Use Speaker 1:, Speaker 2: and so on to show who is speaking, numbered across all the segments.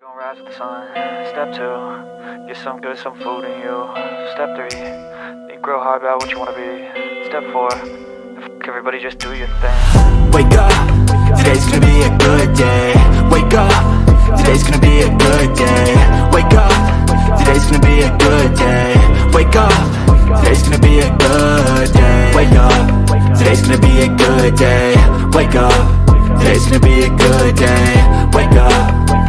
Speaker 1: Gonna rise with the sun. Step 2, get some good, some food in you. Step 3, think real hard about what you wanna be. Step 4, everybody just do your thing.
Speaker 2: Wake up, today's gonna be a good day. Wake up, today's gonna be a good day. Wake up, today's gonna be a good day. Wake up, today's gonna be a good day. Wake up, today's gonna be a good day. Wake up, today's gonna be a good day. Wake up,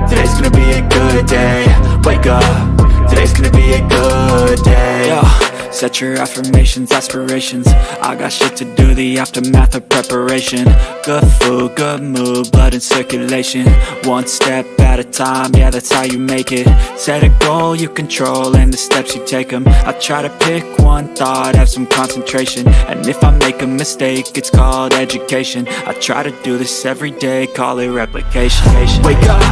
Speaker 2: today's gonna be a good day. Wake up, today's gonna be a good day. Yo, set your affirmations, aspirations. I got shit to do, the aftermath of preparation. Good food, good mood, blood in circulation. One step at a time, yeah, that's how you make it. Set a goal you control and the steps you take them. I try to pick one thought, have some concentration. And if I make a mistake, it's called education. I try to do this every day, call it replication. Wake up,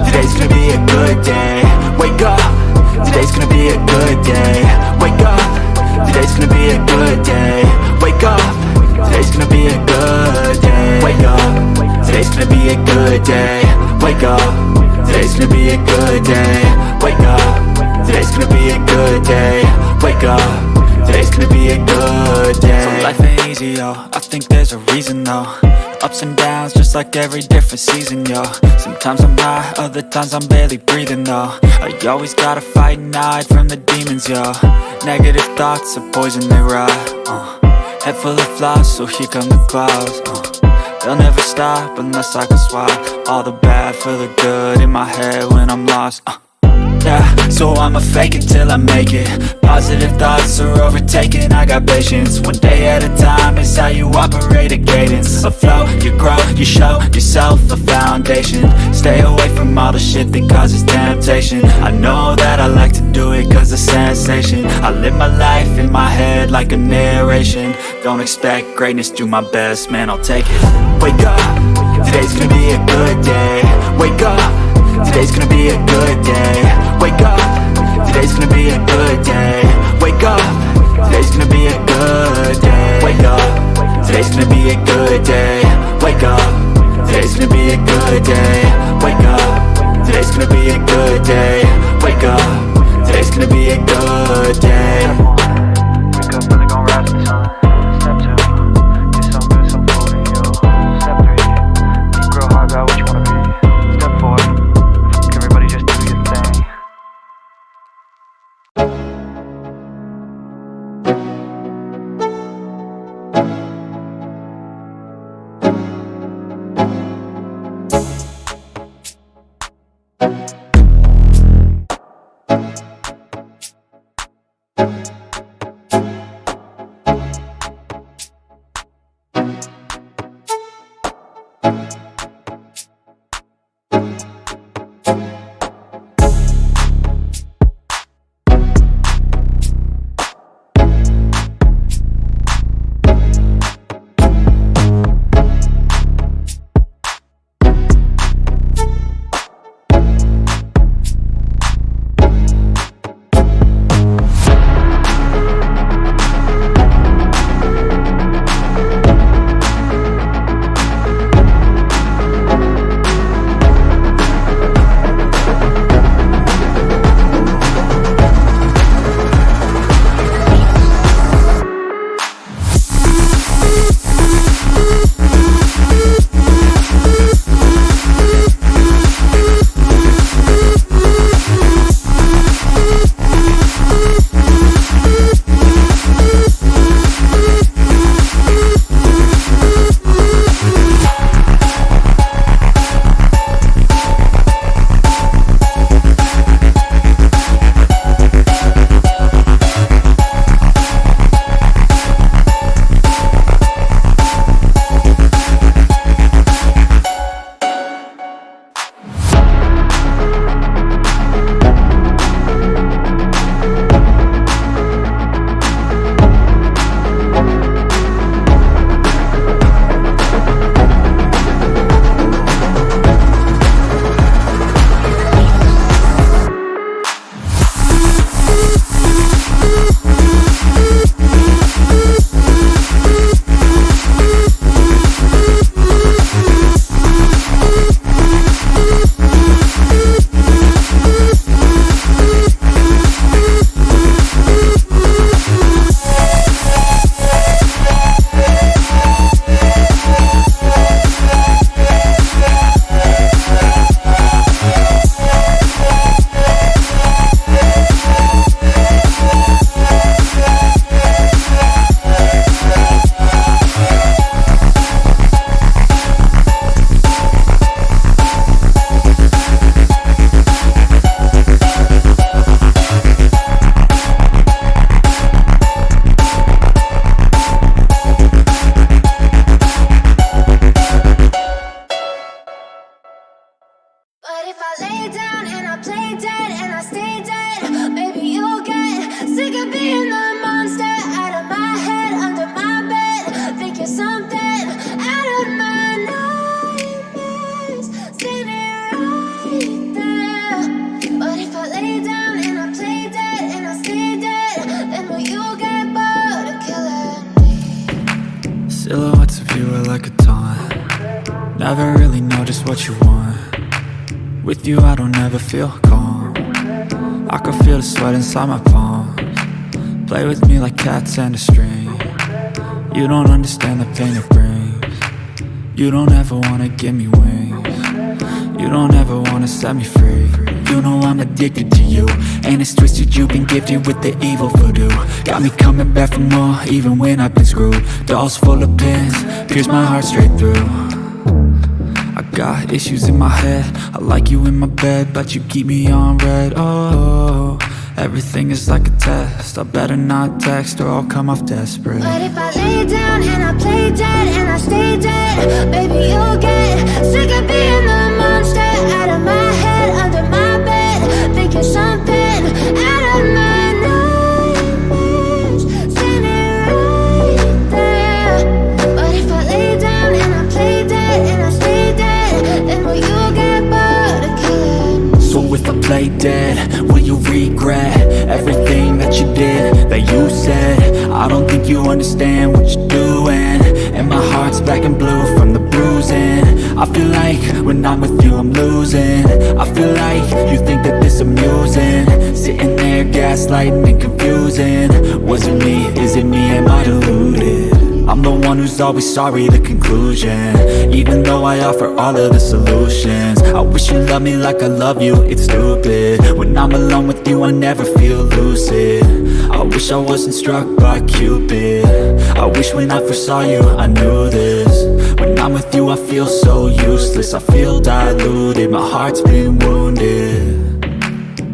Speaker 2: today's gonna be a good day. Wake up, today's gonna be a good day. Wake up, today's gonna be a good day. Wake up, today's gonna be a good day. Wake up, today's gonna be a good day. Wake up, today's gonna be a good day. Wake up, today's gonna be a good day. Wake up, today's gonna be a good day. So life ain't easy, yo, I think there's a reason though. Ups and downs, just like every different season, yo. Sometimes I'm high, other times I'm barely breathing, though. I always gotta fight and hide from the demons, yo. Negative thoughts are poison, they rot. Head full of flies, so here come the clouds. They'll never stop unless I can swap all the bad for the good in my head when I'm lost. Yeah, so I'ma fake it till I make it. Positive thoughts are overtaken, I got patience. One day at a time is how you operate a cadence. A flow, you grow, you show yourself a foundation. Stay away from all the shit that causes temptation. I know that I like to do it cause it's sensation. I live my life in my head like a narration. Don't expect greatness, do my best, man, I'll take it. Wake up, today's gonna be a good day. Wake up, today's gonna be a good day. Wake up, today's gonna be a good day. Wake up, today's gonna be a good day. Wake up, today's gonna be a good day. Wake up, today's gonna be a good day. Wake up, today's gonna be a good day. Wake up, today's gonna be a good day.
Speaker 1: Wake up, really gonna rise with the sun. Step 2, get some good, some food in you. Step 3, think real hard about what you wanna be. Step 4, everybody just do your thing.
Speaker 2: Never really know just what you want. With you I don't ever feel calm. I can feel the sweat inside my palms. Play with me like cats and a string. You don't understand the pain it brings. You don't ever wanna give me wings. You don't ever wanna set me free. You know I'm addicted to you, and it's twisted, you've been gifted with the evil voodoo. Got me coming back for more, even when I've been screwed. Dolls full of pins, pierce my heart straight through. I got issues in my head, I like you in my bed, but you keep me on red. Oh, everything is like a test, I better not text or I'll come off desperate.
Speaker 3: But if I lay down and I play dead and I stay dead, baby you'll get sick of being the monster out of my head, under my bed, thinking something out of my nightmares, standing right there. But if I lay down and I play dead and I stay dead, then will you get bored of killing me?
Speaker 2: So if I play dead, will you regret everything that you did, that you said? I don't think you understand what you're doing, and my heart's black and blue from the bruising. I feel like when I'm with you I'm losing. I feel like you think that this amusing, sitting there gaslighting and confusing. Was it me? Is it me? Am I deluded? I'm the one who's always sorry, the conclusion, even though I offer all of the solutions. I wish you loved me like I love you, it's stupid. When I'm alone with you I never feel lucid. I wish I wasn't struck by Cupid. I wish when I first saw you I knew this. When I'm with you I feel so useless, I feel diluted, my heart's been wounded.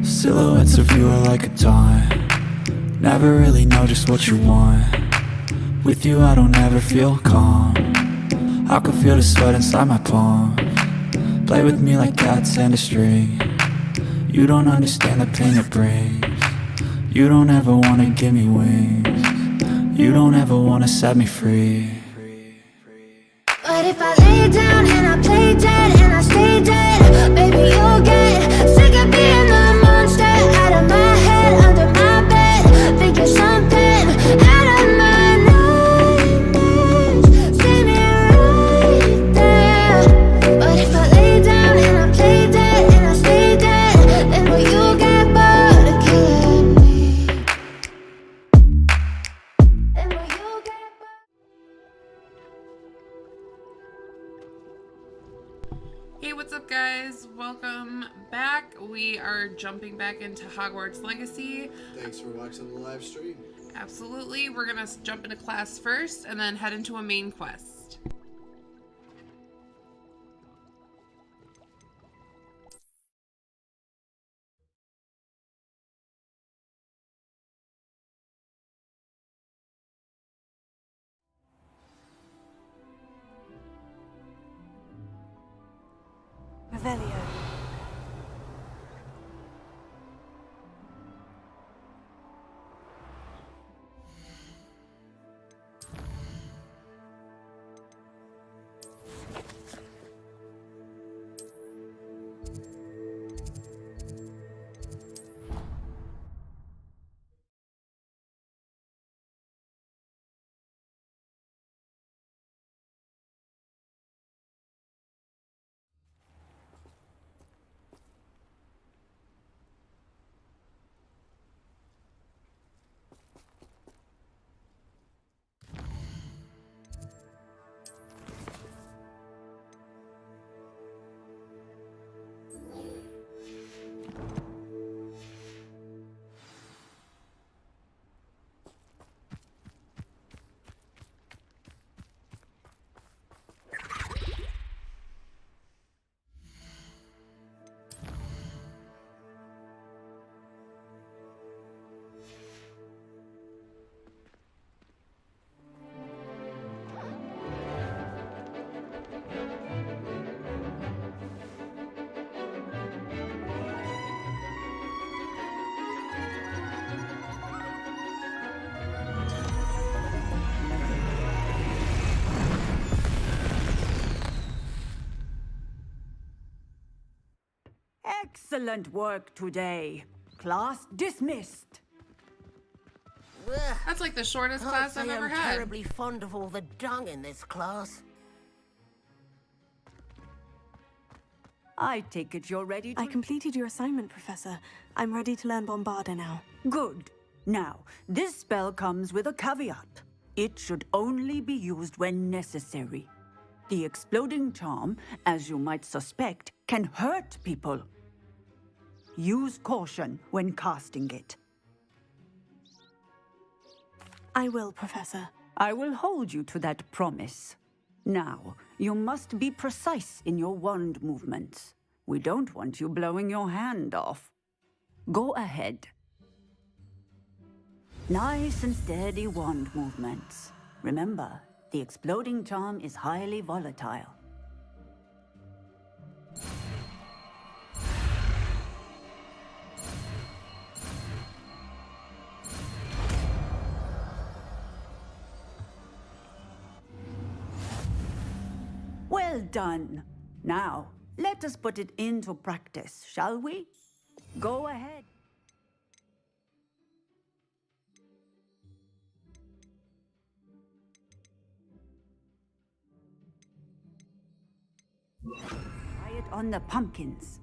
Speaker 2: Silhouettes of you are like a taunt. Never really know just what you want. With you I don't ever feel calm. I can feel the sweat inside my palms. Play with me like cats and a string. You don't understand the pain it brings. You don't ever wanna give me wings. You don't ever wanna set me free.
Speaker 3: But if I lay down and I play dead and I stay dead, baby you'll get sick of being the monster out of my head, under my bed, thinking something out of my nightmares, standing right there. But if I lay down and I play dead and I stay dead, then will you get bored of killing me? Then will you get bored?
Speaker 4: Hey, what's up guys? Welcome back. We are jumping back into Hogwarts Legacy.
Speaker 5: Thanks for watching the live stream.
Speaker 4: Absolutely. We're gonna jump into class first and then head into a main quest.
Speaker 6: Revelio.
Speaker 7: Excellent work today. Class dismissed.
Speaker 4: That's like the shortest class I've ever
Speaker 8: I'm
Speaker 4: had.
Speaker 8: terribly fond of all the dung in this class.
Speaker 7: I take it you're ready to...
Speaker 6: I completed your assignment, Professor. I'm ready to learn Bombarda now.
Speaker 7: Good. Now, this spell comes with a caveat. It should only be used when necessary. The exploding charm, as you might suspect, can hurt people. Use caution when casting it.
Speaker 6: I will, Professor.
Speaker 7: I will hold you to that promise. Now, you must be precise in your wand movements. We don't want you blowing your hand off. Go ahead. Nice and steady wand movements. Remember, the exploding charm is highly volatile. Well done. Now, let us put it into practice, shall we? Go ahead. Try it on the pumpkins.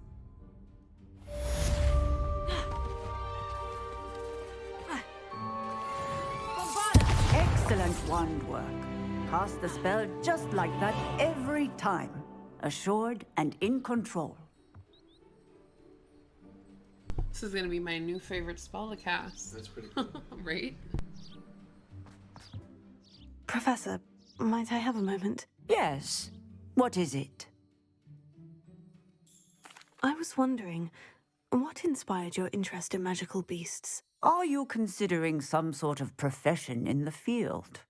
Speaker 7: Excellent wand work. Cast the spell just like that every time. Assured and in control.
Speaker 4: This is gonna be my new favorite spell to cast.
Speaker 5: That's pretty cool.
Speaker 4: Right?
Speaker 6: Professor, might I have a moment?
Speaker 7: Yes. What is it?
Speaker 6: I was wondering, what inspired your interest in magical beasts?
Speaker 7: Are you considering some sort of profession in the field?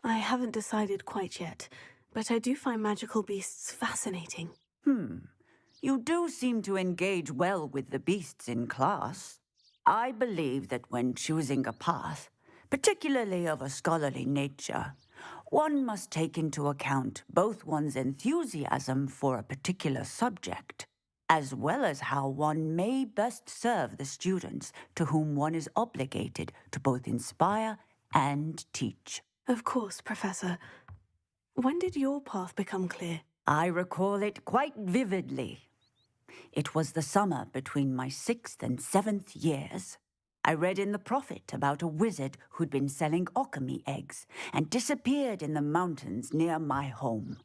Speaker 6: I haven't decided quite yet, but I do find magical beasts fascinating.
Speaker 7: You do seem to engage well with the beasts in class. I believe that when choosing a path, particularly of a scholarly nature, one must take into account both one's enthusiasm for a particular subject, as well as how one may best serve the students to whom one is obligated to both inspire and teach.
Speaker 6: Of course, Professor. When did your path become clear?
Speaker 7: I recall it quite vividly. It was the summer between my 6th and 7th years. I read in the Prophet about a wizard who'd been selling alchemy eggs and disappeared in the mountains near my home.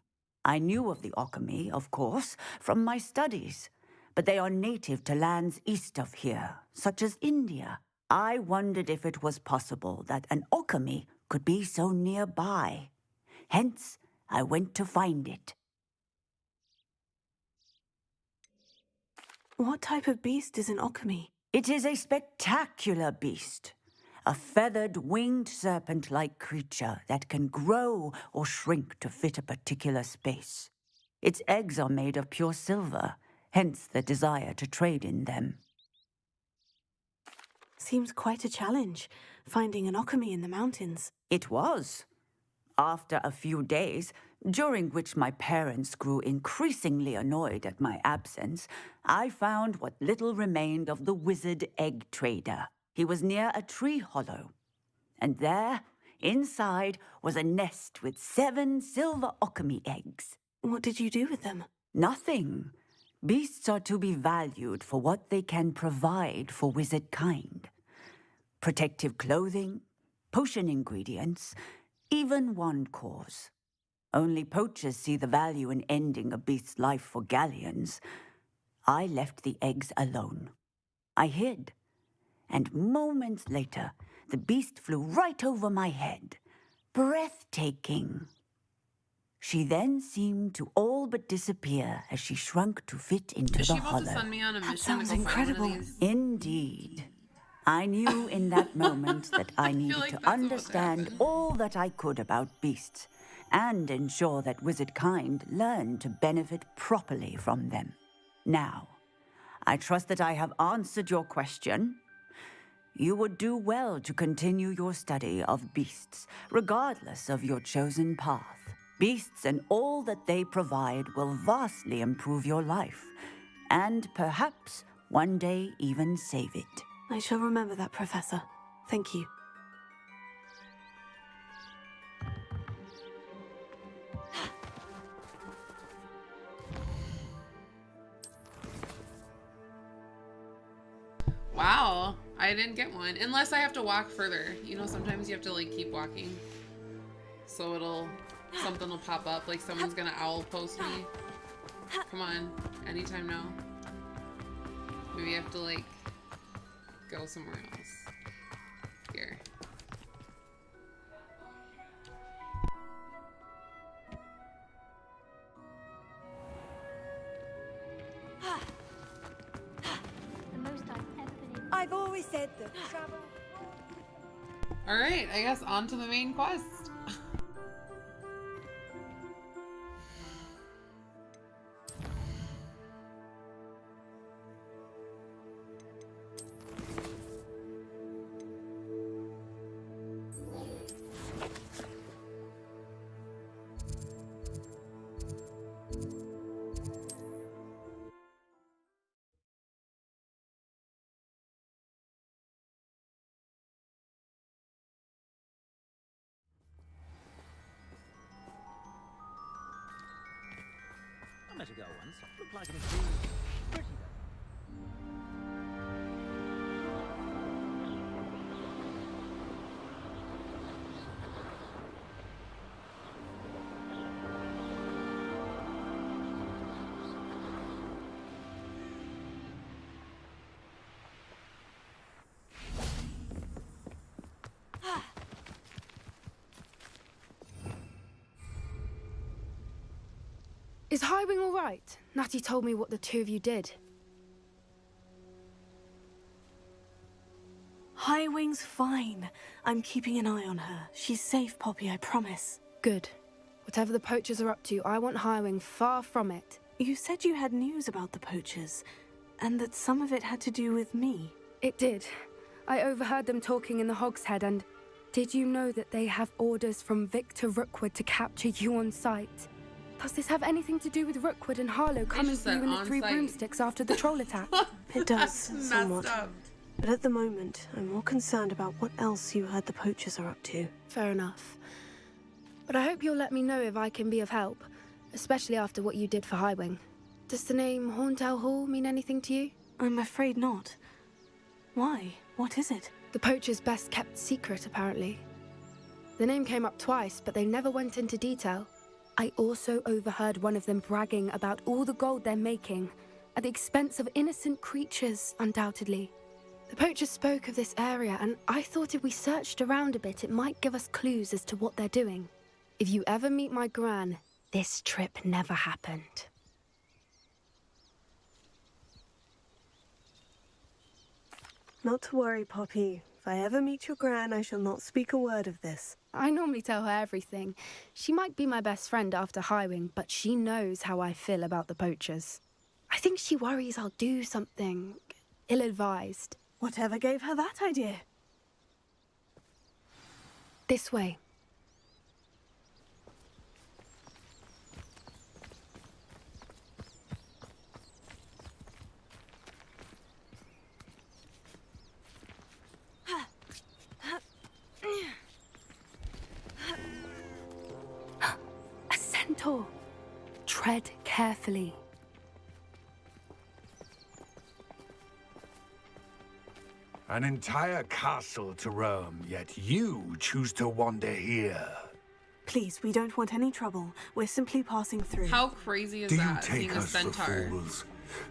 Speaker 7: I knew of the alchemy, of course, from my studies, but they are native to lands east of here, such as India. I wondered if it was possible that an alchemy could be so nearby. Hence, I went to find it.
Speaker 6: What type of beast is an alchemy?
Speaker 7: It is a spectacular beast. A feathered, winged serpent-like creature that can grow or shrink to fit a particular space. Its eggs are made of pure silver, hence the desire to trade in them.
Speaker 6: Seems quite a challenge, finding an alchemy in the mountains.
Speaker 7: It was. After a few days, during which my parents grew increasingly annoyed at my absence, I found what little remained of the wizard egg trader. He was near a tree hollow, and there, inside, was a nest with 7 silver alchemy eggs.
Speaker 6: What did you do with them?
Speaker 7: Nothing. Beasts are to be valued for what they can provide for wizard kind. Protective clothing, potion ingredients, even wand cores. Only poachers see the value in ending a beast's life for galleons. I left the eggs alone. I hid, and moments later, the beast flew right over my head. Breathtaking. She then seemed to all but disappear as she shrunk to fit into
Speaker 4: Is
Speaker 7: the
Speaker 4: she about
Speaker 7: hollow.
Speaker 4: to send me on a mission?
Speaker 6: sounds
Speaker 4: to go find one of
Speaker 6: incredible.
Speaker 4: these?
Speaker 7: Indeed. I knew in that moment that I needed
Speaker 4: like
Speaker 7: to
Speaker 4: that's about to
Speaker 7: understand
Speaker 4: happen.
Speaker 7: all that I could about beasts and ensure that wizard kind learned to benefit properly from them. Now, I trust that I have answered your question. You would do well to continue your study of beasts, regardless of your chosen path. Beasts and all that they provide will vastly improve your life, and perhaps one day even save it.
Speaker 6: I shall remember that, Professor. Thank you.
Speaker 4: I didn't get one. Unless I have to walk further. You know, sometimes you have to like keep walking. So something will pop up. Like someone's gonna owl post me. Come on. Anytime now. Maybe I have to like go somewhere else. Here.
Speaker 8: I've always said that travel.
Speaker 4: Alright, I guess on to the main quest.
Speaker 9: I met a girl once. Looked like an extreme pretty girl.
Speaker 10: Is Highwing all right? Natty told me what the two of you did.
Speaker 6: Highwing's fine. I'm keeping an eye on her. She's safe, Poppy, I promise.
Speaker 10: Good. Whatever the poachers are up to, I want Highwing far from it.
Speaker 6: You said you had news about the poachers, and that some of it had to do with me.
Speaker 10: It did. I overheard them talking in the Hogshead, and did you know that they have orders from Victor Rookwood to capture you on sight? Does this have anything to do with Rookwood and Harlow coming for you in the Three Broomsticks after the troll attack?
Speaker 6: It does, somewhat.
Speaker 4: Up.
Speaker 6: But at the moment, I'm more concerned about what else you heard the poachers are up to.
Speaker 10: Fair enough. But I hope you'll let me know if I can be of help, especially after what you did for Highwing. Does the name Horntail Hall mean anything to you?
Speaker 6: I'm afraid not. Why? What is it?
Speaker 10: The poachers' best kept secret, apparently. The name came up twice, but they never went into detail. I also overheard one of them bragging about all the gold they're making, at the expense of innocent creatures, undoubtedly. The poachers spoke of this area, and I thought if we searched around a bit, it might give us clues as to what they're doing. If you ever meet my gran, this trip never happened.
Speaker 6: Not to worry, Poppy. If I ever meet your gran, I shall not speak a word of this.
Speaker 10: I normally tell her everything. She might be my best friend after Highwing, but she knows how I feel about the poachers. I think she worries I'll do something ill-advised.
Speaker 6: Whatever gave her that idea?
Speaker 10: This way. A centaur. Tread carefully.
Speaker 11: An entire castle to roam, yet you choose to wander here.
Speaker 6: Please, we don't want any trouble. We're simply passing through.
Speaker 4: How crazy is
Speaker 11: Do you
Speaker 4: that,
Speaker 11: take
Speaker 4: seeing a
Speaker 11: us for
Speaker 4: centaur?
Speaker 11: fools?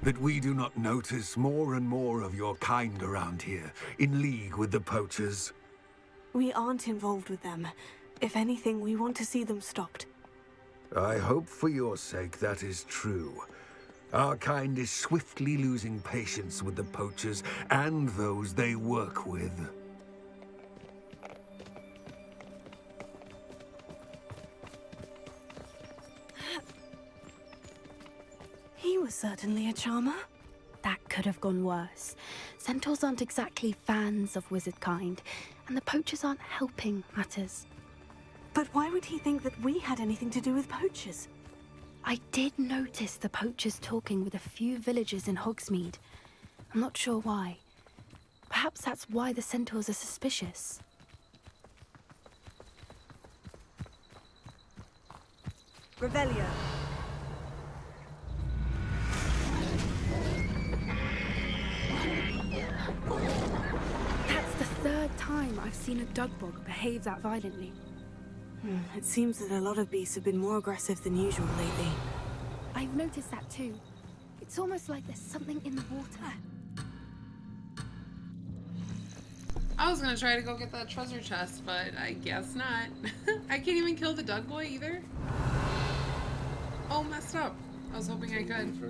Speaker 11: That we do not notice more and more of your kind around here, in league with the poachers?
Speaker 6: We aren't involved with them. If anything, we want to see them stopped.
Speaker 11: I hope for your sake that is true. Our kind is swiftly losing patience with the poachers and those they work with.
Speaker 6: He was certainly a charmer.
Speaker 10: That could have gone worse. Centaurs aren't exactly fans of wizard kind, and the poachers aren't helping matters.
Speaker 6: But why would he think that we had anything to do with poachers?
Speaker 10: I did notice the poachers talking with a few villagers in Hogsmeade. I'm not sure why. Perhaps that's why the centaurs are suspicious.
Speaker 8: Revelio.
Speaker 10: time I've seen a dugbog behave that violently.
Speaker 6: It seems that a lot of beasts have been more aggressive than usual lately.
Speaker 10: I've noticed that too. It's almost like there's something in the water.
Speaker 4: I was gonna try to go get that treasure chest, but I guess not. I can't even kill the Doug boy either. Oh, messed up. I was hoping I could.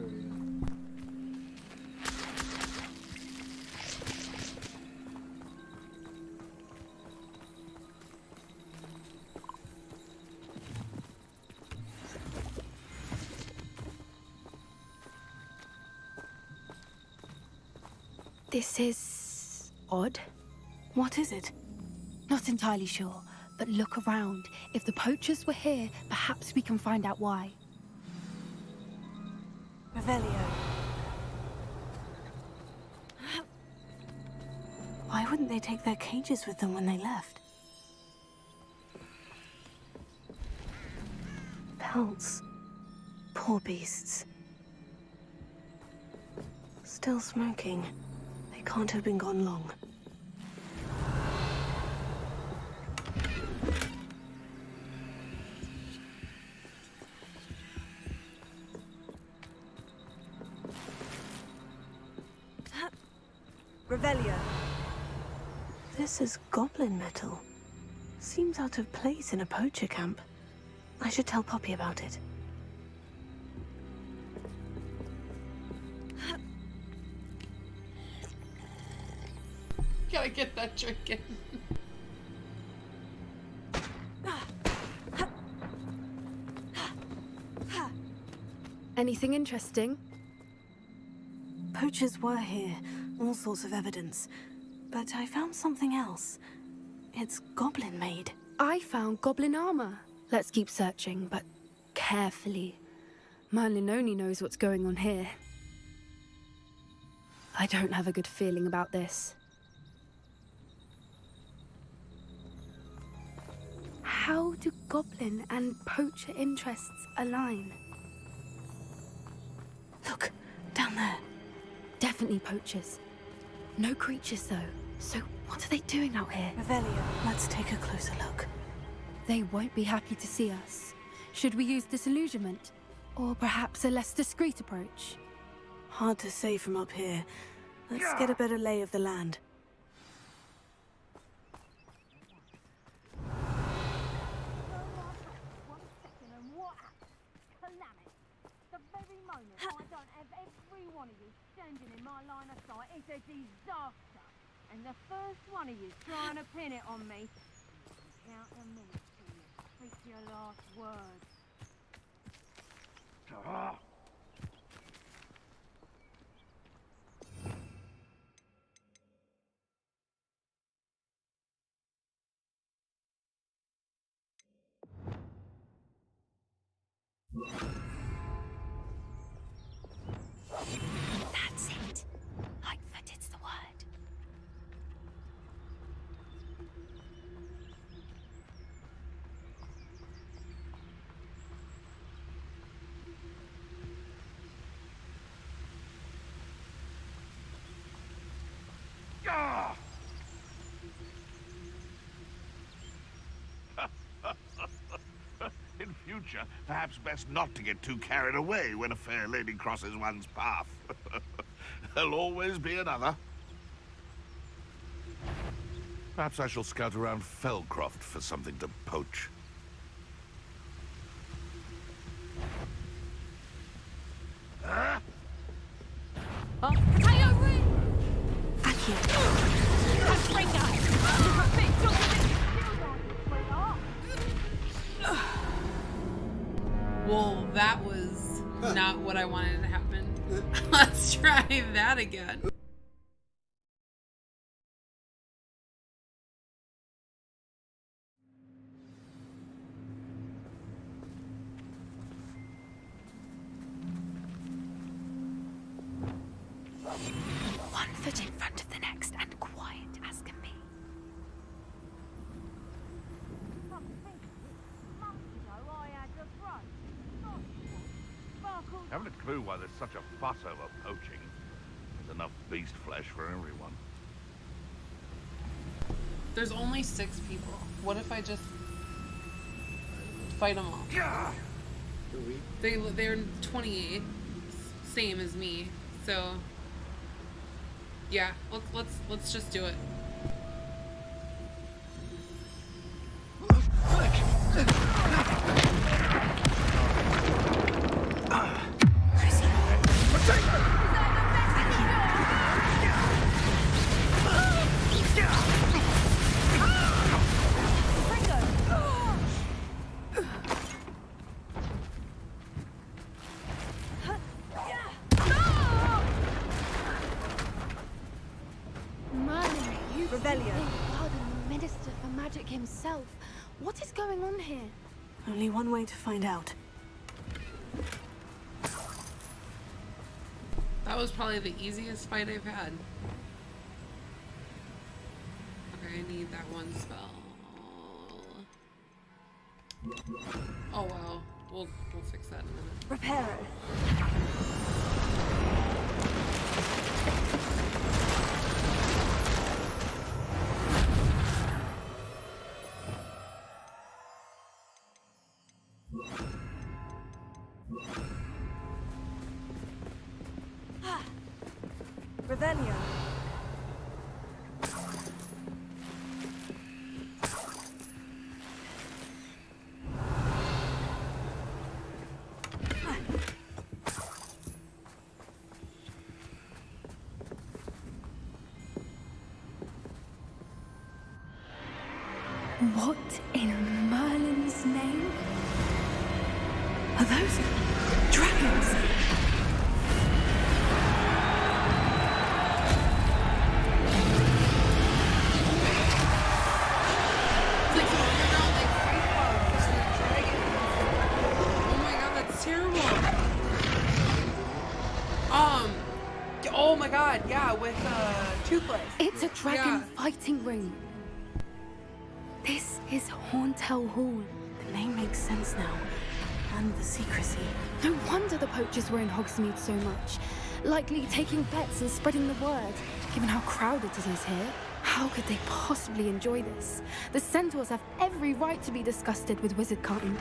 Speaker 10: This is odd.
Speaker 6: What is it?
Speaker 10: Not entirely sure, but look around. If the poachers were here, perhaps we can find out why.
Speaker 6: Revelio. Why wouldn't they take their cages with them when they left? Pelts. Poor beasts. Still smoking. They can't have been gone long.
Speaker 8: Revelio.
Speaker 6: This is goblin metal. Seems out of place in a poacher camp. I should tell Poppy about it.
Speaker 4: Gotta get that drink in.
Speaker 10: Anything interesting?
Speaker 6: Poachers were here, all sorts of evidence. But I found something else. It's goblin made.
Speaker 10: I found goblin armor. Let's keep searching, but carefully. Merlin only knows what's going on here. I don't have a good feeling about this. How do goblin and poacher interests align?
Speaker 6: Look, down there.
Speaker 10: Definitely poachers. No creatures, though. So what are they doing out here?
Speaker 6: Revelio, let's take a closer look.
Speaker 10: They won't be happy to see us. Should we use disillusionment? Or perhaps a less discreet approach?
Speaker 6: Hard to say from up here. Let's get a better lay of the land.
Speaker 12: In my line of sight, it's a disaster. And the first one of you trying to pin it on me. Count the minutes till you speak your last words.
Speaker 10: That's it. Lightfooted's the word.
Speaker 13: In future, perhaps best not to get too carried away when a fair lady crosses one's path. There'll always be another. Perhaps I shall scout around Fellcroft for something to poach.
Speaker 4: Well, that was not what I wanted to happen. Let's try that again.
Speaker 10: One foot in front of the next and quiet as can be.
Speaker 13: Haven't a clue why there's such a fuss over poaching. There's enough beast flesh for everyone.
Speaker 4: There's only 6 people. What if I just fight them all? They're 28, same as me. So yeah, let's just do it.
Speaker 10: Himself. What is going on here?
Speaker 6: Only one way to find out.
Speaker 4: That was probably the easiest fight I've had. Okay, I need that one spell. Oh wow, we'll fix that in a minute.
Speaker 8: Reparo. Revelio.
Speaker 10: What in Merlin's name? Are those dragons?
Speaker 4: Oh my god, yeah, with Toothless.
Speaker 10: It's a dragon fighting ring. This is Hauntel Hall.
Speaker 6: The name makes sense now. And the secrecy.
Speaker 10: No wonder the poachers were in Hogsmeade so much. Likely taking bets and spreading the word, given how crowded it is here. How could they possibly enjoy this? The centaurs have every right to be disgusted with wizard kind.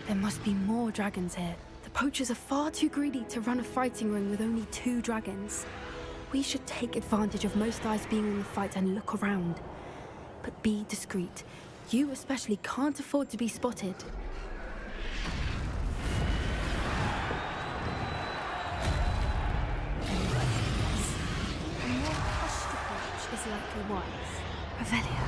Speaker 10: There must be more dragons here. The poachers are far too greedy to run a fighting ring with only 2 dragons. We should take advantage of most eyes being in the fight and look around. But be discreet. You especially can't afford to be spotted.
Speaker 8: A more hushed approach is like your wife.
Speaker 10: Revelio.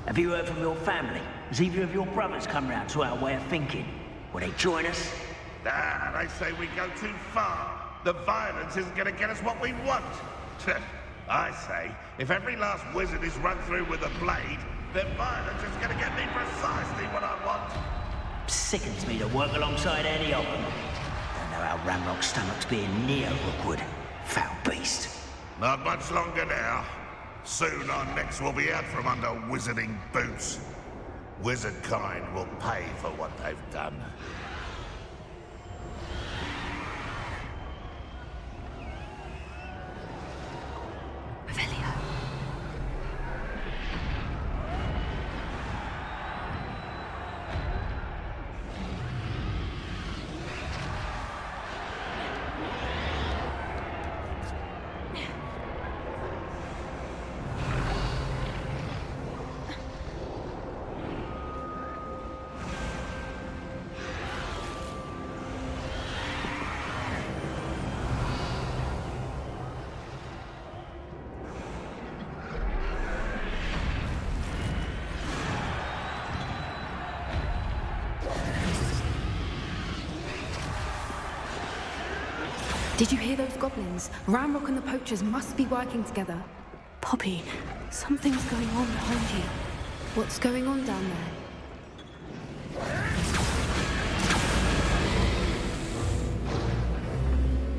Speaker 9: Have you heard from your family? Has either of your brothers come round to our way of thinking? Will they join us?
Speaker 13: Ah, they say we go too far. The violence isn't going to get us what we want. I say, if every last wizard is run through with a blade, then violence is going to get me precisely what I want.
Speaker 9: Sickens me to work alongside any of them. Don't know how Ramrock's stomach's being near Rookwood. Foul beast.
Speaker 13: Not much longer now. Soon our necks will be out from under wizarding boots. Wizard kind will pay for what they've done.
Speaker 10: Revelio. Did you hear those goblins? Ramrock and the poachers must be working together.
Speaker 6: Poppy, something's going on behind you.
Speaker 10: What's going on down there?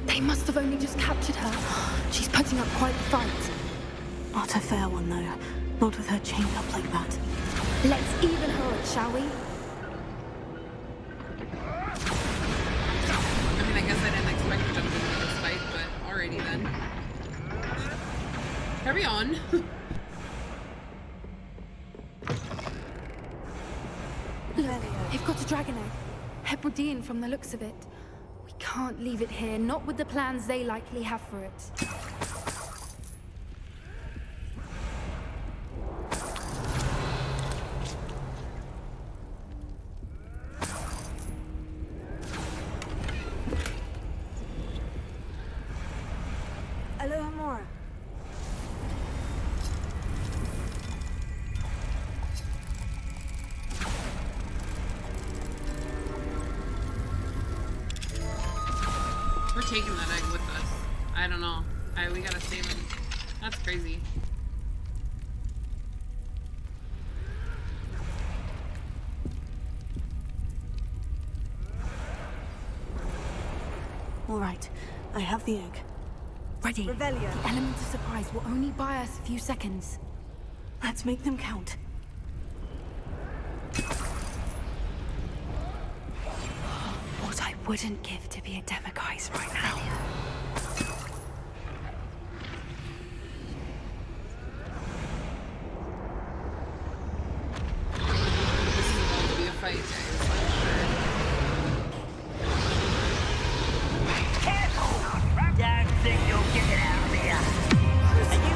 Speaker 10: They must have only just captured her. She's putting up quite the fight.
Speaker 6: Not a fair one, though. Not with her chained up like that.
Speaker 10: Let's even her up, shall we?
Speaker 4: I mean, I guess I didn't expect to jump into this fight, but alrighty then. Carry on.
Speaker 10: Look, they've got a dragon egg. Hebridean from the looks of it. We can't leave it here, not with the plans they likely have for it.
Speaker 6: Alohomora.
Speaker 4: We're taking that egg with us. I don't know. We gotta save him. That's crazy.
Speaker 6: All right, I have the egg.
Speaker 10: Ready.
Speaker 6: Revelio.
Speaker 10: The element of surprise will only buy us a few seconds.
Speaker 6: Let's make them count.
Speaker 10: What I wouldn't give to be a Demiguise right now.
Speaker 4: This is about to be a fight, guys.
Speaker 9: Don't think you'll get it out of here. And you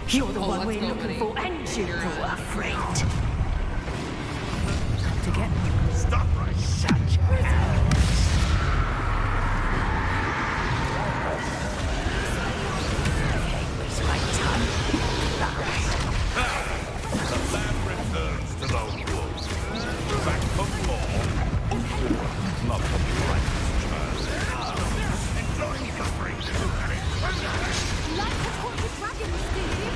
Speaker 7: You're the one we're looking for, and you're afraid. Come to get me.
Speaker 13: Stop right.
Speaker 7: Such cowards. Can't waste my time.
Speaker 13: The land returns to the wolves. Back for more. Not for practice, child. Enjoying the break.
Speaker 8: Like the corporate dragons, do you?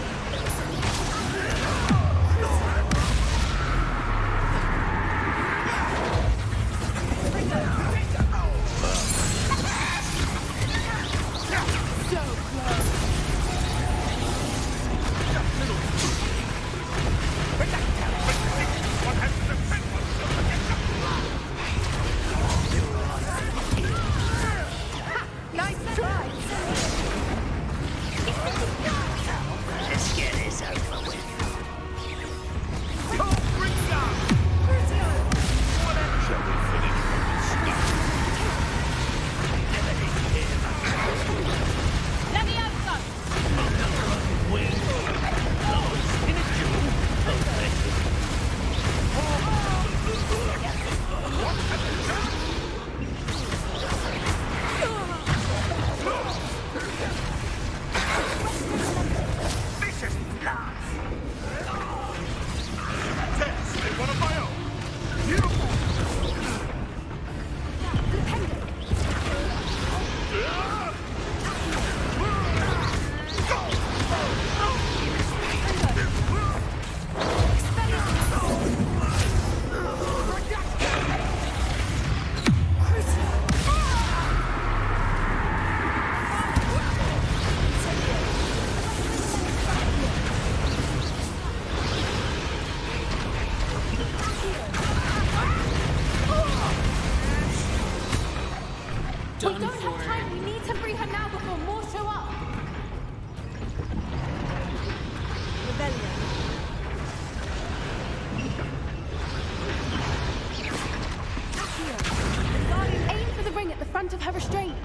Speaker 10: of her restraint.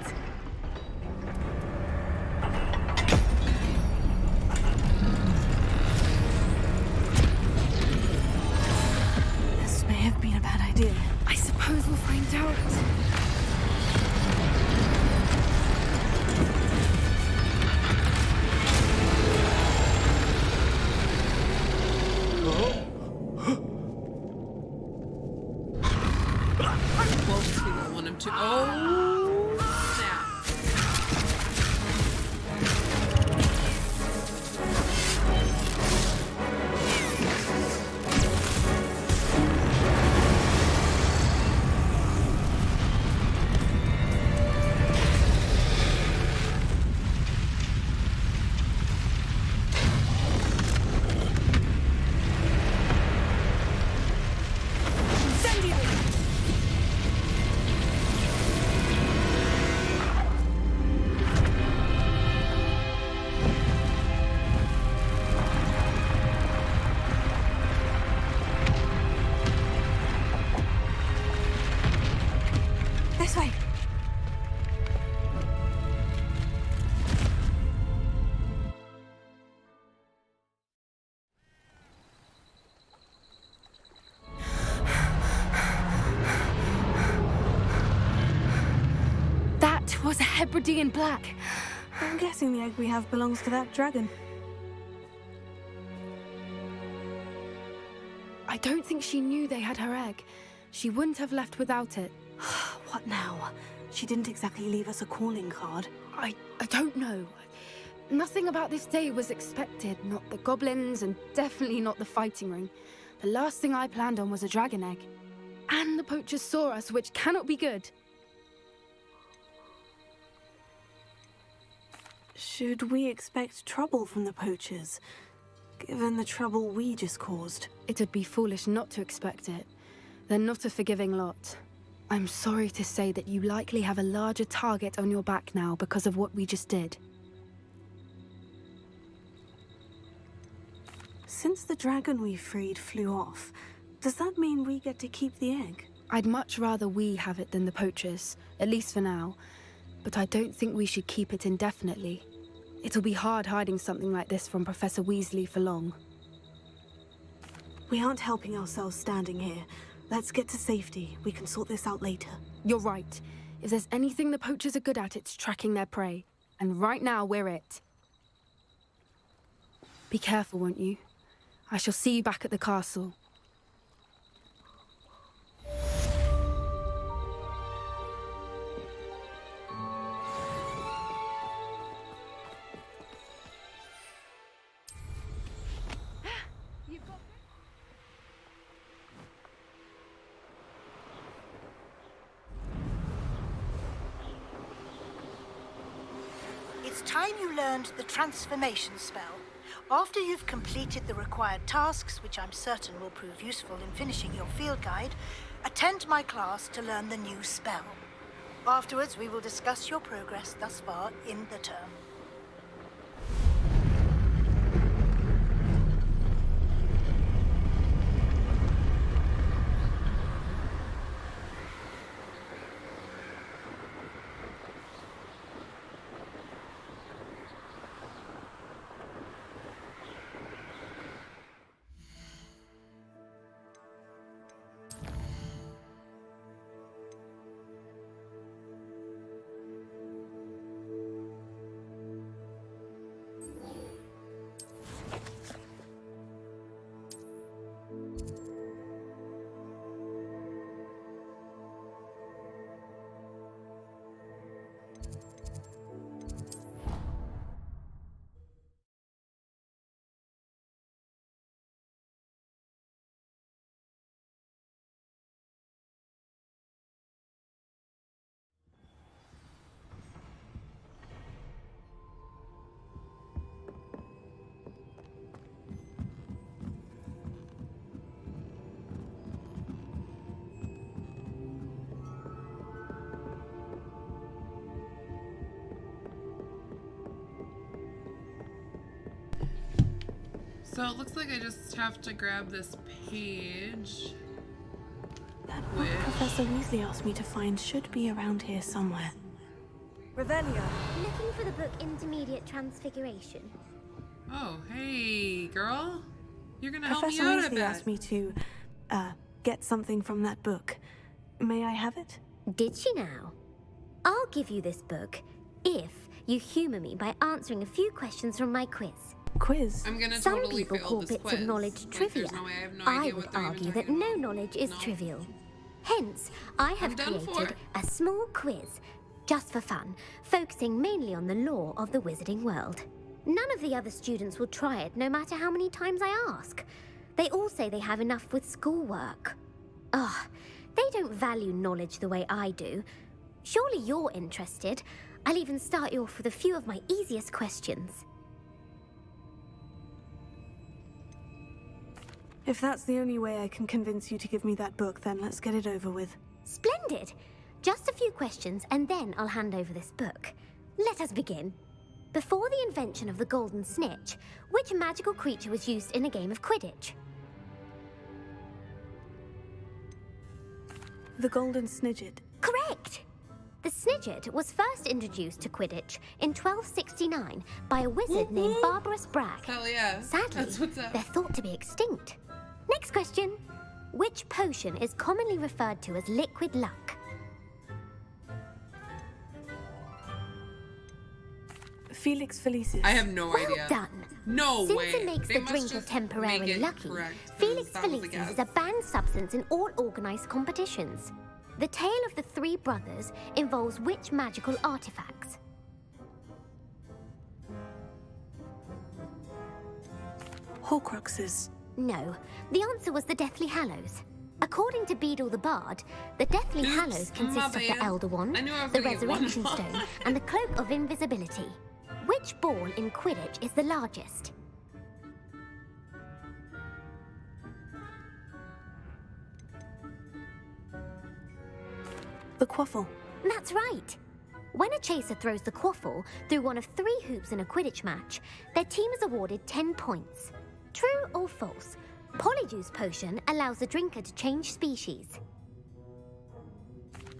Speaker 6: This may have been a bad idea.
Speaker 10: I suppose we'll find out.
Speaker 4: Close to the one of two. Oh, snap.
Speaker 6: This way.
Speaker 10: That was a Hebridean black.
Speaker 6: I'm guessing the egg we have belongs to that dragon.
Speaker 10: I don't think she knew they had her egg. She wouldn't have left without it.
Speaker 6: What now? She didn't exactly leave us a calling card.
Speaker 10: I don't know. Nothing about this day was expected. Not the goblins, and definitely not the fighting ring. The last thing I planned on was a dragon egg. And the poachers saw us, which cannot be good.
Speaker 6: Should we expect trouble from the poachers, given the trouble we just caused?
Speaker 10: It'd be foolish not to expect it. They're not a forgiving lot. I'm sorry to say that you likely have a larger target on your back now because of what we just did.
Speaker 6: Since the dragon we freed flew off, does that mean we get to keep the egg?
Speaker 10: I'd much rather we have it than the poachers, at least for now. But I don't think we should keep it indefinitely. It'll be hard hiding something like this from Professor Weasley for long.
Speaker 6: We aren't helping ourselves standing here. Let's get to safety. We can sort this out later.
Speaker 10: You're right. If there's anything the poachers are good at, it's tracking their prey. And right now, we're it. Be careful, won't you? I shall see you back at the castle.
Speaker 14: It's time you learned the transformation spell. After you've completed the required tasks, which I'm certain will prove useful in finishing your field guide, attend my class to learn the new spell. Afterwards, we will discuss your progress thus far in the term.
Speaker 4: So it looks like I just have to grab this page.
Speaker 6: That book Professor Weasley asked me to find should be around here somewhere. Revelio.
Speaker 3: Looking for the book Intermediate Transfiguration.
Speaker 4: Oh, hey, girl. You're gonna help
Speaker 6: Professor
Speaker 4: me out, I
Speaker 6: Weasley
Speaker 4: bet.
Speaker 6: asked me to, get something from that book. May I have it?
Speaker 3: Did she now? I'll give you this book if you humor me by answering a few questions from my quiz.
Speaker 6: Quiz?
Speaker 4: I'm gonna
Speaker 3: Some
Speaker 4: totally
Speaker 3: people
Speaker 4: fail
Speaker 3: call
Speaker 4: this
Speaker 3: bits
Speaker 4: quiz.
Speaker 3: of knowledge
Speaker 4: Like,
Speaker 3: trivia.
Speaker 4: there's no way I have no
Speaker 3: I
Speaker 4: idea
Speaker 3: would
Speaker 4: what they're even
Speaker 3: argue that
Speaker 4: talking
Speaker 3: no
Speaker 4: about.
Speaker 3: knowledge is
Speaker 4: No.
Speaker 3: trivial. Hence, I have
Speaker 4: done
Speaker 3: created
Speaker 4: for.
Speaker 3: a small quiz, just for fun, focusing mainly on the lore of the wizarding world. None of the other students will try it, no matter how many times I ask. They all say they have enough with schoolwork. Ugh, they don't value knowledge the way I do. Surely you're interested. I'll even start you off with a few of my easiest questions.
Speaker 6: If that's the only way I can convince you to give me that book, then let's get it over with.
Speaker 3: Splendid! Just a few questions and then I'll hand over this book. Let us begin. Before the invention of the golden snitch, which magical creature was used in a game of Quidditch?
Speaker 6: The golden snidget.
Speaker 3: Correct! The snidget was first introduced to Quidditch in 1269 by a wizard named Barbarous Bragg.
Speaker 4: Hell yeah.
Speaker 3: Sadly,
Speaker 4: That's what's up.
Speaker 3: they're thought to be extinct. Next question. Which potion is commonly referred to as liquid luck?
Speaker 6: Felix Felicis.
Speaker 4: I have no
Speaker 3: Well
Speaker 4: idea.
Speaker 3: done.
Speaker 4: No
Speaker 3: Since
Speaker 4: way.
Speaker 3: it makes
Speaker 4: They
Speaker 3: the
Speaker 4: must
Speaker 3: drinker
Speaker 4: just
Speaker 3: temporarily
Speaker 4: make it
Speaker 3: lucky,
Speaker 4: correct, 'cause
Speaker 3: Felix
Speaker 4: that was a
Speaker 3: Felicis
Speaker 4: guess.
Speaker 3: is a banned substance in all organized competitions. The tale of the three brothers involves which magical artifacts?
Speaker 6: Horcruxes.
Speaker 3: No, the answer was the Deathly Hallows. According to Beadle the Bard, the Deathly
Speaker 4: Oops,
Speaker 3: Hallows
Speaker 4: my
Speaker 3: consist of the
Speaker 4: bad.
Speaker 3: Elder Wand,
Speaker 4: I knew I was
Speaker 3: the
Speaker 4: gonna get one
Speaker 3: Resurrection
Speaker 4: wrong.
Speaker 3: Stone, and the Cloak of Invisibility. Which ball in Quidditch is the largest?
Speaker 6: The quaffle.
Speaker 3: That's right. When a chaser throws the quaffle through one of 3 hoops in a Quidditch match, their team is awarded 10 points. True or false? Polyjuice potion allows the drinker to change species.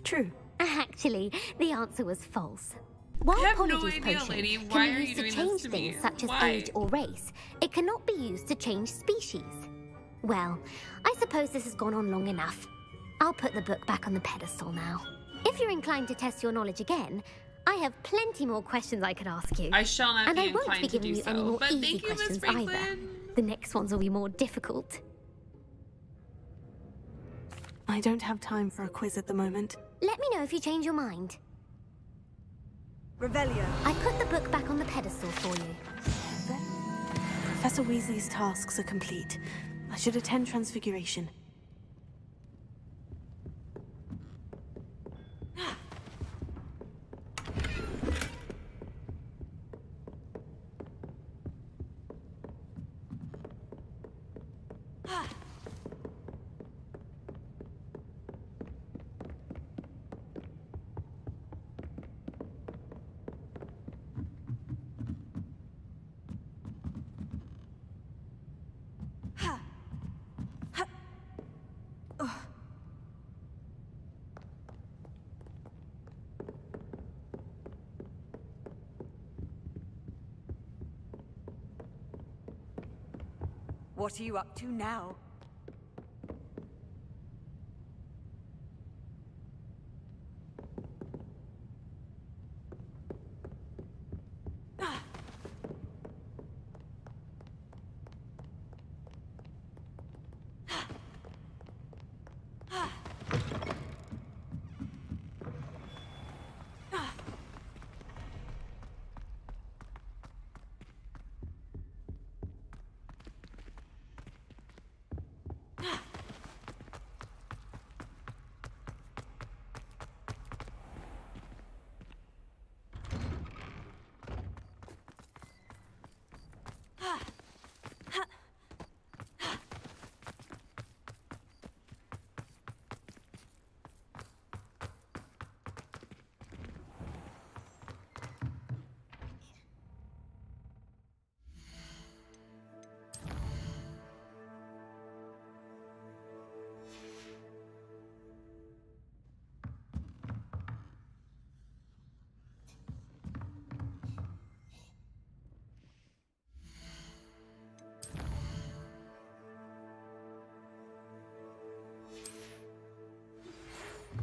Speaker 6: True.
Speaker 3: Actually, the answer was false. While
Speaker 4: I have no
Speaker 3: Polyjuice
Speaker 4: idea,
Speaker 3: potion
Speaker 4: lady.
Speaker 3: can
Speaker 4: Why
Speaker 3: be
Speaker 4: are
Speaker 3: used
Speaker 4: you
Speaker 3: to
Speaker 4: doing
Speaker 3: change
Speaker 4: this to me?
Speaker 3: things such as
Speaker 4: Why?
Speaker 3: age or race, it cannot be used to change species. Well, I suppose this has gone on long enough. I'll put the book back on the pedestal now. If you're inclined to test your knowledge again, I have plenty more questions I could ask you.
Speaker 4: I shall not
Speaker 3: and
Speaker 4: be
Speaker 3: I won't
Speaker 4: inclined
Speaker 3: be
Speaker 4: to
Speaker 3: giving
Speaker 4: do
Speaker 3: you any
Speaker 4: so.
Speaker 3: more
Speaker 4: But
Speaker 3: easy
Speaker 4: thank you, Miss
Speaker 3: questions either.
Speaker 4: Franklin.
Speaker 3: The next ones will be more difficult.
Speaker 6: I don't have time for a quiz at the moment.
Speaker 3: Let me know if you change your mind.
Speaker 6: Revelio.
Speaker 3: I put the book back on the pedestal for you.
Speaker 6: Professor Weasley's tasks are complete. I should attend Transfiguration.
Speaker 7: What are you up to now?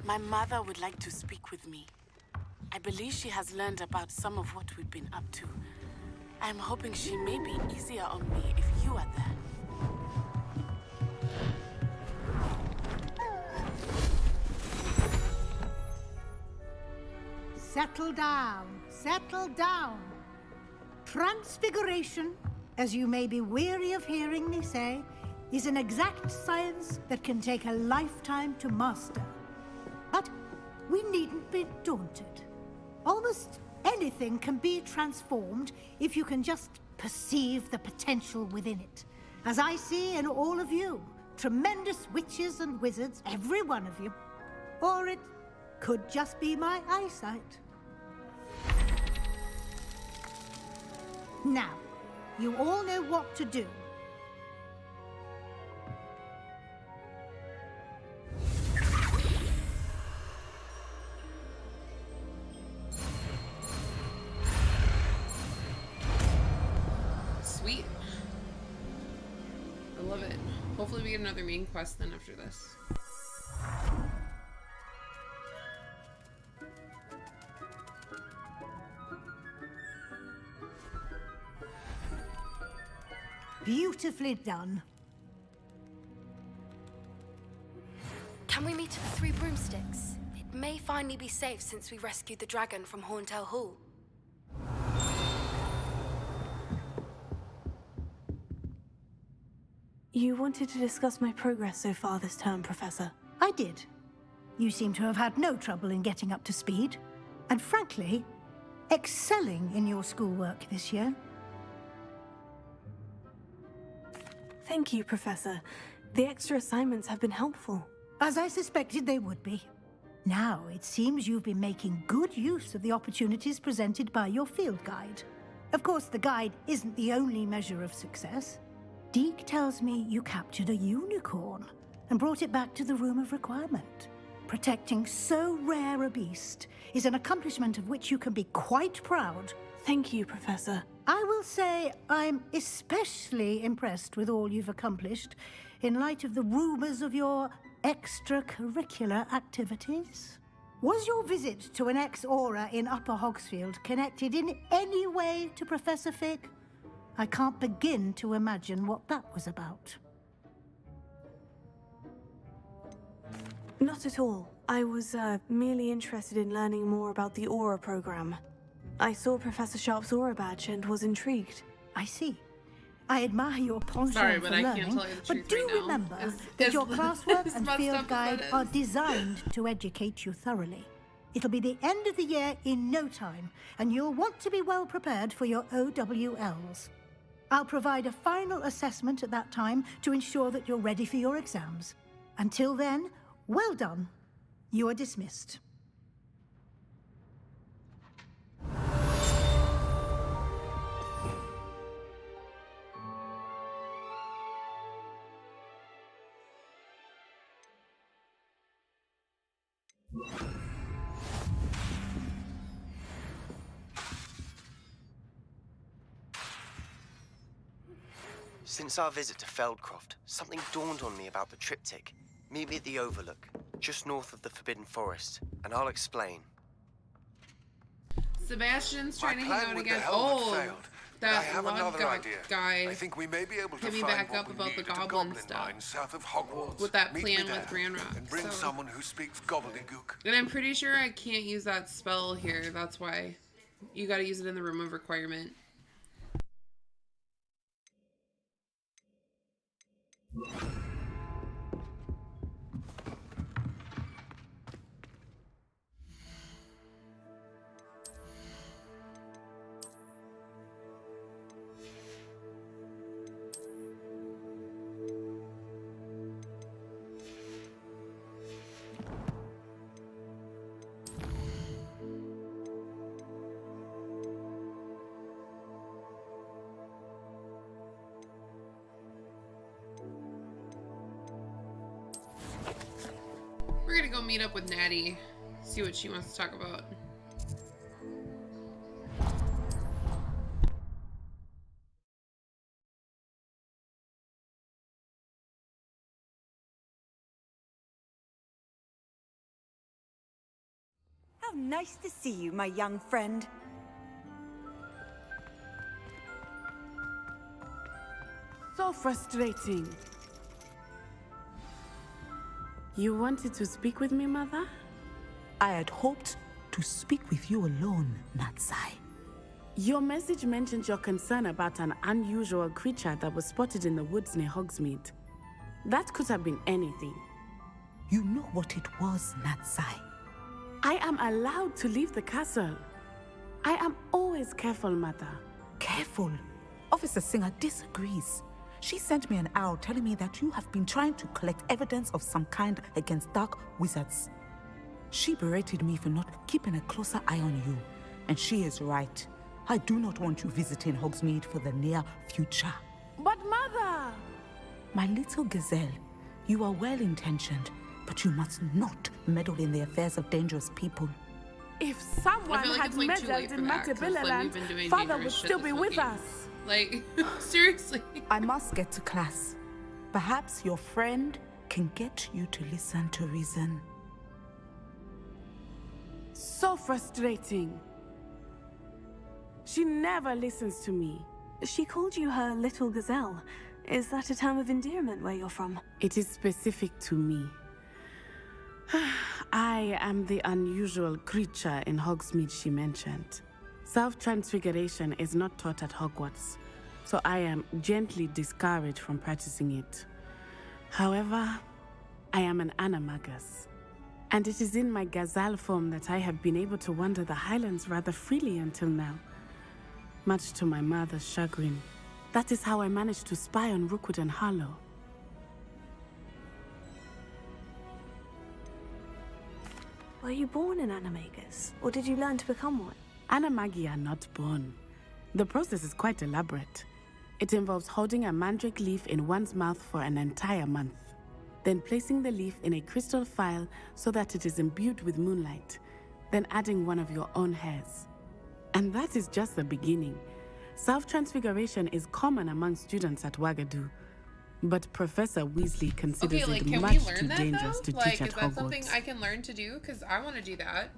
Speaker 15: My mother would like to speak with me. I believe she has learned about some of what we've been up to. I'm hoping she may be easier on me if you are there.
Speaker 14: Settle down, settle down. Transfiguration, as you may be weary of hearing me say, is an exact science that can take a lifetime to master. But we needn't be daunted. Almost anything can be transformed if you can just perceive the potential within it. As I see in all of you, tremendous witches and wizards, every one of you. Or it could just be my eyesight. Now, you all know what to do.
Speaker 4: Sweet. I love it. Hopefully we get another main quest then after this.
Speaker 14: Beautifully done.
Speaker 10: Can we meet at the Three Broomsticks? It may finally be safe since we rescued the dragon from Horntail Hall.
Speaker 6: You wanted to discuss my progress so far this term, Professor.
Speaker 14: I did. You seem to have had no trouble in getting up to speed. And frankly, excelling in your schoolwork this year.
Speaker 6: Thank you, Professor. The extra assignments have been helpful.
Speaker 14: As I suspected they would be. Now, it seems you've been making good use of the opportunities presented by your field guide. Of course, the guide isn't the only measure of success. Deke tells me you captured a unicorn and brought it back to the Room of Requirement. Protecting so rare a beast is an accomplishment of which you can be quite proud.
Speaker 6: Thank you, Professor.
Speaker 14: I will say I'm especially impressed with all you've accomplished in light of the rumors of your extracurricular activities. Was your visit to an ex-aura in Upper Hogsfield connected in any way to Professor Fig? I can't begin to imagine what that was about.
Speaker 6: Not at all. I was merely interested in learning more about the Aura program. I saw Professor Sharp's Aura badge and was intrigued.
Speaker 14: I see. I admire your penchant
Speaker 4: Sorry,
Speaker 14: for
Speaker 4: but I
Speaker 14: learning,
Speaker 4: can't tell you the
Speaker 14: but
Speaker 4: truth
Speaker 14: do
Speaker 4: right now.
Speaker 14: remember
Speaker 4: As
Speaker 14: that your classwork and
Speaker 4: messed
Speaker 14: field
Speaker 4: up as
Speaker 14: guide
Speaker 4: that
Speaker 14: are
Speaker 4: is.
Speaker 14: designed to educate you thoroughly. It'll be the end of the year in no time, and you'll want to be well prepared for your OWLs. I'll provide a final assessment at that time to ensure that you're ready for your exams. Until then, well done. You are dismissed.
Speaker 16: Since our visit to Feldcroft, something dawned on me about the triptych. Meet me at the Overlook, just north of the Forbidden Forest, and I'll explain.
Speaker 4: Sebastian's trying to
Speaker 11: My
Speaker 4: hang
Speaker 11: plan
Speaker 4: out
Speaker 11: with
Speaker 4: again.
Speaker 11: the helmet
Speaker 4: Oh,
Speaker 11: failed. I
Speaker 4: that
Speaker 11: have
Speaker 4: log
Speaker 11: another idea.
Speaker 4: guy
Speaker 11: I think we may be able to
Speaker 4: hit me
Speaker 11: find
Speaker 4: back
Speaker 11: what
Speaker 4: up
Speaker 11: we
Speaker 4: about the
Speaker 11: need at
Speaker 4: goblin
Speaker 11: goblin
Speaker 4: stuff.
Speaker 11: mine south of Hogwarts.
Speaker 4: With that
Speaker 11: Meet me
Speaker 4: plan
Speaker 11: there,
Speaker 4: with Ranrock.
Speaker 11: and bring
Speaker 4: So-
Speaker 11: someone who speaks gobbledygook.
Speaker 4: And I'm pretty sure I can't use that spell here. That's why. You gotta use it in the Room of Requirement. We're gonna go meet up with Natty, see what she wants to talk about.
Speaker 7: How nice to see you, my young friend.
Speaker 15: So frustrating. You wanted to speak with me, Mother?
Speaker 17: I had hoped to speak with you alone, Natsai.
Speaker 15: Your message mentioned your concern about an unusual creature that was spotted in the woods near Hogsmeade. That could have been anything.
Speaker 17: You know what it was, Natsai.
Speaker 15: I am allowed to leave the castle. I am always careful, Mother.
Speaker 17: Careful? Officer Singer disagrees. She sent me an owl telling me that you have been trying to collect evidence of some kind against dark wizards. She berated me for not keeping a closer eye on you, and she is right. I do not want you visiting Hogsmeade for the near future.
Speaker 15: But Mother!
Speaker 17: My little gazelle, you are well-intentioned, but you must not meddle in the affairs of dangerous people.
Speaker 15: If someone had meddled in Matabillaland, Father would still be with us.
Speaker 4: Like, seriously.
Speaker 17: I must get to class. Perhaps your friend can get you to listen to reason.
Speaker 15: So frustrating. She never listens to me.
Speaker 6: She called you her little gazelle. Is that a term of endearment where you're from?
Speaker 15: It is specific to me. I am the unusual creature in Hogsmeade she mentioned. Self-transfiguration is not taught at Hogwarts, so I am gently discouraged from practicing it. However, I am an animagus, and it is in my gazelle form that I have been able to wander the Highlands rather freely until now. Much to my mother's chagrin. That is how I managed to spy on Rookwood and Harlow.
Speaker 6: Were you born an animagus, or did you learn to become one?
Speaker 15: Animagi are not born. The process is quite elaborate. It involves holding a mandrake leaf in one's mouth for an entire month, then placing the leaf in a crystal phial so that it is imbued with moonlight, then adding one of your own hairs. And that is just the beginning. Self-transfiguration is common among students at Wagadu, but Professor Weasley considers
Speaker 4: Okay, like,
Speaker 15: it
Speaker 4: can we
Speaker 15: much
Speaker 4: learn
Speaker 15: too
Speaker 4: that
Speaker 15: dangerous
Speaker 4: though?
Speaker 15: to
Speaker 4: Like,
Speaker 15: teach at
Speaker 4: is that
Speaker 15: Hogwarts.
Speaker 4: something I can learn to do? Because I want to do that.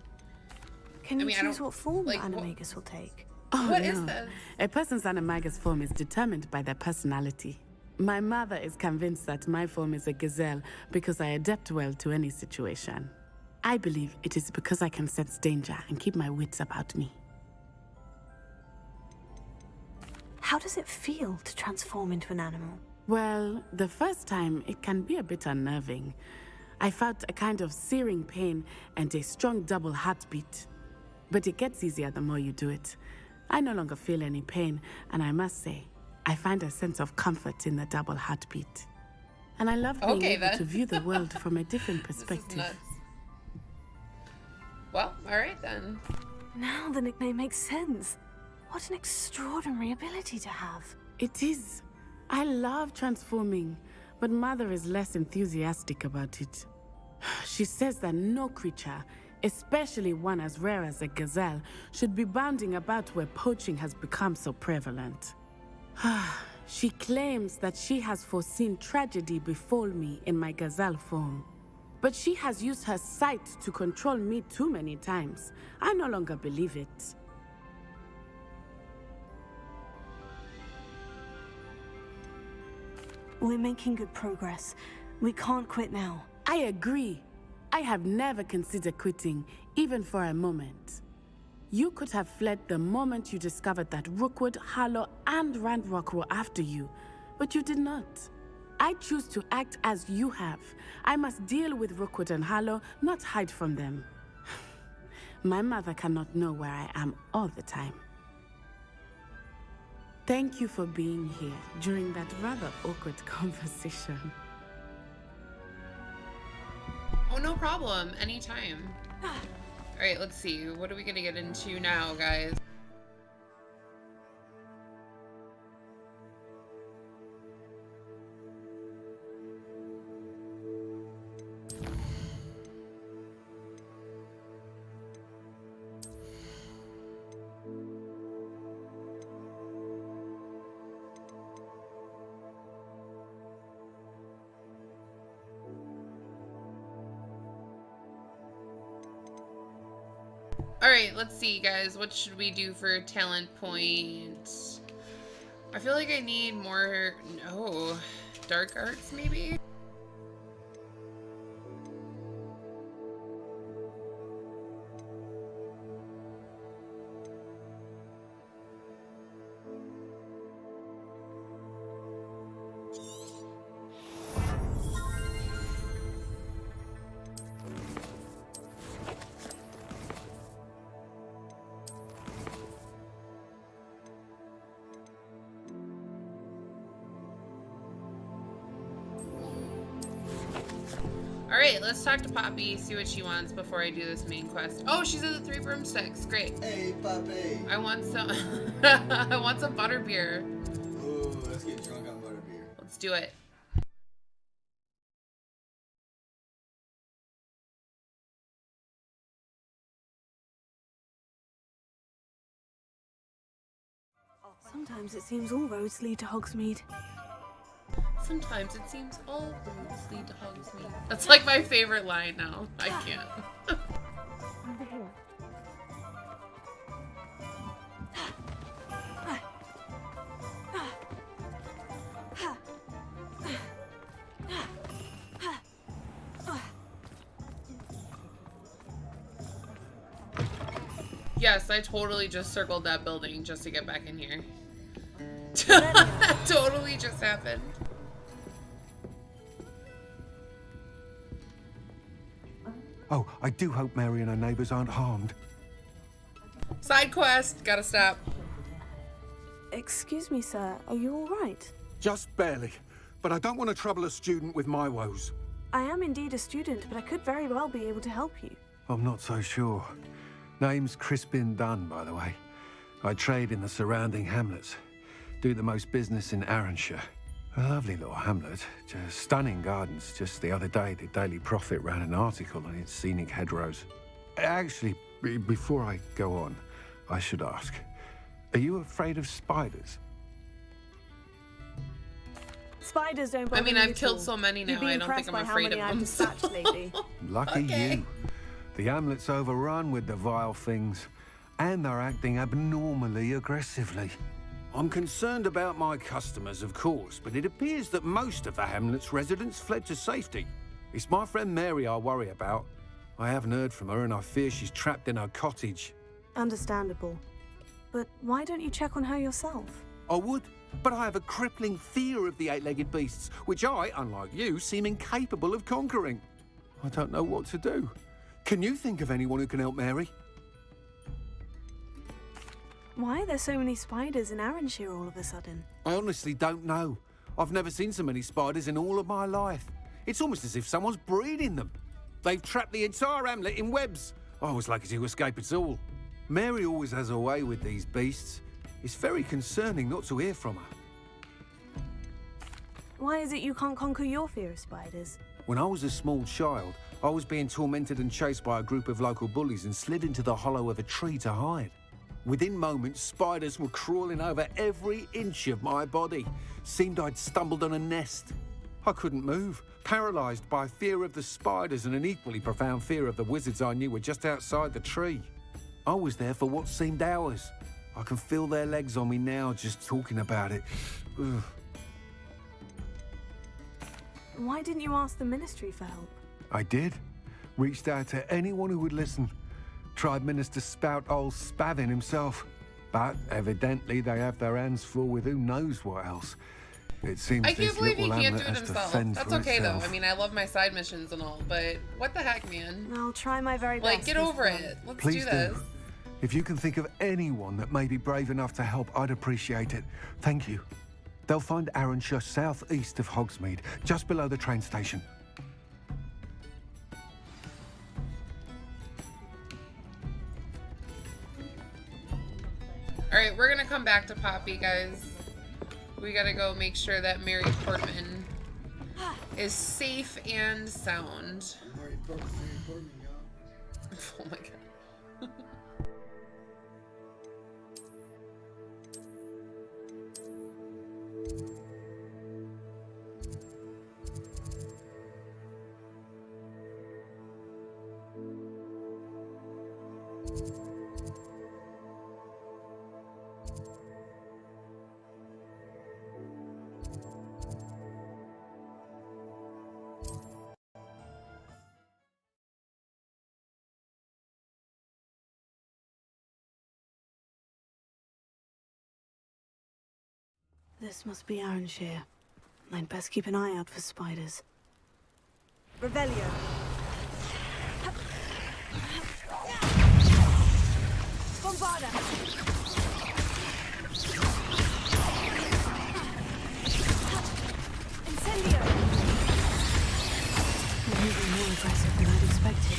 Speaker 6: Can you
Speaker 4: I
Speaker 6: choose
Speaker 4: don't-
Speaker 6: what form
Speaker 4: like,
Speaker 6: the animagus will take?
Speaker 15: Oh,
Speaker 4: What
Speaker 15: no.
Speaker 4: is this?
Speaker 15: A person's animagus form is determined by their personality. My mother is convinced that my form is a gazelle because I adapt well to any situation. I believe it is because I can sense danger and keep my wits about me.
Speaker 6: How does it feel to transform into an animal?
Speaker 15: Well, the first time it can be a bit unnerving. I felt a kind of searing pain and a strong double heartbeat. But it gets easier the more you do it. I no longer feel any pain, and I must say, I find a sense of comfort in the double heartbeat. And I love being able to view the world from a different perspective.
Speaker 4: This is nuts. Well, alright then.
Speaker 6: Now the nickname makes sense. What an extraordinary ability to have.
Speaker 15: It is. I love transforming, but Mother is less enthusiastic about it. She says that no creature, especially one as rare as a gazelle, should be bounding about where poaching has become so prevalent. She claims that she has foreseen tragedy befall me in my gazelle form. But she has used her sight to control me too many times. I no longer believe it.
Speaker 6: We're making good progress. We can't quit now.
Speaker 15: I agree. I have never considered quitting, even for a moment. You could have fled the moment you discovered that Rookwood, Harlow, and Ranrock were after you, but you did not. I choose to act as you have. I must deal with Rookwood and Harlow, not hide from them. My mother cannot know where I am all the time. Thank you for being here during that rather awkward conversation.
Speaker 4: Oh, no problem. Anytime. Alright, let's see. What are we gonna get into now, guys? Alright, let's see, guys. What should we do for talent points? I feel like I need more... No. Dark arts, maybe? Alright, let's talk to Poppy, see what she wants before I do this main quest. Oh, she's at the 3 broomsticks. Great.
Speaker 5: Hey, Poppy.
Speaker 4: I want some I want some butterbeer.
Speaker 5: Ooh, let's get drunk on butterbeer.
Speaker 4: Let's do it.
Speaker 6: Sometimes it seems all roads lead to Hogsmeade.
Speaker 4: Sometimes it seems all roads lead to Hogsmeade. That's like my favorite line now. I can't.
Speaker 6: Over here.
Speaker 4: Yes, I totally just circled that building just to get back in here. That totally just happened.
Speaker 11: Oh, I do hope Mary and her neighbours aren't harmed.
Speaker 4: Side quest. Gotta stop.
Speaker 6: Excuse me, sir. Are you all right?
Speaker 11: Just barely. But I don't want to trouble a student with my woes.
Speaker 6: I am indeed a student, but I could very well be able to help you.
Speaker 11: I'm not so sure. Name's Crispin Dunn, by the way. I trade in the surrounding hamlets. Do the most business in Arranshire. A lovely little hamlet. Just stunning gardens. Just the other day, the Daily Prophet ran an article on its scenic hedgerows. Actually, before I go on, I should ask, are you afraid of spiders?
Speaker 6: Spiders don't bother
Speaker 4: I mean,
Speaker 6: me
Speaker 4: I've
Speaker 6: at
Speaker 4: killed
Speaker 6: all.
Speaker 4: so many now,
Speaker 6: You'd be
Speaker 4: I don't think
Speaker 6: impressed
Speaker 4: I'm
Speaker 6: by how
Speaker 4: afraid
Speaker 6: many
Speaker 4: of
Speaker 6: I've
Speaker 4: them.
Speaker 6: dispatched lately.
Speaker 11: Lucky you. The hamlet's overrun with the vile things, and they're acting abnormally aggressively. I'm concerned about my customers, of course, but it appears that most of the hamlet's residents fled to safety. It's my friend Mary I worry about. I haven't heard from her, and I fear she's trapped in her cottage.
Speaker 6: Understandable. But why don't you check on her yourself?
Speaker 11: I would, but I have a crippling fear of the eight-legged beasts, which I, unlike you, seem incapable of conquering. I don't know what to do. Can you think of anyone who can help Mary?
Speaker 6: Why are there so many spiders in Arranshire all of a sudden?
Speaker 11: I honestly don't know. I've never seen so many spiders in all of my life. It's almost as if someone's breeding them. They've trapped the entire hamlet in webs. I was lucky to escape it all. Mary always has a way with these beasts. It's very concerning not to hear from her.
Speaker 6: Why is it you can't conquer your fear of spiders?
Speaker 11: When I was a small child, I was being tormented and chased by a group of local bullies and slid into the hollow of a tree to hide. Within moments, spiders were crawling over every inch of my body. Seemed I'd stumbled on a nest. I couldn't move, paralysed by fear of the spiders and an equally profound fear of the wizards I knew were just outside the tree. I was there for what seemed hours. I can feel their legs on me now just talking about it. Ugh.
Speaker 6: Why didn't you ask the ministry for help?
Speaker 11: I did. Reached out to anyone who would listen. Tried Minister Spout old Spavin himself. But evidently they have their hands full with who knows what else. It seems
Speaker 4: I can't
Speaker 11: this
Speaker 4: believe he
Speaker 11: little
Speaker 4: can't do
Speaker 11: hamlet
Speaker 4: it
Speaker 11: has to
Speaker 4: himself.
Speaker 11: fend
Speaker 4: That's
Speaker 11: for
Speaker 4: okay
Speaker 11: itself.
Speaker 4: though. I mean, I love my side missions and all, but what the heck, man?
Speaker 6: I'll try my very best.
Speaker 4: Like, get over it. Let's
Speaker 11: Please
Speaker 4: do this.
Speaker 11: do. If you can think of anyone that may be brave enough to help, I'd appreciate it. Thank you. They'll find Arranshire southeast of Hogsmeade, just below the train station.
Speaker 4: Alright, we're gonna come back to Poppy, guys. We gotta go make sure that Mary Portman is safe and sound. Oh my god.
Speaker 6: This must be Ironshire. I'd best keep an eye out for spiders.
Speaker 10: Revelio. Bombarda. Incendio.
Speaker 6: They're even more aggressive than I'd expected.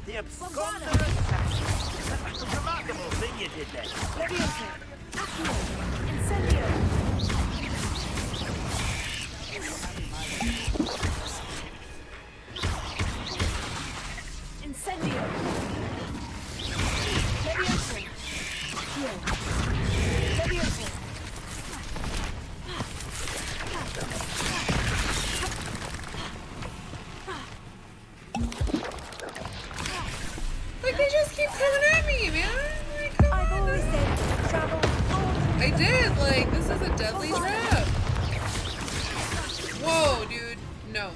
Speaker 9: The absconder assassin. That's a remarkable thing you did there.
Speaker 10: Leviosa. Accio. Incendio. Incendio. Leviosa. Accio. Leviosa.
Speaker 4: Like, they just keep coming at me, man. Like, come
Speaker 10: I've
Speaker 4: on.
Speaker 10: always said travel.
Speaker 4: I did. Like, this is a deadly trap. Whoa, dude. No.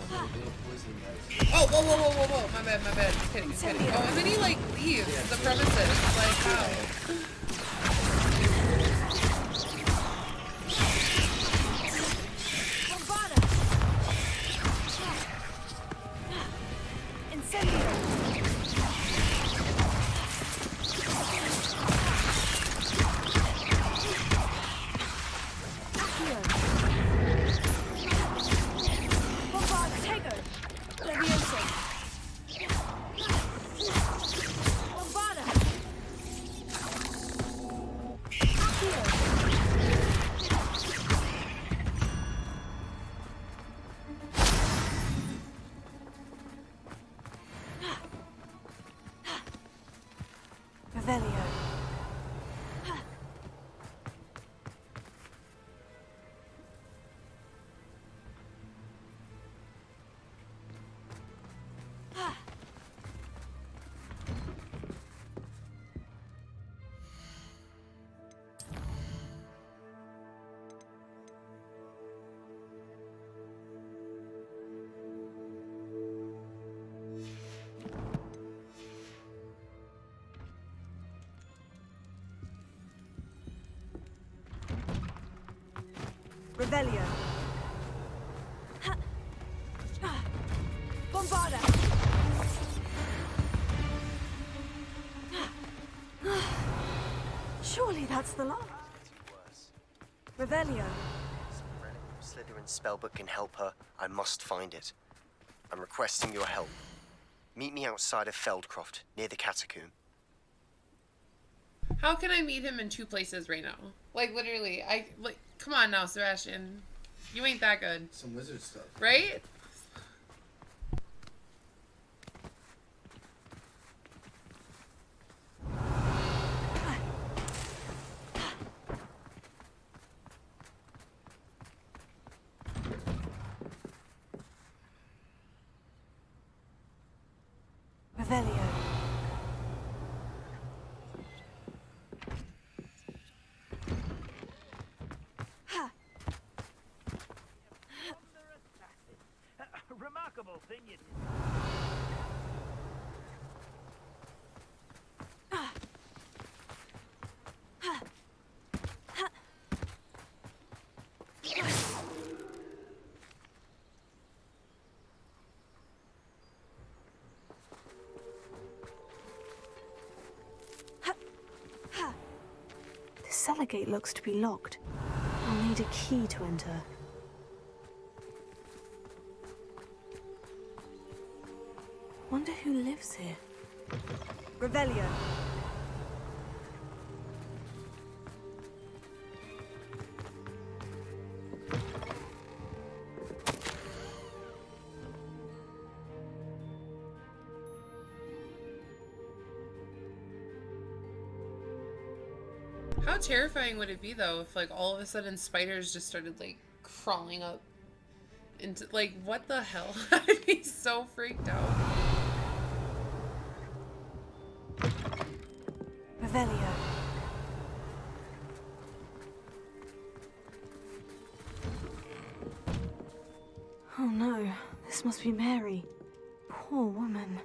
Speaker 4: Oh, whoa, whoa, whoa, whoa, whoa. My bad, my bad. Just kidding, just kidding. Oh, and then he, like, leaves the premises. Like, how?
Speaker 6: Revelio.
Speaker 10: Revelio. Bombarda.
Speaker 6: Surely that's the lot.
Speaker 10: Revelio.
Speaker 16: Slytherin's spellbook can help her. I must find it. I'm requesting your help. Meet me outside of Feldcroft, near the catacomb.
Speaker 4: How can I meet him in two places right now? Like, literally, come on now, Sebastian. You ain't that good.
Speaker 5: Some wizard stuff.
Speaker 4: Right?
Speaker 6: Revelio.
Speaker 9: Remarkable thing you did.
Speaker 6: The cellar gate looks to be locked. I'll need a key to enter. Wonder who lives here.
Speaker 10: Revelio.
Speaker 4: How terrifying would it be, though, if, like, all of a sudden spiders just started, like, crawling up into, like, what the hell? I'd be so freaked out.
Speaker 6: Revelio. Oh no, this must be Mary. Poor woman.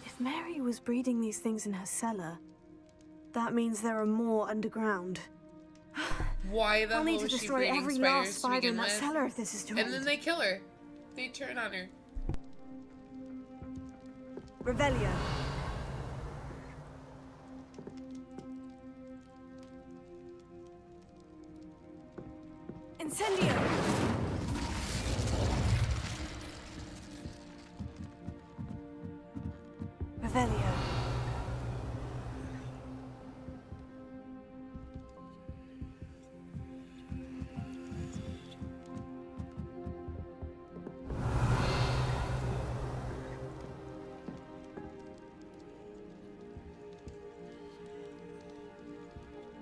Speaker 6: If Mary was breeding these things in her cellar, that means there are more underground.
Speaker 4: Why the
Speaker 6: I'll
Speaker 4: hell
Speaker 6: need to
Speaker 4: is she
Speaker 6: destroy
Speaker 4: breeding
Speaker 6: every
Speaker 4: spiders
Speaker 6: last
Speaker 4: to
Speaker 6: spider
Speaker 4: begin
Speaker 6: in that
Speaker 4: with?
Speaker 6: cellar if this is to
Speaker 4: And
Speaker 6: end.
Speaker 4: then they kill her. They turn on her.
Speaker 6: Revelio. Incendio. Revelio.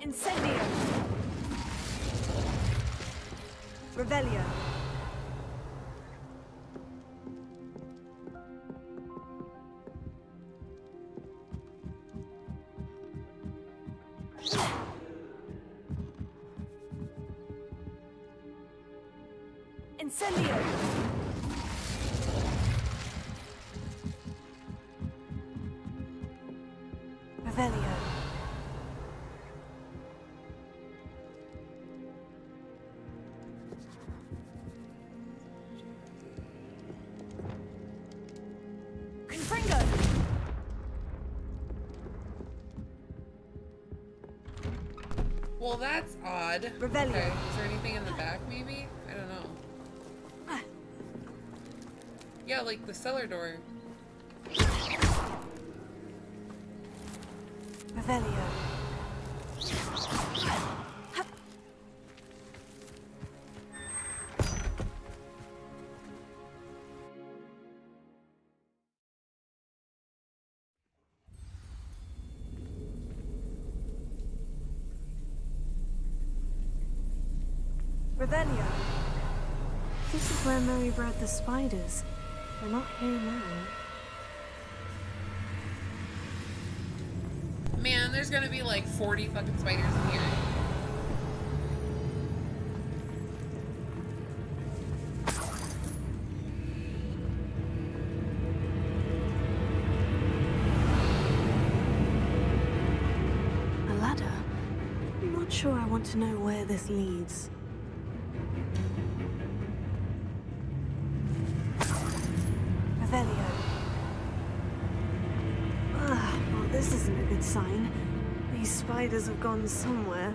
Speaker 6: Incendio. Revelio. Incendio. Revelio. Confringo.
Speaker 4: Well, that's odd.
Speaker 6: Revelio.
Speaker 4: Okay. Is there anything in the back, maybe? I don't know. Yeah, like the cellar door.
Speaker 6: Revelio. Revelio. This is where Mary bred the spiders. They're not here now.
Speaker 4: Man, there's gonna be like 40 fucking spiders in here.
Speaker 6: A ladder? I'm not sure I want to know where this leads. Revelio. Well, this isn't a good sign. These spiders have gone somewhere.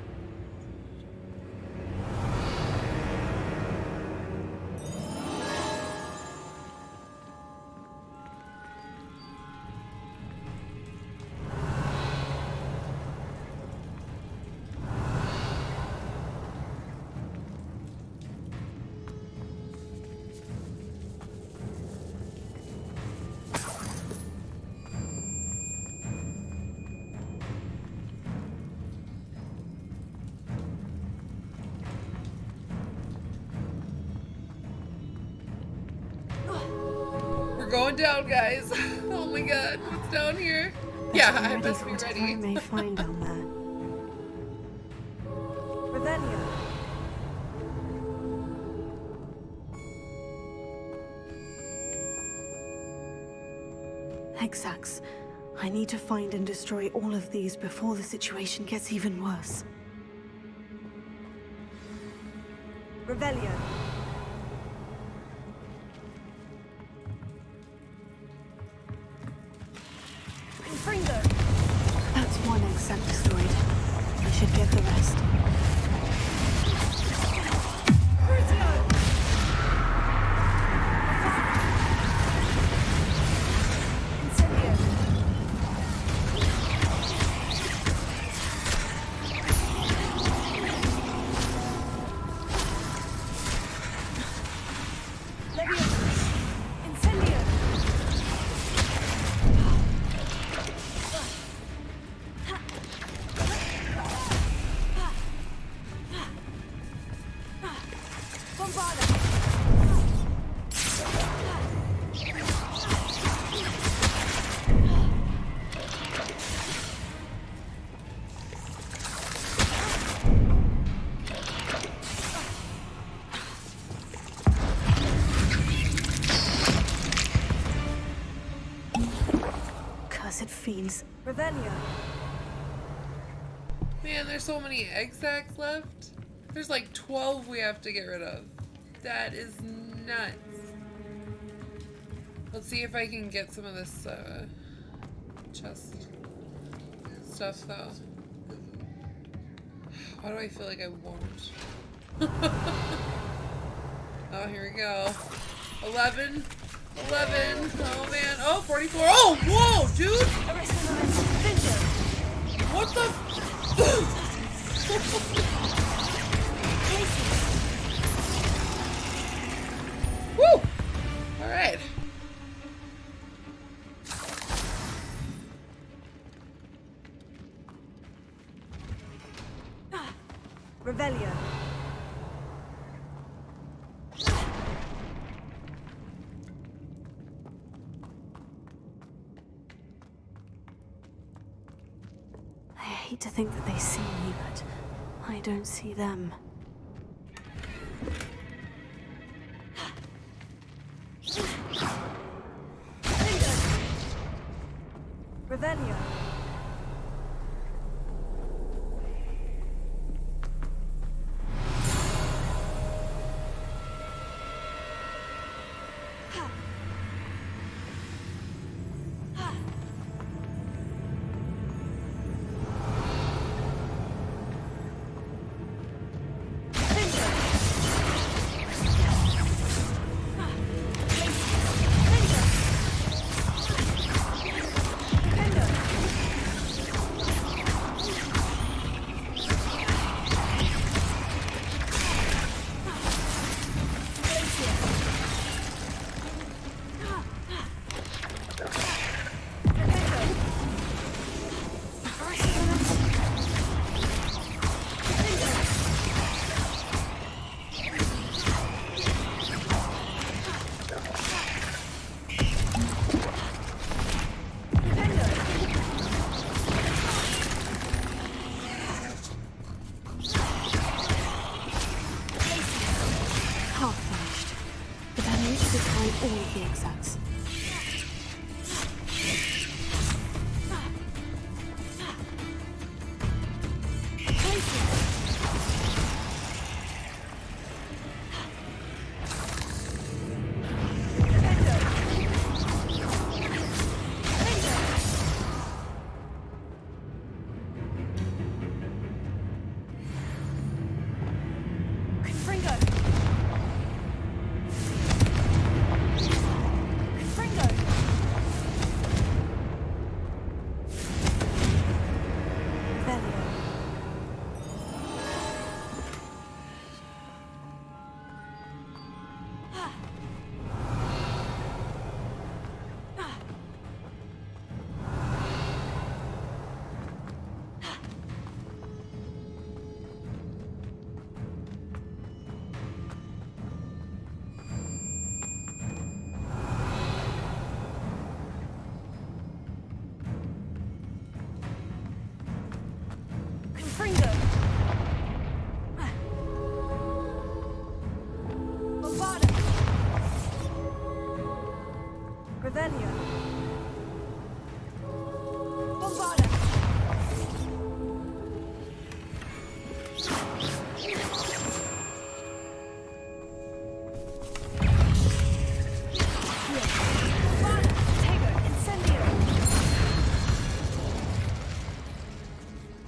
Speaker 4: We're going down, guys. Oh my god, what's down here? Yeah, I best be
Speaker 6: Whatever I
Speaker 4: ready.
Speaker 6: may find down there. Revelio. Hexax. I need to find and destroy all of these before the situation gets even worse. Revelio. Confringo. That's one Hexac destroyed. I should get the rest. Cursed fiends.
Speaker 10: Revelio.
Speaker 4: Man, there's so many egg sacs left. There's like 12 we have to get rid of. That is nuts. Let's see if I can get some of this chest stuff though. Why do I feel like I won't? Oh, here we go. 11. 11. Oh man. Oh, 44. Oh, whoa, dude. What the? Woo! All right.
Speaker 10: Revelio.
Speaker 6: I hate to think that they see me, but I don't see them.
Speaker 10: Revelio.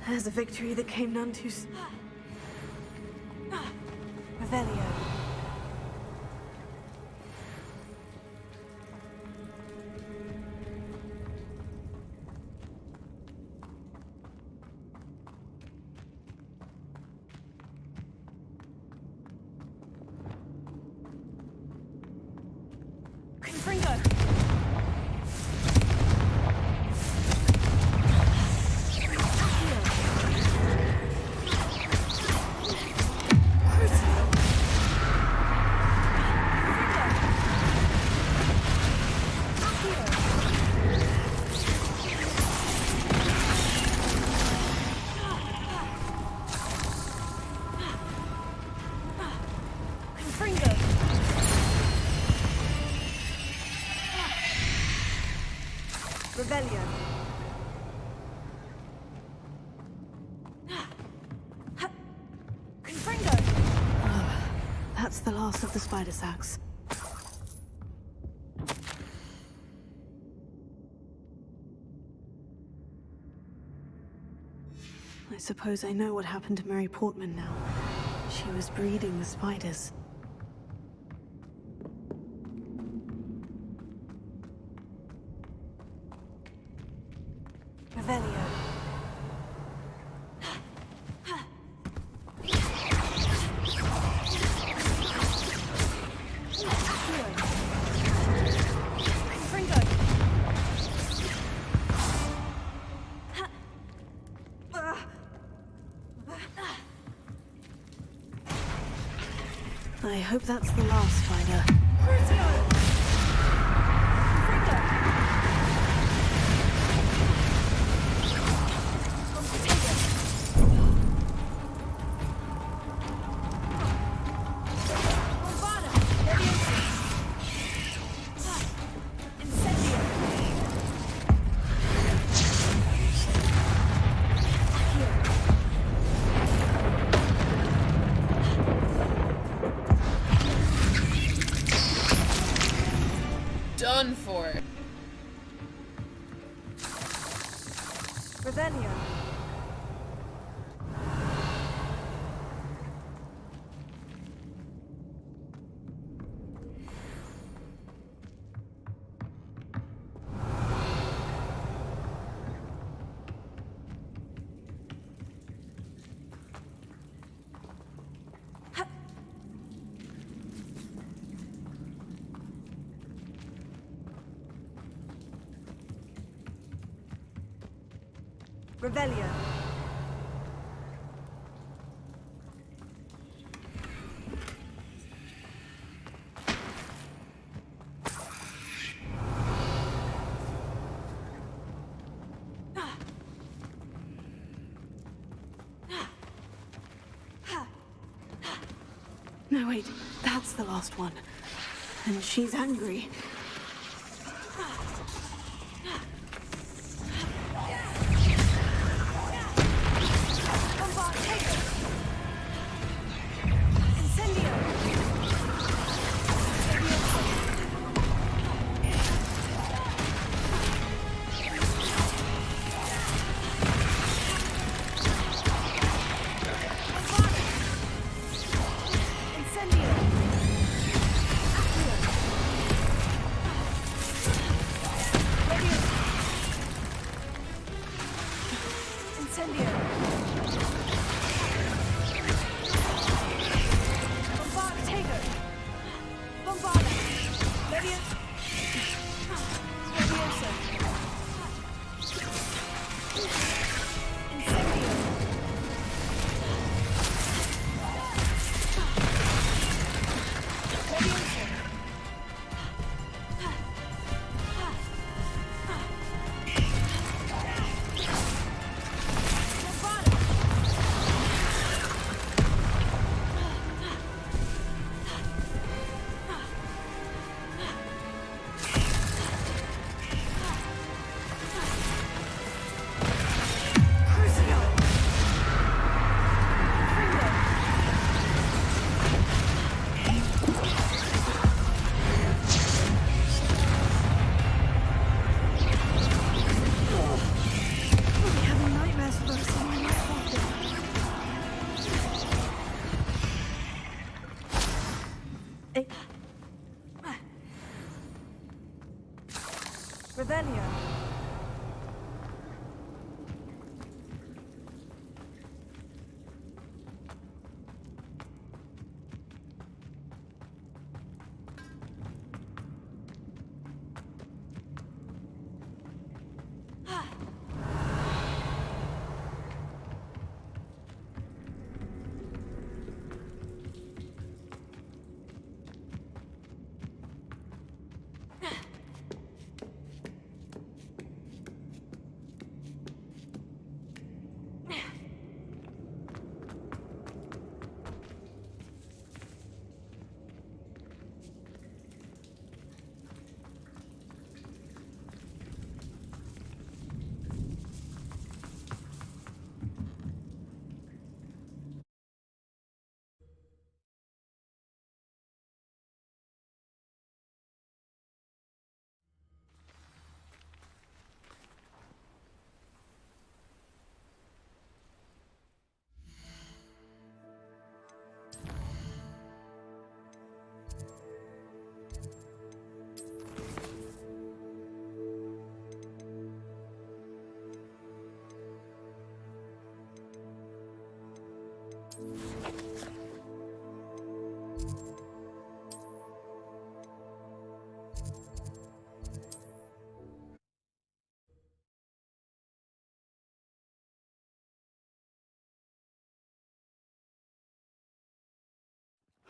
Speaker 6: There's a victory that came none too soon. Revelio. Revelio.
Speaker 12: Confringo!
Speaker 6: That's the last of the spider sacks. I suppose I know what happened to Mary Portman now. She was breeding the spiders. Revelio. I hope that's the last spider.
Speaker 4: Done for.
Speaker 6: Revelio. Revelio. No, wait, that's the last one. And she's angry. Revelio.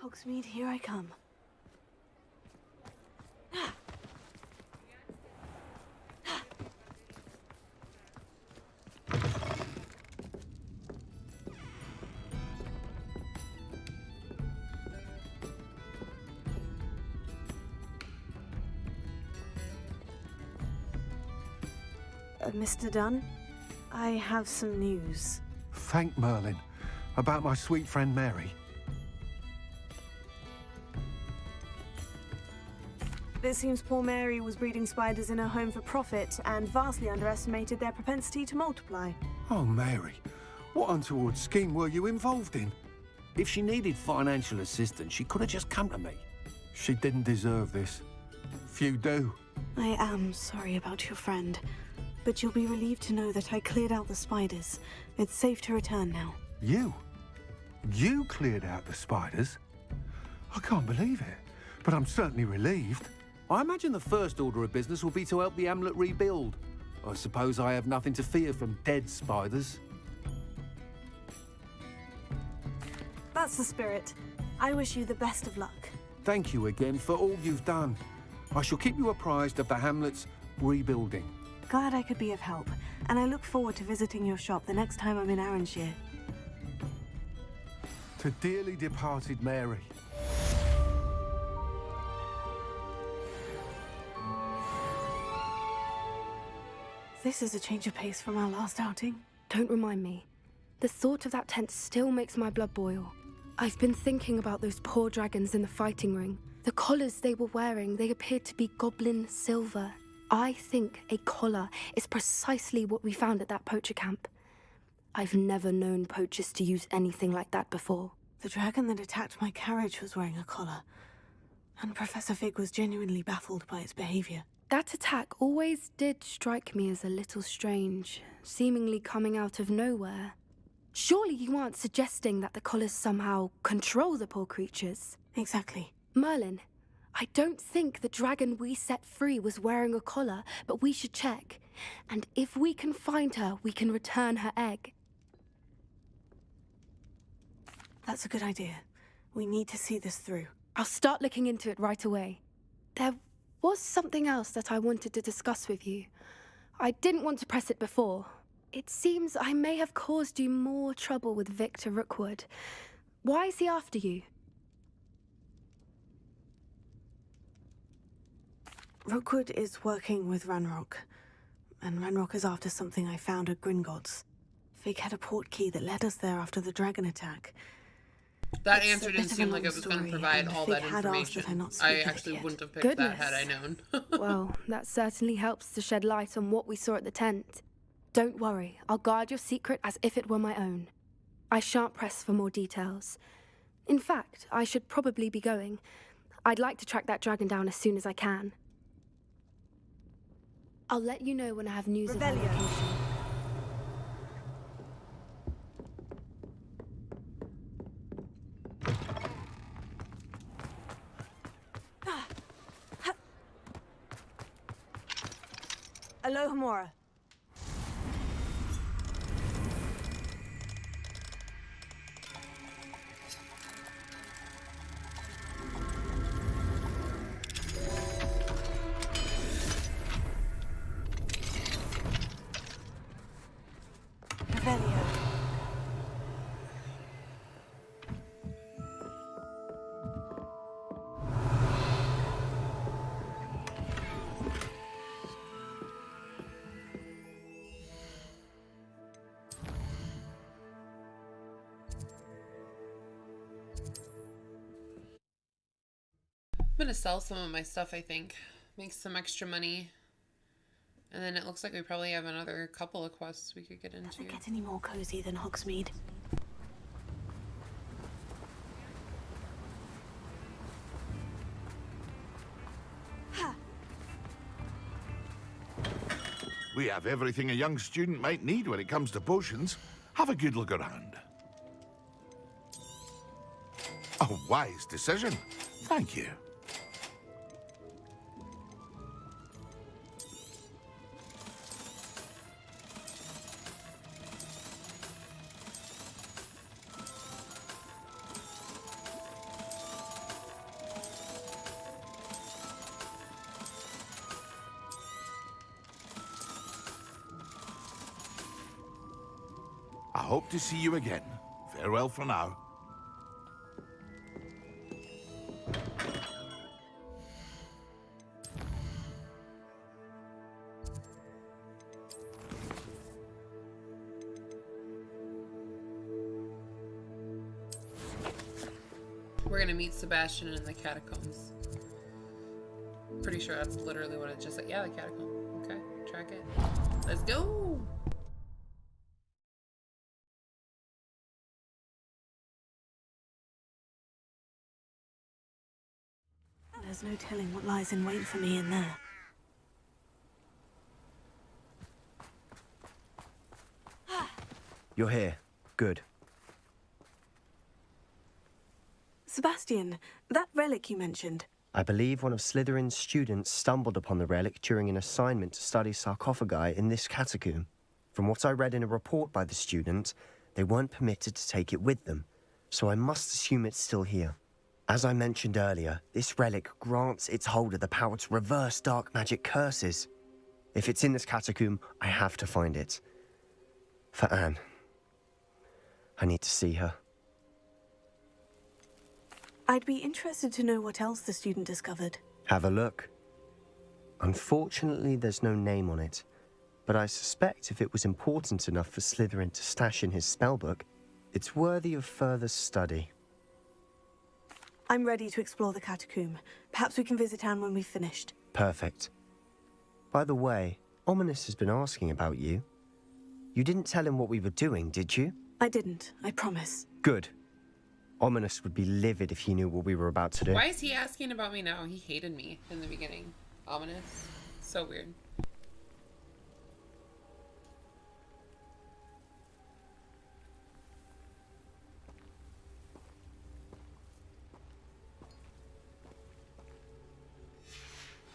Speaker 6: Hogsmeade, here I come. Mr. Dunn, I have some news.
Speaker 11: Thank Merlin. About my sweet friend Mary.
Speaker 6: It seems poor Mary was breeding spiders in her home for profit and vastly underestimated their propensity to multiply.
Speaker 11: Oh, Mary, what untoward scheme were you involved in? If she needed financial assistance, she could have just come to me. She didn't deserve this. Few do.
Speaker 6: I am sorry about your friend, but you'll be relieved to know that I cleared out the spiders. It's safe to return now.
Speaker 11: You? You cleared out the spiders? I can't believe it, but I'm certainly relieved. I imagine the first order of business will be to help the hamlet rebuild. I suppose I have nothing to fear from dead spiders.
Speaker 6: That's the spirit. I wish you the best of luck.
Speaker 11: Thank you again for all you've done. I shall keep you apprised of the hamlet's rebuilding.
Speaker 6: Glad I could be of help, and I look forward to visiting your shop the next time I'm in Arranshire.
Speaker 11: To dearly departed Mary.
Speaker 6: This is a change of pace from our last outing.
Speaker 10: Don't remind me. The thought of that tent still makes my blood boil. I've been thinking about those poor dragons in the fighting ring. The collars they were wearing, they appeared to be goblin silver. I think a collar is precisely what we found at that poacher camp. I've never known poachers to use anything like that before.
Speaker 6: The dragon that attacked my carriage was wearing a collar, and Professor Fig was genuinely baffled by its behavior.
Speaker 10: That attack always did strike me as a little strange, seemingly coming out of nowhere. Surely you aren't suggesting that the collars somehow control the poor creatures?
Speaker 6: Exactly.
Speaker 10: Merlin, I don't think the dragon we set free was wearing a collar, but we should check. And if we can find her, we can return her egg.
Speaker 6: That's a good idea. We need to see this through.
Speaker 10: I'll start looking into it right away. There was something else that I wanted to discuss with you. I didn't want to press it before. It seems I may have caused you more trouble with Victor Rookwood. Why is he after you?
Speaker 6: Rookwood is working with Ranrock, and Ranrock is after something I found at Gringotts. Fig had a port key that led us there after the dragon attack.
Speaker 4: That answer didn't seem like it was going to provide all that information. I actually wouldn't have picked that had I known.
Speaker 10: Well, that certainly helps to shed light on what we saw at the tent. Don't worry, I'll guard your secret as if it were my own. I shan't press for more details. In fact, I should probably be going. I'd like to track that dragon down as soon as I can. I'll let you know when I have news of her location.
Speaker 6: Alohomora.
Speaker 4: I'm gonna sell some of my stuff, I think. Make some extra money. And then it looks like we probably have another couple of quests we could get into.
Speaker 6: Doesn't get any more cozy than Hogsmeade.
Speaker 13: We have everything a young student might need when it comes to potions. Have a good look around. A wise decision. Thank you. I hope to see you again. Farewell for now.
Speaker 4: We're gonna meet Sebastian in the catacombs. Pretty sure that's literally what it just said. Yeah, the catacomb. Okay, track it. Let's go!
Speaker 6: There's no telling what lies in wait for me in there.
Speaker 16: You're here. Good.
Speaker 6: Sebastian, that relic you mentioned.
Speaker 16: I believe one of Slytherin's students stumbled upon the relic during an assignment to study sarcophagi in this catacomb. From what I read in a report by the student, they weren't permitted to take it with them, so I must assume it's still here. As I mentioned earlier, this relic grants its holder the power to reverse dark magic curses. If it's in this catacomb, I have to find it. For Anne. I need to see her.
Speaker 6: I'd be interested to know what else the student discovered.
Speaker 16: Have a look. Unfortunately, there's no name on it, but I suspect if it was important enough for Slytherin to stash in his spellbook, it's worthy of further study.
Speaker 6: I'm ready to explore the catacomb. Perhaps we can visit Anne when we've finished.
Speaker 16: Perfect. By the way, Ominous has been asking about you. You didn't tell him what we were doing, did you?
Speaker 6: I didn't, I promise.
Speaker 16: Good. Ominous would be livid if he knew what we were about to do.
Speaker 4: Why is he asking about me now? He hated me in the beginning. Ominous. So weird.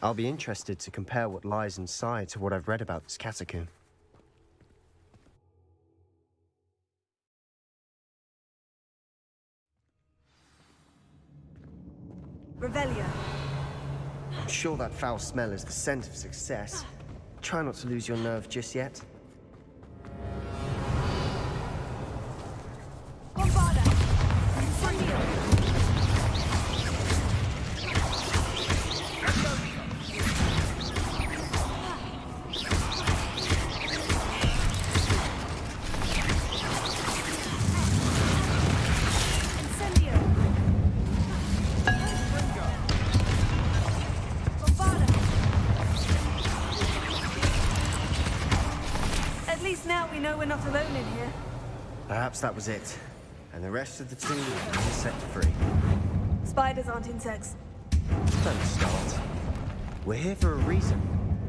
Speaker 16: I'll be interested to compare what lies inside to what I've read about this catacomb.
Speaker 6: Revelio.
Speaker 16: I'm sure that foul smell is the scent of success. Try not to lose your nerve just yet. Perhaps that was it. And the rest of the team is set free.
Speaker 6: Spiders aren't insects.
Speaker 16: Don't start. We're here for a reason.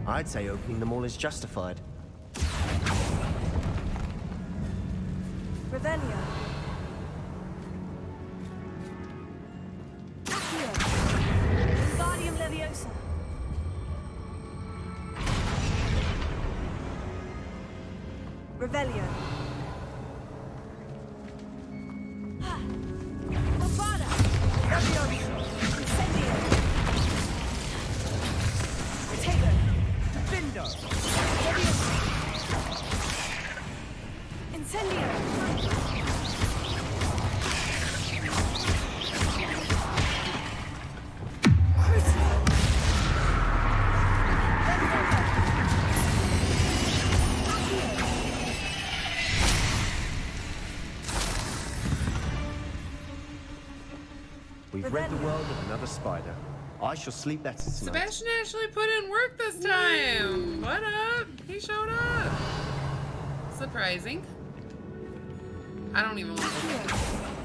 Speaker 16: I'd say opening them all is justified.
Speaker 6: Revelio. Accio. Wingardium Leviosa. Revelio.
Speaker 16: We've rid the world of another spider. I shall sleep better tonight.
Speaker 4: Sebastian actually put in work this time. What up? He showed up. Surprising. I don't even want to.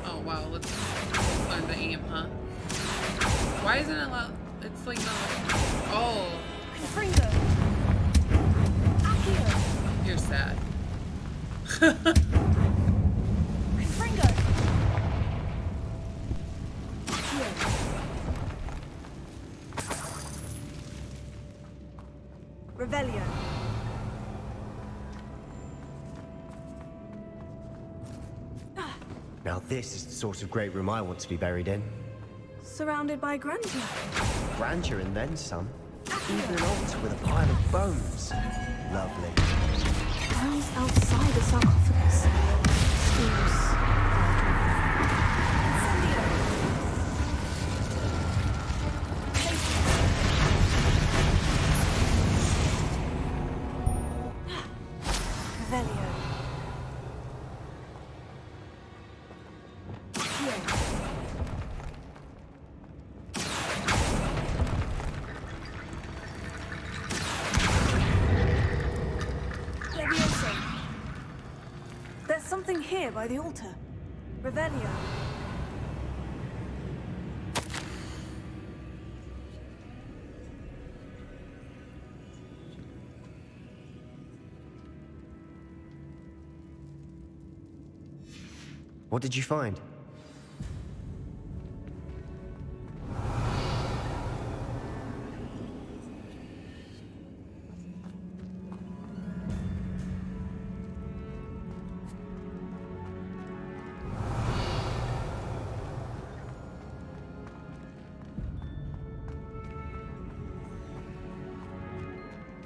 Speaker 4: Oh wow, let's learn to aim, huh? Why isn't it allowed? It's like not. Oh. You're sad.
Speaker 6: Revelio.
Speaker 16: Now this is the sort of great room I want to be buried in.
Speaker 6: Surrounded by grandeur.
Speaker 16: Grandeur and then some. Even an altar with a pile of bones. Lovely.
Speaker 6: Bones outside the sarcophagus. Screams. Revelio. There's something here by the altar. Revelio.
Speaker 16: What did you find?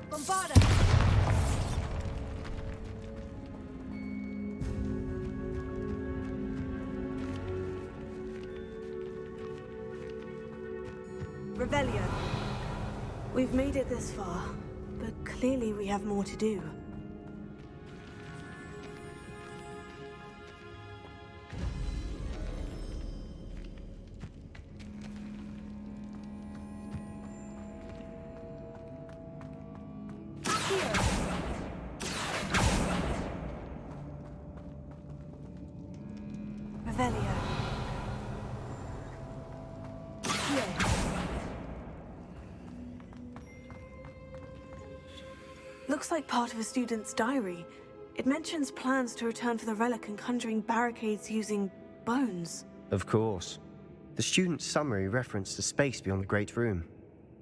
Speaker 6: Bombarda! Revelio. We've made it this far, but clearly we have more to do. Revelio. Looks like part of a student's diary. It mentions plans to return for the relic and conjuring barricades using bones.
Speaker 16: Of course. The student's summary referenced a space beyond the Great Room,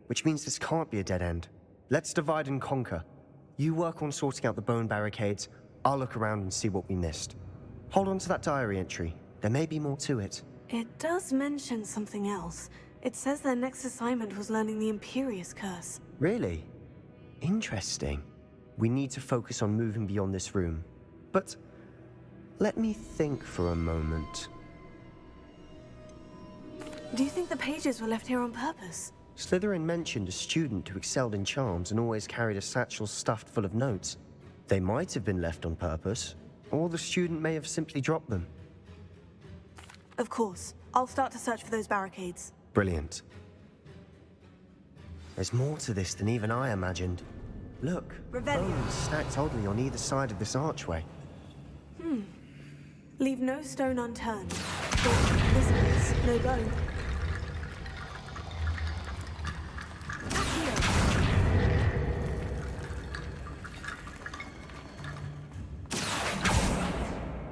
Speaker 16: which means this can't be a dead end. Let's divide and conquer. You work on sorting out the bone barricades, I'll look around and see what we missed. Hold on to that diary entry. There may be more to it.
Speaker 6: It does mention something else. It says their next assignment was learning the Imperious Curse.
Speaker 16: Really? Interesting. We need to focus on moving beyond this room. But let me think for a moment.
Speaker 6: Do you think the pages were left here on purpose?
Speaker 16: Slytherin mentioned a student who excelled in charms and always carried a satchel stuffed full of notes. They might have been left on purpose, or the student may have simply dropped them.
Speaker 6: Of course. I'll start to search for those barricades.
Speaker 16: Brilliant. There's more to this than even I imagined. Look, bones stacked oddly on either side of this archway.
Speaker 6: Leave no stone unturned. This means no bone.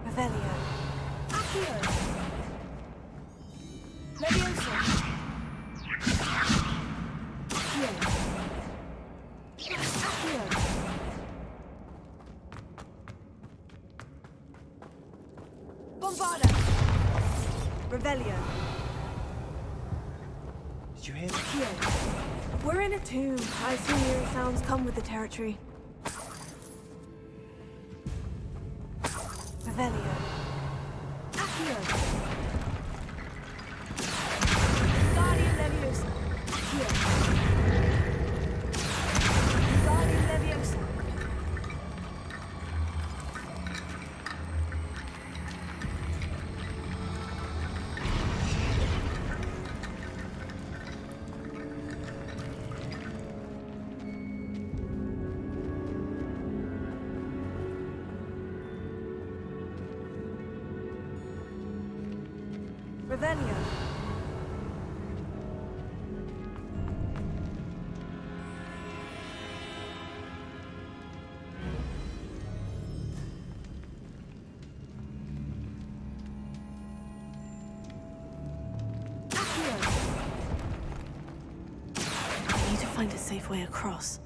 Speaker 6: Revelio. Accio. Levioso. Accio. Bombarda. Revelio.
Speaker 16: Did you hear that?
Speaker 6: We're in a tomb. I assume eerie sounds come with the territory. Revelio. Accio. Guardian Leviosa. Here. Guardian Leviosa. Revelio. I need to find a safe way across.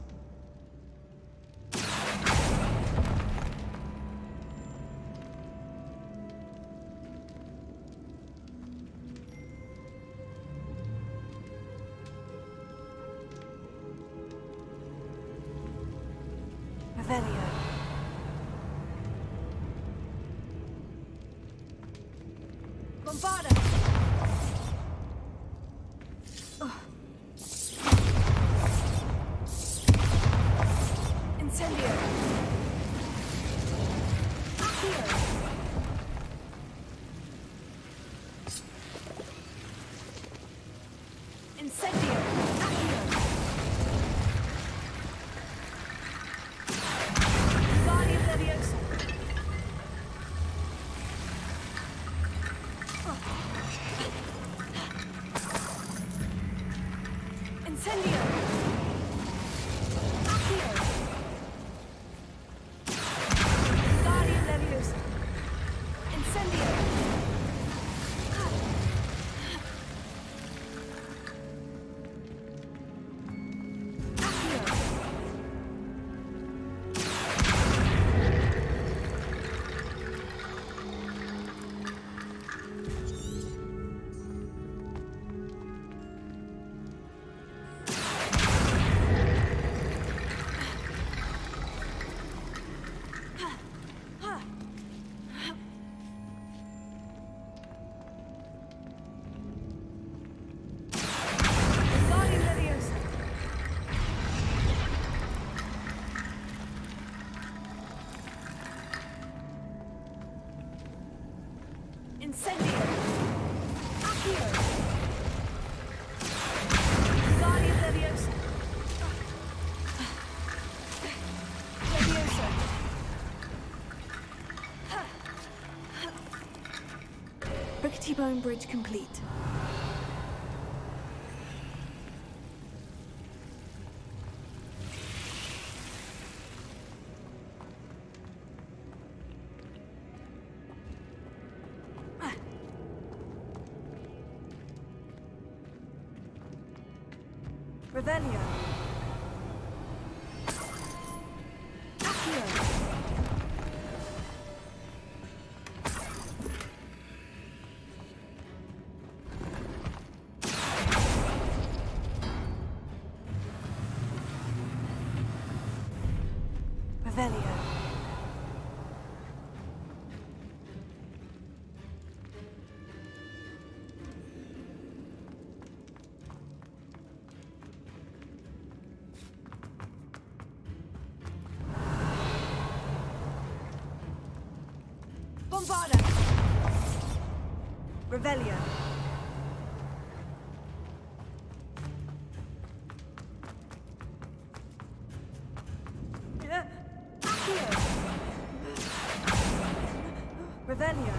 Speaker 6: Revelio.
Speaker 3: Bombarda! Incendio! Accio! Incendio! Accio! Guardian Leviosa! Incendio! Accio! Guardian Leviosa! Incendio! Guardian Leviosa! Incendio! Accio! Guardian Leviosa! Leviosa!
Speaker 6: Rickety Bone Bridge complete. Revelio. Accio. Revelio.
Speaker 3: Bombarda!
Speaker 6: Revelio.
Speaker 3: Accio!
Speaker 6: Revelio.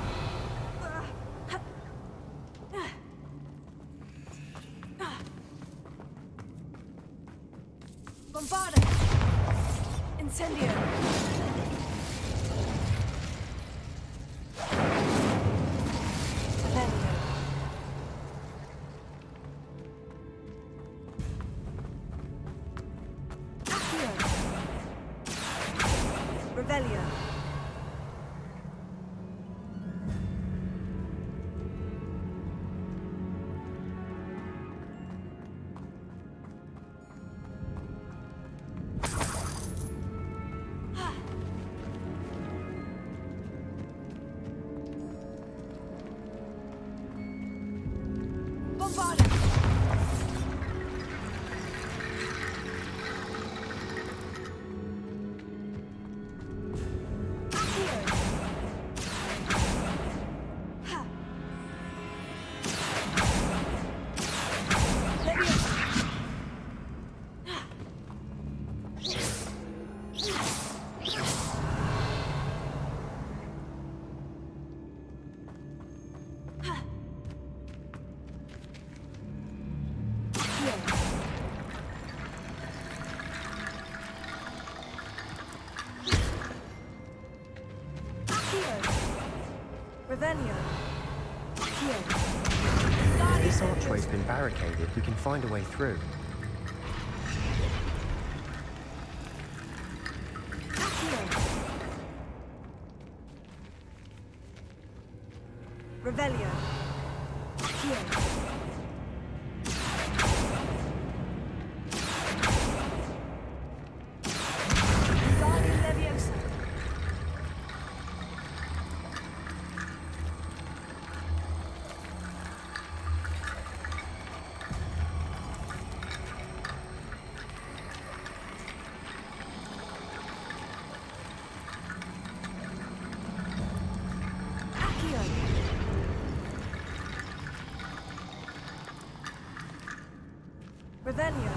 Speaker 3: Bombarda! Incendio!
Speaker 6: Revelio.
Speaker 3: Accio!
Speaker 6: Revelio.
Speaker 3: Bombarda!
Speaker 6: Revelio.
Speaker 16: If this archway's been barricaded, we can find a way through.
Speaker 6: Revelio.
Speaker 3: Guardian Revelio.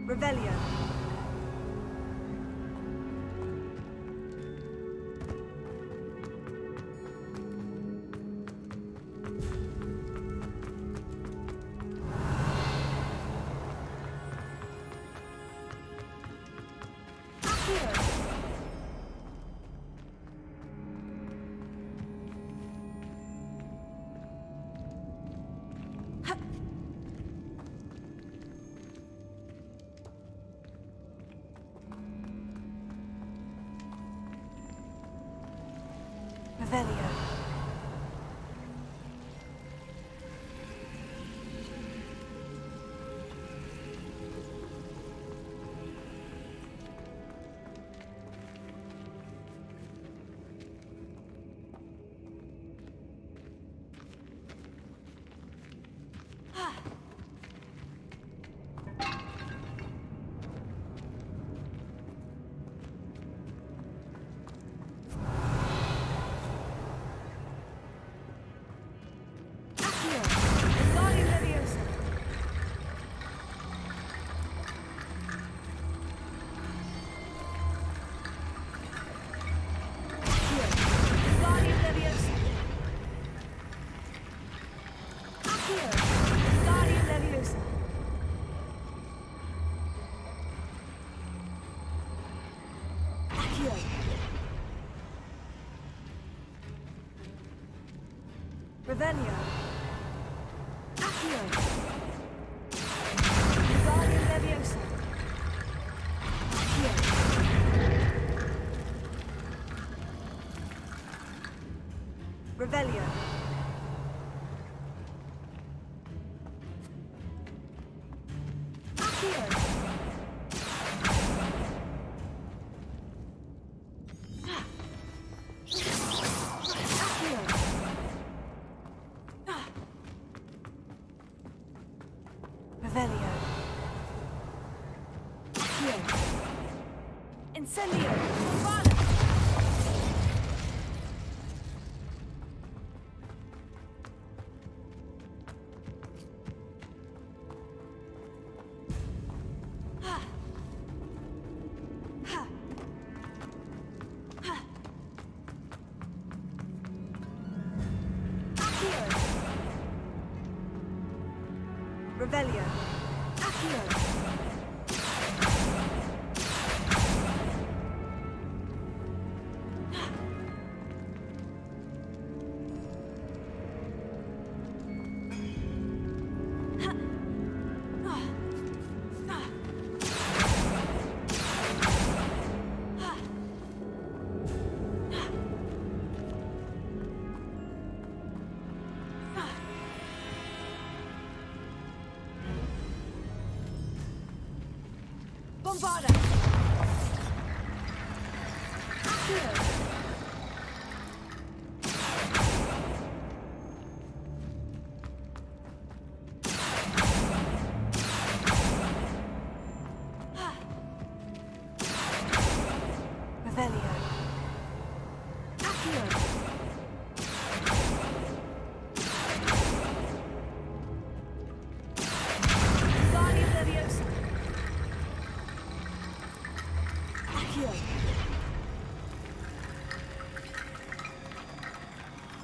Speaker 3: Revelio. Revelio. Revelio. Accio. Guardian Leviosa. Accio. Revelio. Accio. Revelio. Accio. Incendio. Bombada. Revelio. Accio. Bombada. Accio. Revelio. Accio. Guardian Leviosa. Accio.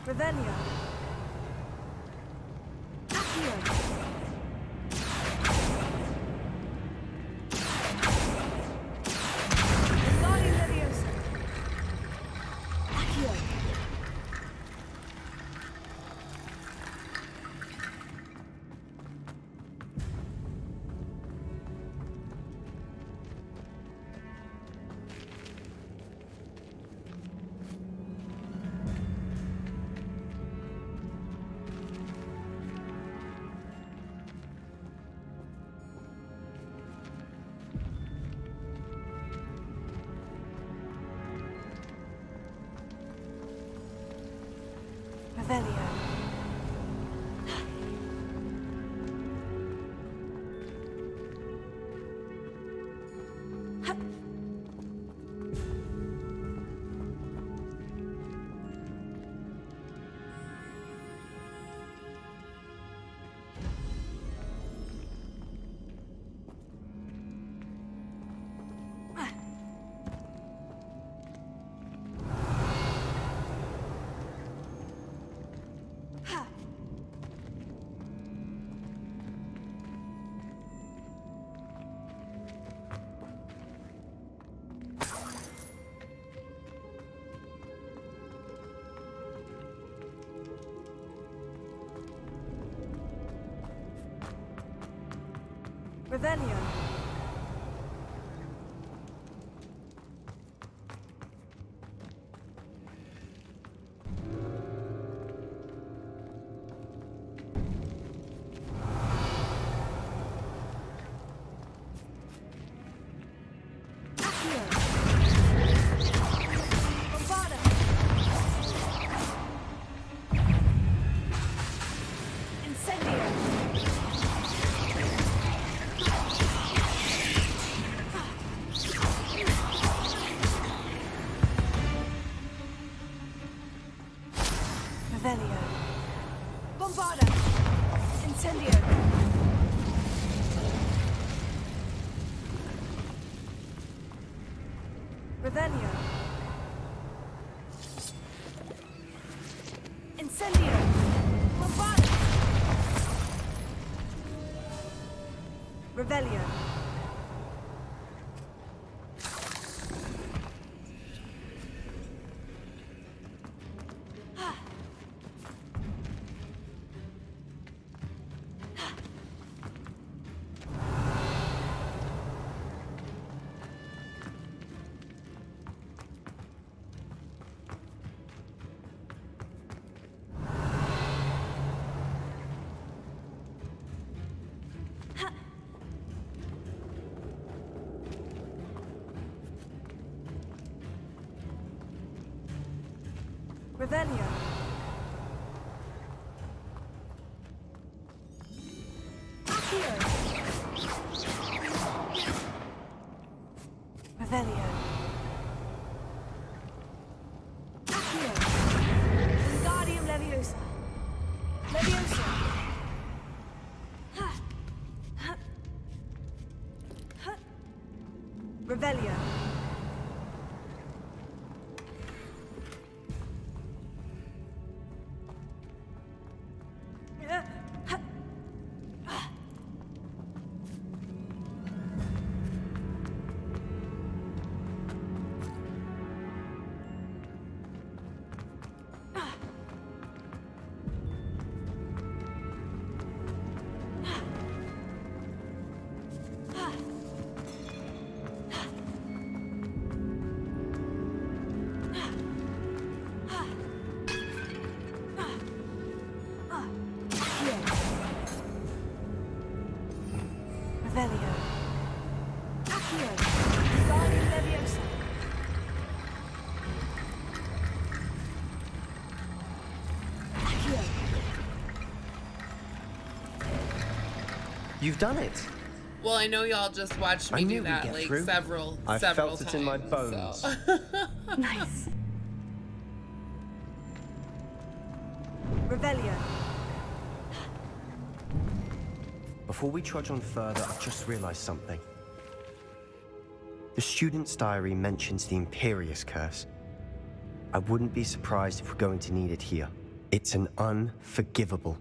Speaker 3: Revelio. Accio. Guardian Leviosa. Accio. Revelio.
Speaker 6: Revelio. Revelio. Bombarda. Incendio. Revelio. Incendio. Bombarda. Revelio. Revelio. Accio. Revelio. Accio. Wingardium Leviosa. Leviosa. Ha. Ha. Ha. Revelio. Revelio. Accio. Wingardium Leviosa. Accio.
Speaker 16: You've done it.
Speaker 4: Well, I know y'all just watched me do that like several
Speaker 16: I
Speaker 4: several
Speaker 16: felt it
Speaker 4: times.
Speaker 16: in my bones.
Speaker 4: So.
Speaker 6: Nice. Revelio.
Speaker 16: Before we trudge on further, I've just realized something. The student's diary mentions the Imperious Curse. I wouldn't be surprised if we're going to need it here. It's an unforgivable,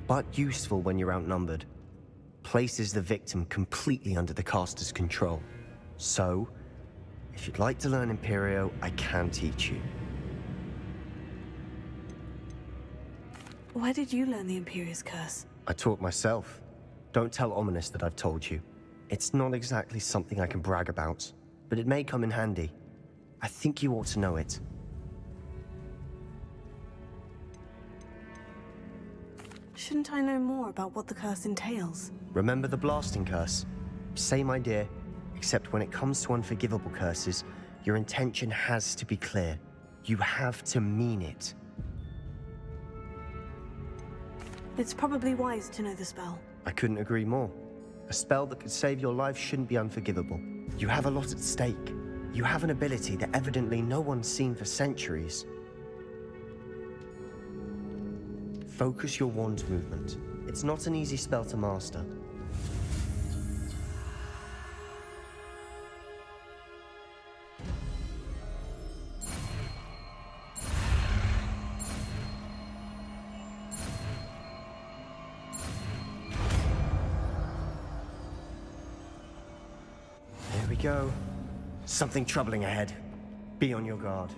Speaker 16: but useful when you're outnumbered. Places the victim completely under the caster's control. So, if you'd like to learn Imperio, I can teach you.
Speaker 6: Where did you learn the Imperious Curse?
Speaker 16: I taught myself. Don't tell Ominous that I've told you. It's not exactly something I can brag about, but it may come in handy. I think you ought to know it.
Speaker 6: Shouldn't I know more about what the curse entails?
Speaker 16: Remember the blasting curse? Same idea, except when it comes to unforgivable curses, your intention has to be clear. You have to mean it.
Speaker 6: It's probably wise to know the spell.
Speaker 16: I couldn't agree more. A spell that could save your life shouldn't be unforgivable. You have a lot at stake. You have an ability that evidently no one's seen for centuries. Focus your wand's movement. It's not an easy spell to master. There we go. Something troubling ahead. Be on your guard.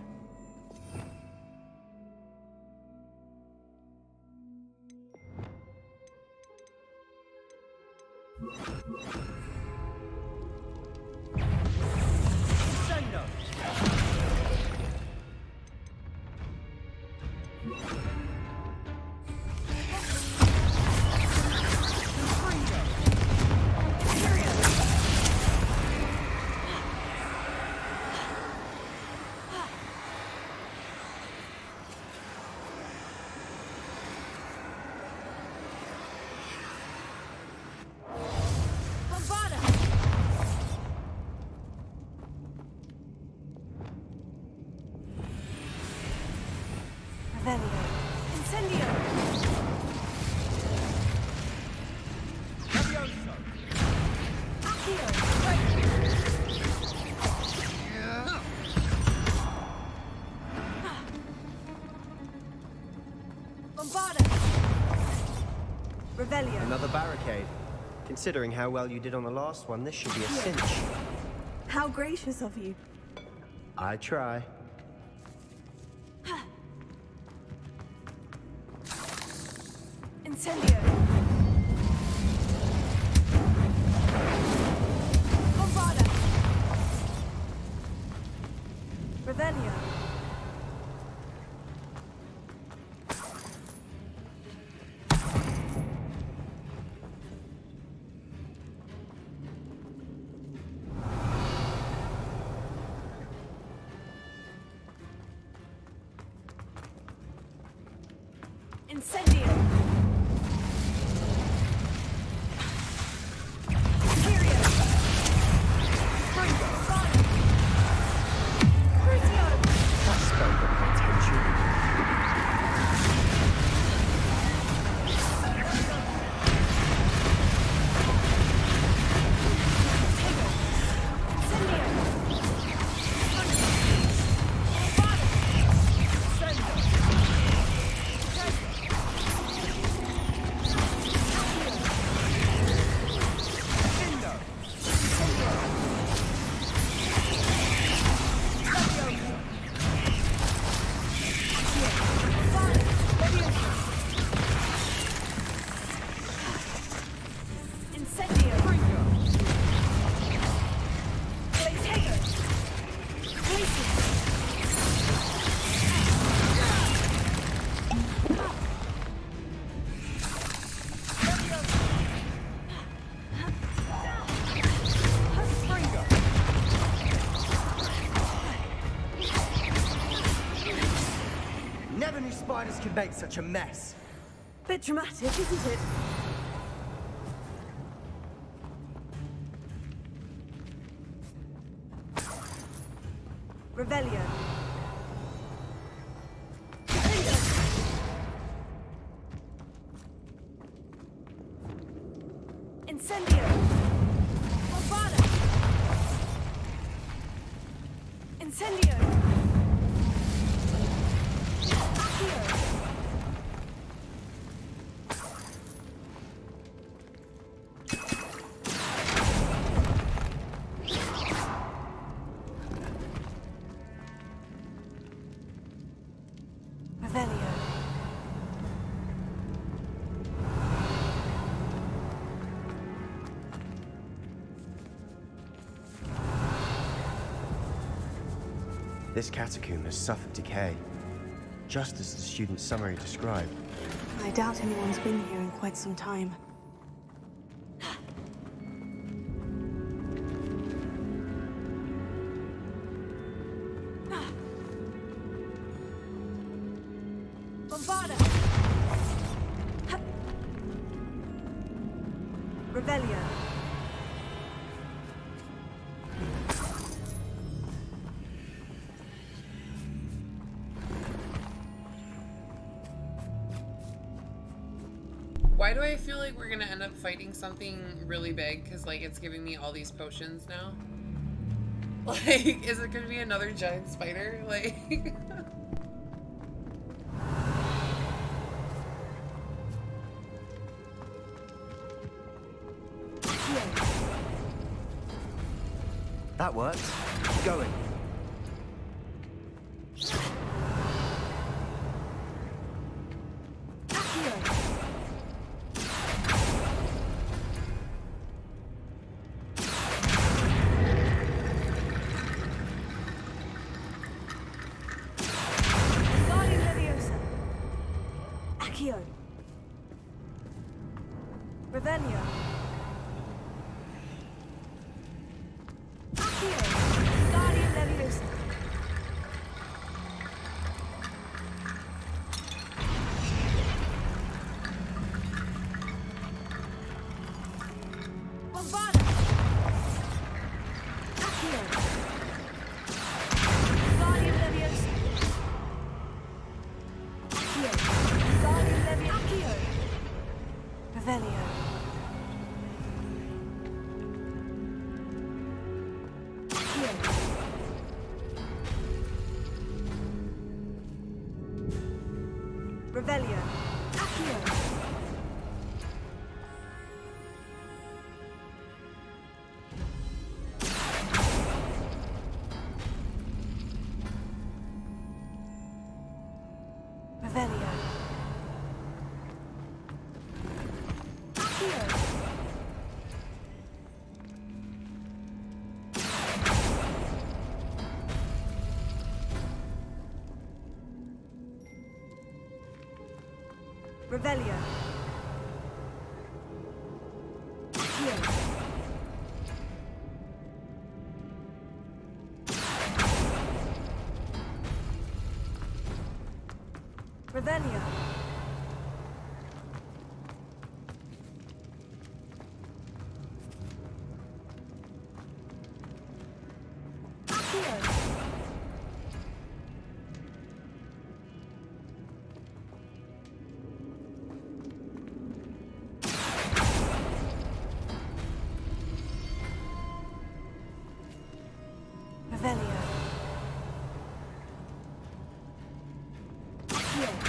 Speaker 16: Another barricade. Considering how well you did on the last one, this should be a cinch.
Speaker 6: How gracious of you.
Speaker 16: I try.
Speaker 6: Incendio. Bombarda. Revelio. Incendio! Imperio! Springo! Crucio!
Speaker 16: That spell got my attention. Never knew spiders could make such a mess.
Speaker 6: Bit dramatic, isn't it? Revelio. Incendio. Bombarda. Incendio.
Speaker 16: This catacomb has suffered decay, just as the student's summary described.
Speaker 6: I doubt anyone's been here in quite some time. Bombarda! Revelio.
Speaker 4: Why do I feel like we're gonna end up fighting something really big? Because, like, it's giving me all these potions now. Like, is it gonna be another giant spider? Like...
Speaker 16: That worked. Keep going.
Speaker 6: Accio. Revelio. Accio. Guardian Leviosa. Bombada. Accio. Guardian Leviosa. Accio. Guardian Leviosa. Accio. Revelio. Revelio. Accio. Revelio. Accio. Revelio. Accio. Revelio. Accio. Revelio. Accio.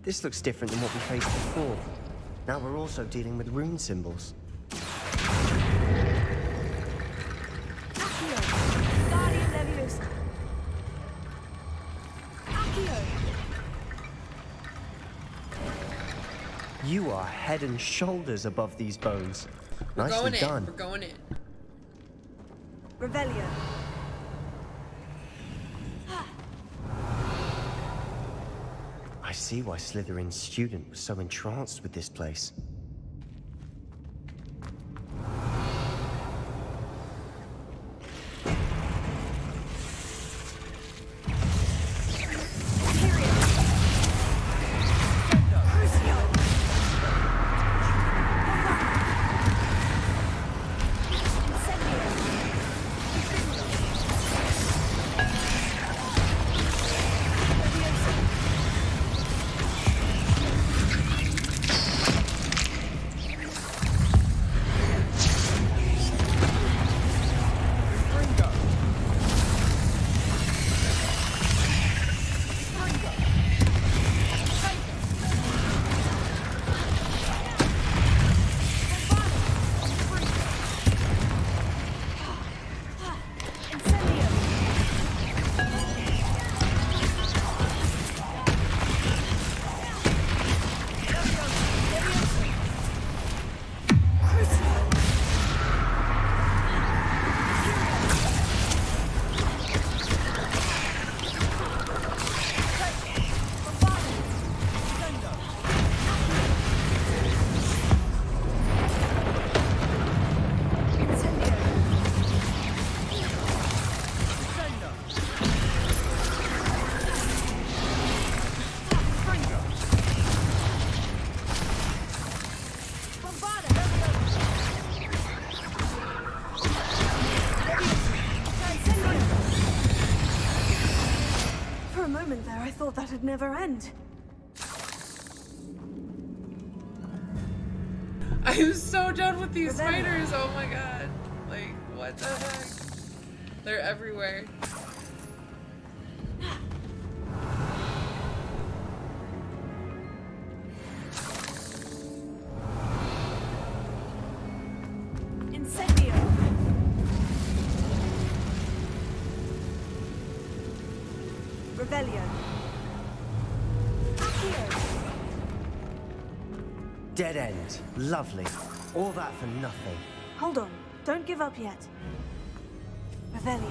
Speaker 16: This looks different than what we faced before. Now we're also dealing with rune symbols.
Speaker 6: Accio. Guardian Leviosa. Accio.
Speaker 16: You are head and shoulders above these bones.
Speaker 4: We're
Speaker 16: Nicely
Speaker 4: going
Speaker 16: done.
Speaker 4: in. We're going in.
Speaker 6: Revelio.
Speaker 16: I see why Slytherin's student was so entranced with this place.
Speaker 6: That'd never end.
Speaker 4: I'm so done with these spiders. Oh my god. Like, what the heck? They're everywhere.
Speaker 6: Incendio. Revelio. Accio.
Speaker 16: Dead end. Lovely. All that for nothing.
Speaker 6: Hold on. Don't give up yet. Revelio.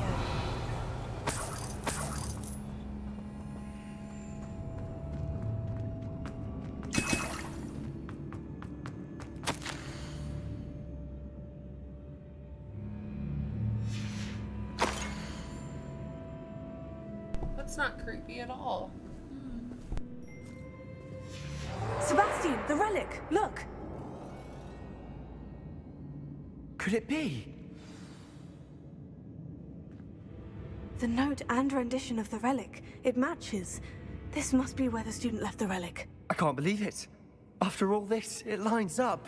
Speaker 4: That's not creepy at all.
Speaker 6: Sebastian, the relic! Look!
Speaker 16: Could it be?
Speaker 6: The note and rendition of the relic. It matches. This must be where the student left the relic.
Speaker 16: I can't believe it. After all this, it lines up.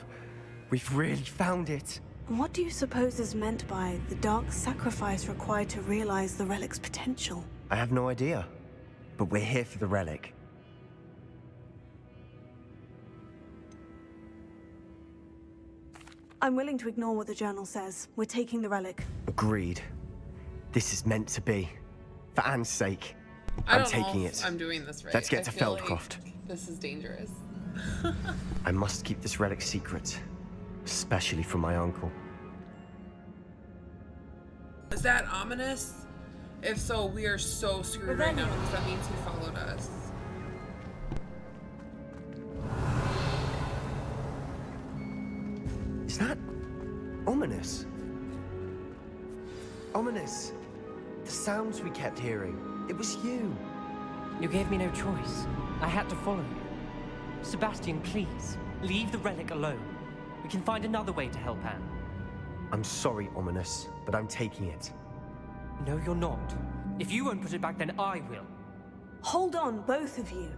Speaker 16: We've really found it.
Speaker 6: And what do you suppose is meant by the dark sacrifice required to realize the relic's potential?
Speaker 16: I have no idea. But we're here for the relic.
Speaker 6: I'm willing to ignore what the journal says. We're taking the relic.
Speaker 16: Agreed. This is meant to be. For Anne's sake.
Speaker 4: I
Speaker 16: I'm
Speaker 4: don't know
Speaker 16: taking
Speaker 4: if
Speaker 16: it.
Speaker 4: I'm doing this right.
Speaker 16: Let's get
Speaker 4: I
Speaker 16: to
Speaker 4: feel
Speaker 16: Feldcroft.
Speaker 4: like this is dangerous.
Speaker 16: I must keep this relic secret. Especially from my uncle.
Speaker 4: Is that ominous? If so, we are so screwed right now because that means he followed us.
Speaker 16: Is that ominous? Ominous. The sounds we kept hearing. It was you.
Speaker 18: You gave me no choice. I had to follow you. Sebastian, please, leave the relic alone. We can find another way to help Anne.
Speaker 16: I'm sorry, Ominous, but I'm taking it.
Speaker 18: No, you're not. If you won't put it back, then I will.
Speaker 6: Hold on, both of you.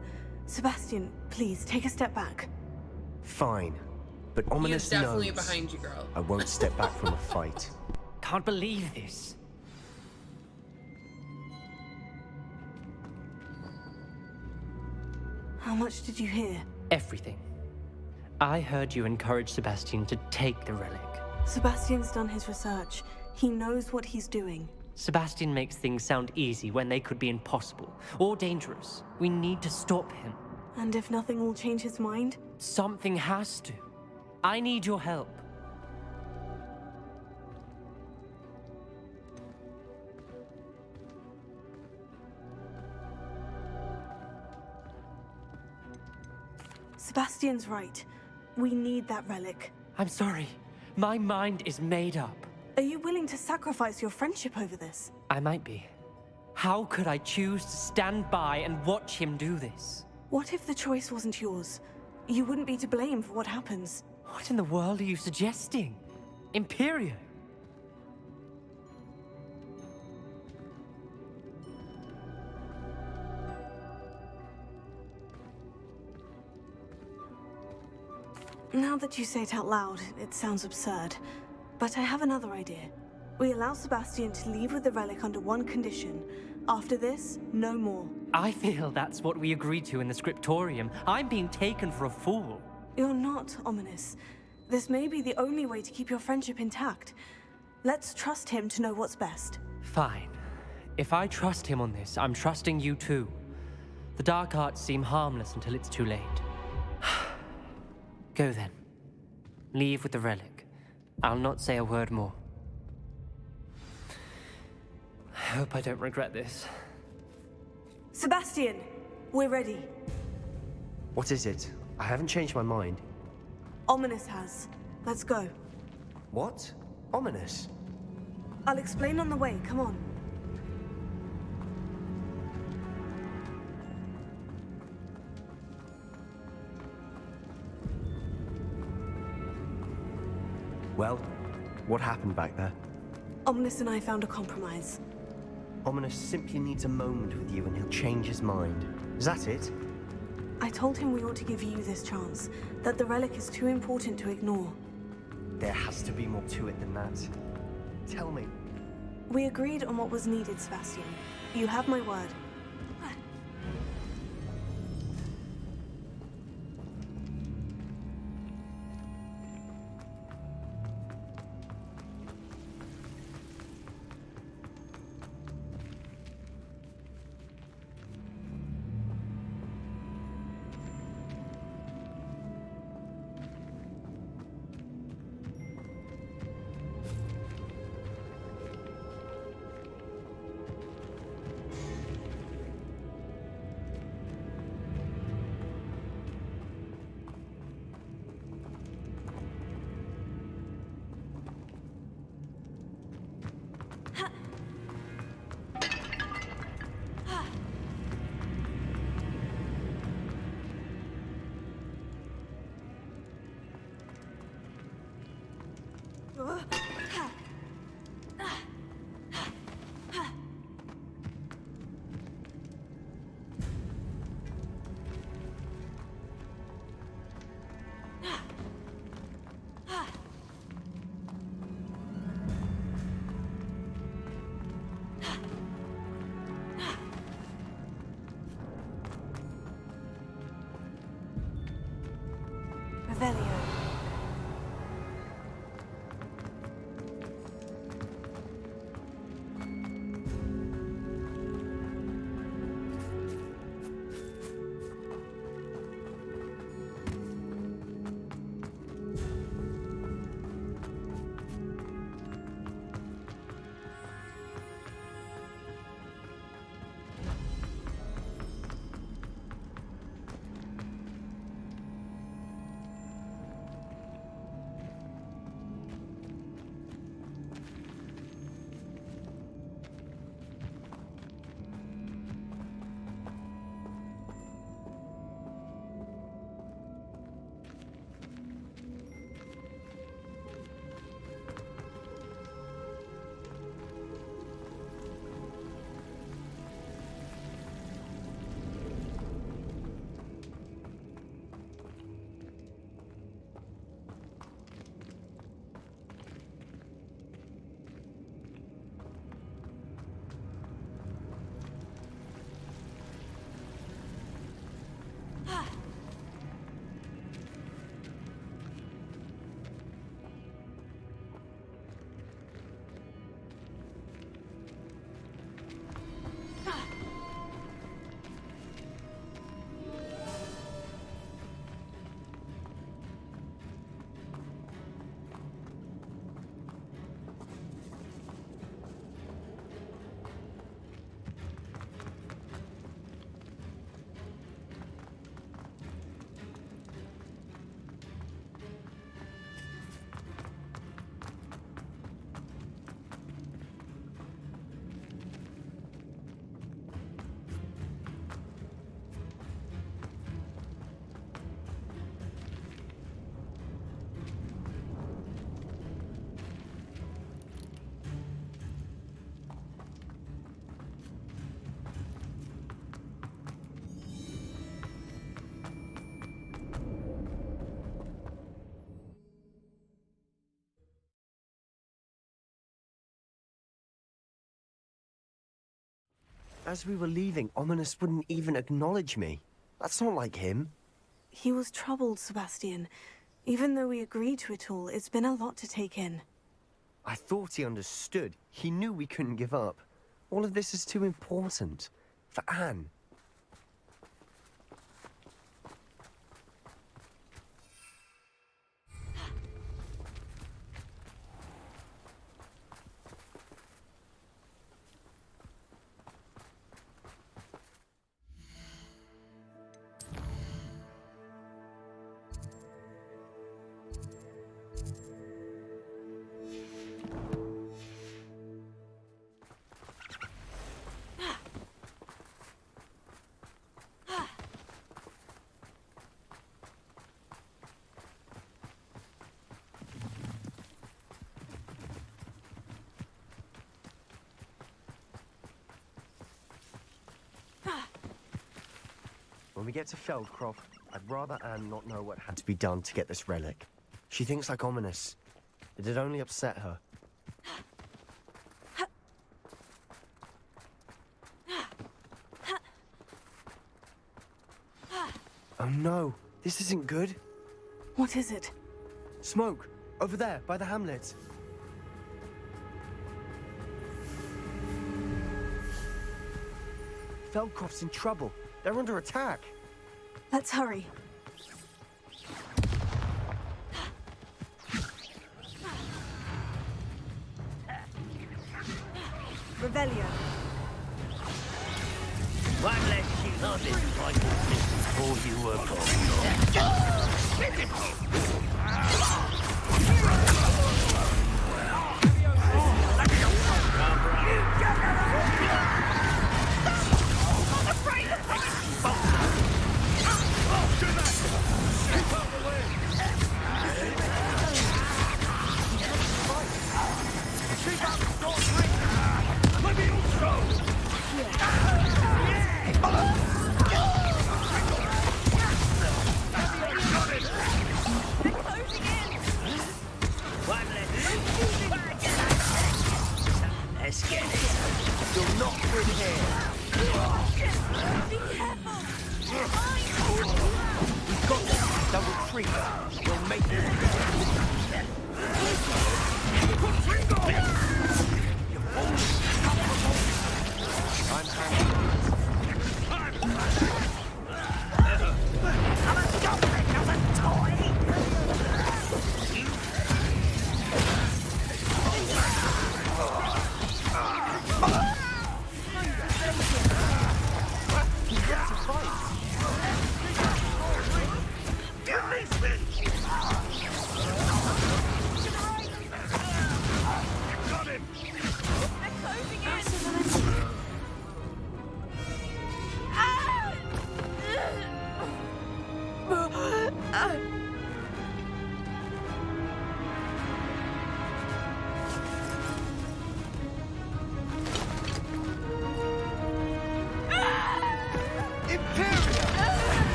Speaker 6: Sebastian, please, take a step back.
Speaker 16: Fine. But
Speaker 4: He
Speaker 16: Ominous
Speaker 4: is definitely
Speaker 16: knows
Speaker 4: behind you, girl.
Speaker 16: I won't step back from a fight.
Speaker 18: Can't believe this.
Speaker 6: How much did you hear?
Speaker 18: Everything. I heard you encourage Sebastian to take the relic.
Speaker 6: Sebastian's done his research. He knows what he's doing.
Speaker 18: Sebastian makes things sound easy when they could be impossible or dangerous. We need to stop him.
Speaker 6: And if nothing will change his mind?
Speaker 18: Something has to. I need your help.
Speaker 6: Sebastian's right. We need that relic.
Speaker 18: I'm sorry. My mind is made up.
Speaker 6: Are you willing to sacrifice your friendship over this?
Speaker 18: I might be. How could I choose to stand by and watch him do this?
Speaker 6: What if the choice wasn't yours? You wouldn't be to blame for what happens.
Speaker 18: What in the world are you suggesting? Imperio?
Speaker 6: Now that you say it out loud, it sounds absurd. But I have another idea. We allow Sebastian to leave with the relic under one condition. After this, no more.
Speaker 18: I feel that's what we agreed to in the scriptorium. I'm being taken for a fool.
Speaker 6: You're not, Ominous. This may be the only way to keep your friendship intact. Let's trust him to know what's best.
Speaker 18: Fine. If I trust him on this, I'm trusting you too. The dark arts seem harmless until it's too late. Go then. Leave with the relic. I'll not say a word more. I hope I don't regret this.
Speaker 6: Sebastian, we're ready.
Speaker 16: What is it? I haven't changed my mind.
Speaker 6: Ominous has. Let's go.
Speaker 16: What? Ominous?
Speaker 6: I'll explain on the way. Come on.
Speaker 16: Well, what happened back there?
Speaker 6: Ominous and I found a compromise.
Speaker 16: Ominous simply needs a moment with you and he'll change his mind. Is that it?
Speaker 6: I told him we ought to give you this chance, that the relic is too important to ignore.
Speaker 16: There has to be more to it than that. Tell me.
Speaker 6: We agreed on what was needed, Sebastian. You have my word. Revelio.
Speaker 16: As we were leaving, Ominous wouldn't even acknowledge me. That's not like him.
Speaker 6: He was troubled, Sebastian. Even though we agreed to it all, it's been a lot to take in.
Speaker 16: I thought he understood. He knew we couldn't give up. All of this is too important. For Anne. When we get to Feldcroft, I'd rather Anne not know what had to be done to get this relic. She thinks like Ominous. It'd only upset her. Oh no, this isn't good.
Speaker 6: What is it?
Speaker 16: Smoke, over there, by the hamlet. Feldcroft's in trouble. They're under attack.
Speaker 6: Let's hurry. Revelio.
Speaker 9: One less she's on this vital before you were Let's get it. You're not through here. We've got this. Double retreat. We'll make it. I'm handling
Speaker 2: I'm a goblin, not a toy!
Speaker 13: Got him!
Speaker 2: They're closing in!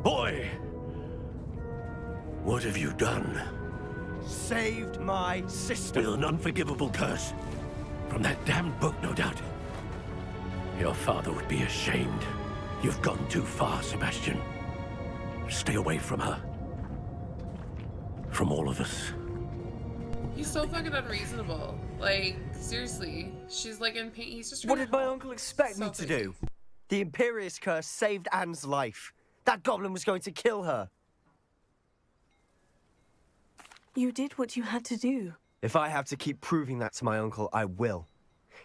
Speaker 13: Boy! What have you done?
Speaker 9: Saved my sister.
Speaker 13: With an unforgivable curse. From that damned book, no doubt. Your father would be ashamed. You've gone too far, Sebastian. Stay away from her. From all of us.
Speaker 4: He's so fucking unreasonable. Like, seriously. She's like in pain. He's just
Speaker 16: What
Speaker 4: trying
Speaker 16: did my uncle expect me to do? The Imperious curse saved Anne's life. That goblin was going to kill her.
Speaker 6: You did what you had to do.
Speaker 16: If I have to keep proving that to my uncle, I will.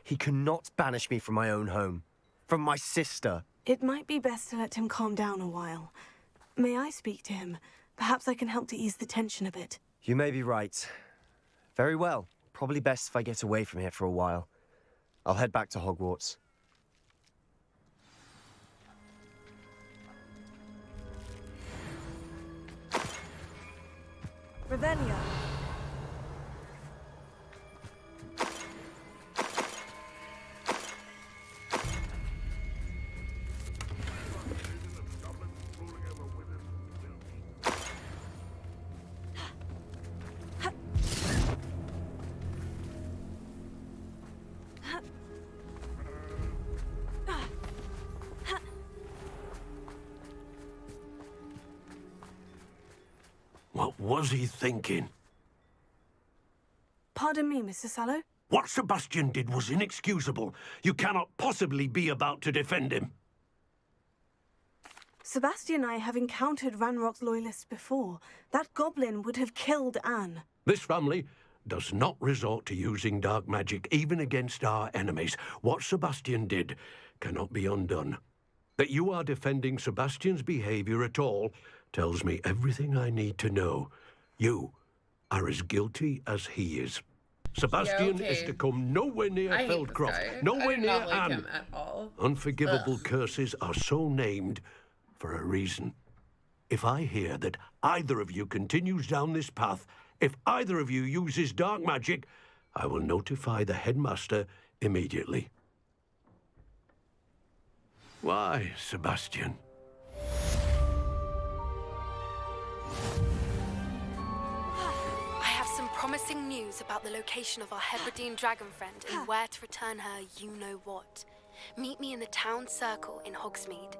Speaker 16: He cannot banish me from my own home. From my sister.
Speaker 6: It might be best to let him calm down a while. May I speak to him? Perhaps I can help to ease the tension a bit.
Speaker 16: You may be right. Very well. Probably best if I get away from here for a while. I'll head back to Hogwarts.
Speaker 6: Ravenna.
Speaker 13: What was he thinking?
Speaker 6: Pardon me, Mr. Sallow.
Speaker 13: What Sebastian did was inexcusable. You cannot possibly be about to defend him.
Speaker 6: Sebastian and I have encountered Ranrock's loyalists before. That goblin would have killed Anne.
Speaker 13: This family does not resort to using dark magic even against our enemies. What Sebastian did cannot be undone. That you are defending Sebastian's behavior at all tells me everything I need to know. You are as guilty as he is. Sebastian
Speaker 4: Yeah, okay.
Speaker 13: is to come nowhere near
Speaker 4: I hate this
Speaker 13: Feldcroft,
Speaker 4: guy. I
Speaker 13: nowhere
Speaker 4: do
Speaker 13: near
Speaker 4: not like
Speaker 13: Anne.
Speaker 4: him at all.
Speaker 13: Unforgivable
Speaker 4: Ugh.
Speaker 13: curses are so named for a reason. If I hear that either of you continues down this path, if either of you uses dark magic, I will notify the headmaster immediately. Why, Sebastian?
Speaker 10: I have some promising news about the location of our Hebridean dragon friend and where to return her you-know-what. Meet me in the town circle in Hogsmeade.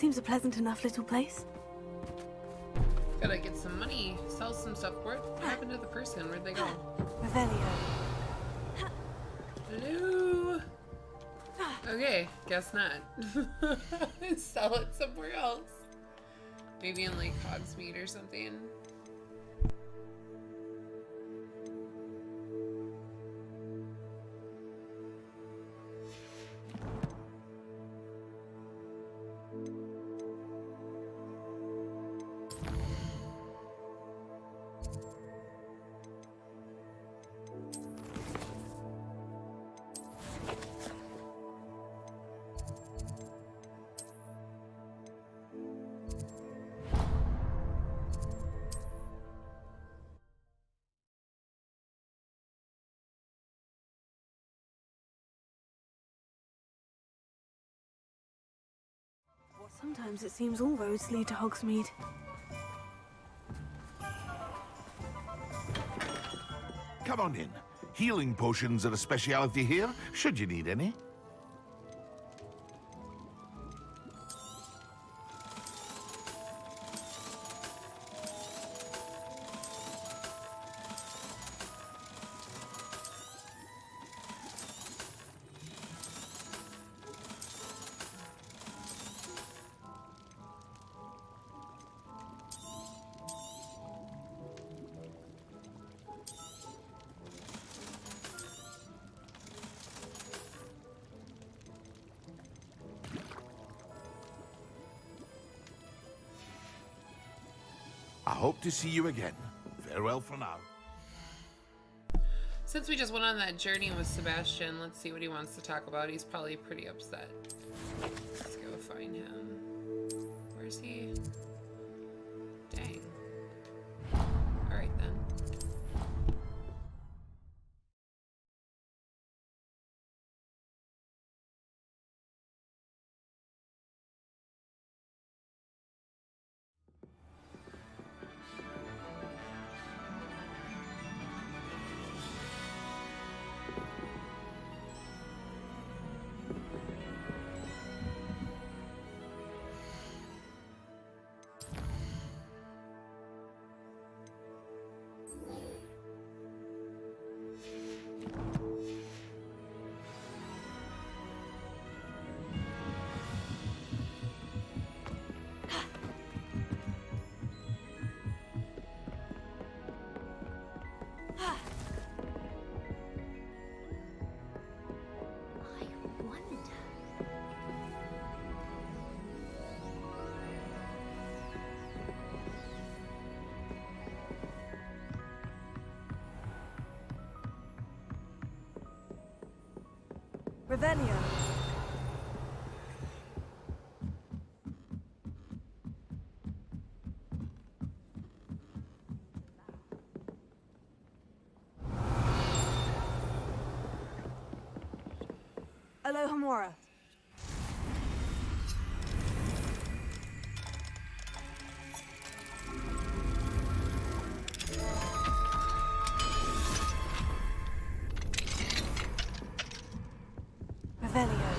Speaker 6: seems a pleasant enough little place.
Speaker 4: Gotta get some money, sell some stuff. What happened to the person? Where'd they go?
Speaker 6: Revelio.
Speaker 4: Hello? Okay, guess not. Sell it somewhere else. Maybe in like Hogsmeade or something.
Speaker 6: Sometimes it seems all roads lead to Hogsmeade.
Speaker 19: Come on in. Healing potions are a speciality here, should you need any. I hope to see you again. Farewell for now.
Speaker 4: Since we just went on that journey with Sebastian, let's see what he wants to talk about. He's probably pretty upset. Let's go find him. Where's he? Dang. Alright then.
Speaker 6: Revelio. Alohomora. Revelio.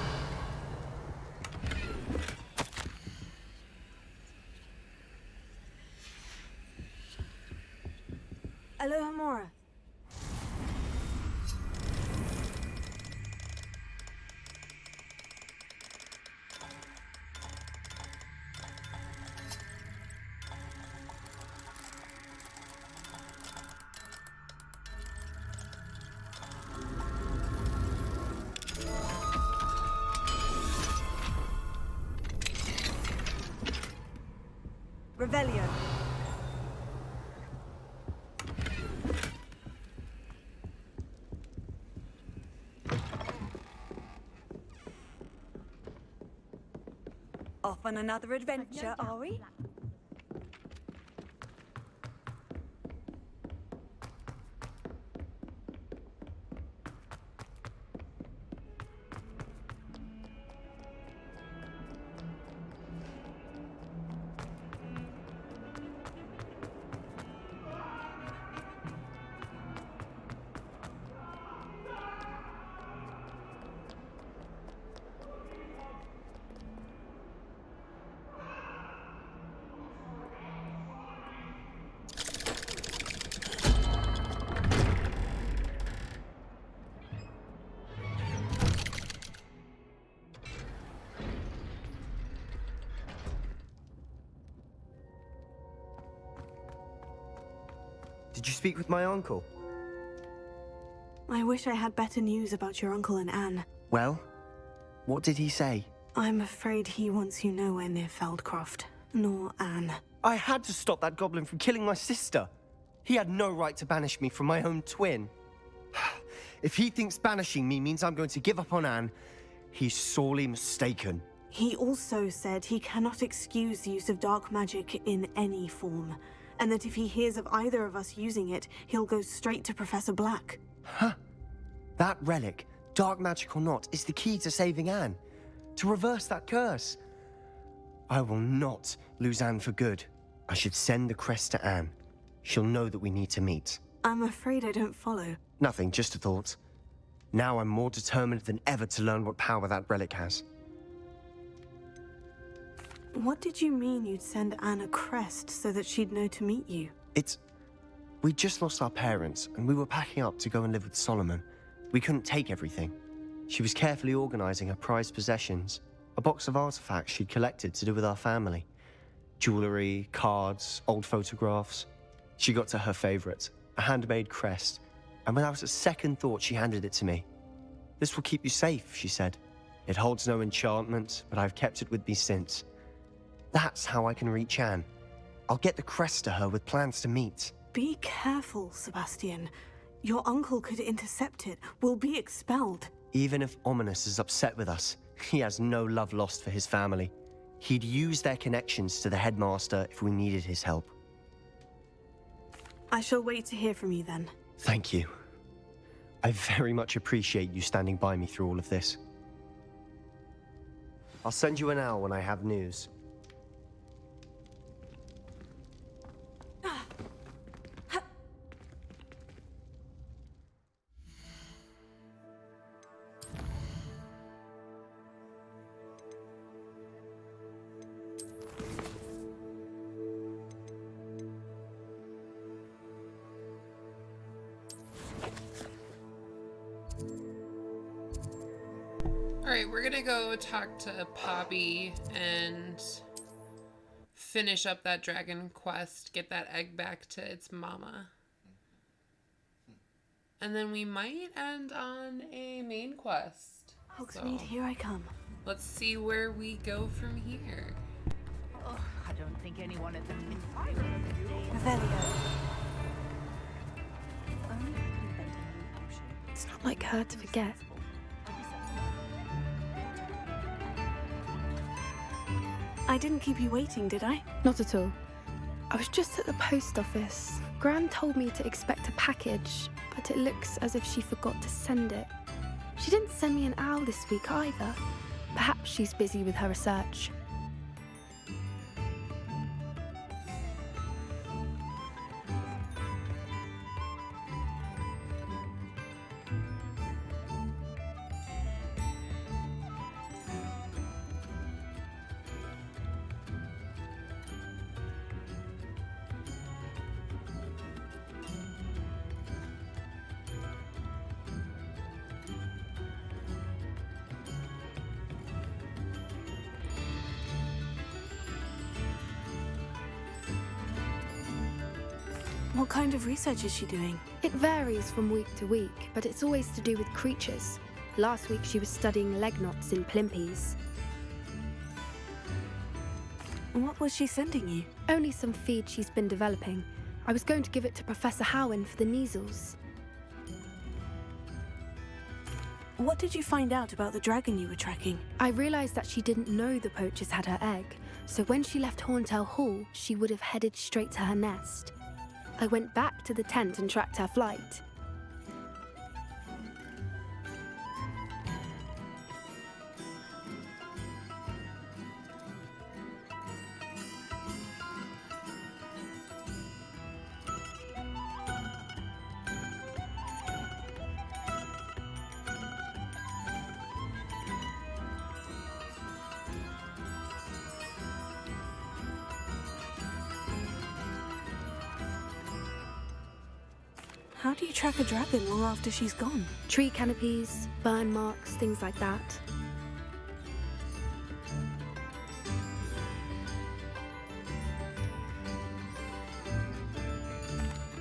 Speaker 6: Alohomora. Revelio.
Speaker 7: Off on another adventure, are we?
Speaker 16: Did you speak with my uncle?
Speaker 6: I wish I had better news about your uncle and Anne.
Speaker 16: Well, what did he say?
Speaker 6: I'm afraid he wants you nowhere near Feldcroft, nor Anne.
Speaker 16: I had to stop that goblin from killing my sister. He had no right to banish me from my own twin. If he thinks banishing me means I'm going to give up on Anne, he's sorely mistaken.
Speaker 6: He also said he cannot excuse the use of dark magic in any form, and that if he hears of either of us using it, he'll go straight to Professor Black.
Speaker 16: Huh? That relic, dark magic or not, is the key to saving Anne. To reverse that curse. I will not lose Anne for good. I should send the crest to Anne. She'll know that we need to meet.
Speaker 6: I'm afraid I don't follow.
Speaker 16: Nothing, just a thought. Now I'm more determined than ever to learn what power that relic has.
Speaker 6: What did you mean you'd send Anne a crest so that she'd know to meet you?
Speaker 16: We just lost our parents, and we were packing up to go and live with Solomon. We couldn't take everything. She was carefully organizing her prized possessions, a box of artifacts she'd collected to do with our family. Jewelry, cards, old photographs. She got to her favorite, a handmade crest, and without a second thought, she handed it to me. "This will keep you safe," she said. "It holds no enchantment, but I've kept it with me since. That's how I can reach Anne. I'll get the crest to her with plans to meet."
Speaker 6: Be careful, Sebastian. Your uncle could intercept it. We'll be expelled.
Speaker 16: Even if Ominous is upset with us, he has no love lost for his family. He'd use their connections to the headmaster if we needed his help.
Speaker 6: I shall wait to hear from you then.
Speaker 16: Thank you. I very much appreciate you standing by me through all of this. I'll send you an owl when I have news.
Speaker 4: Alright, we're gonna go talk to Poppy and finish up that dragon quest, get that egg back to its mama. And then we might end on a main quest.
Speaker 6: Hogsmeade, here I come.
Speaker 4: Let's see where we go from here.
Speaker 17: Oh, I don't think anyone at the
Speaker 6: Revelio.
Speaker 10: It's not like her to forget.
Speaker 6: I didn't keep you waiting, did I?
Speaker 10: Not at all. I was just at the post office. Gran told me to expect a package, but it looks as if she forgot to send it. She didn't send me an owl this week either. Perhaps she's busy with her research.
Speaker 6: What kind of research is she doing?
Speaker 10: It varies from week to week, but it's always to do with creatures. Last week she was studying leg knots in Plimpies.
Speaker 6: What was she sending you?
Speaker 10: Only some feed she's been developing. I was going to give it to Professor Howen for the measles.
Speaker 6: What did you find out about the dragon you were tracking?
Speaker 10: I realized that she didn't know the poachers had her egg, so when she left Horntail Hall, she would have headed straight to her nest. I went back to the tent and tracked her flight.
Speaker 6: How do you track a dragon long after she's gone?
Speaker 10: Tree canopies, burn marks, things like that.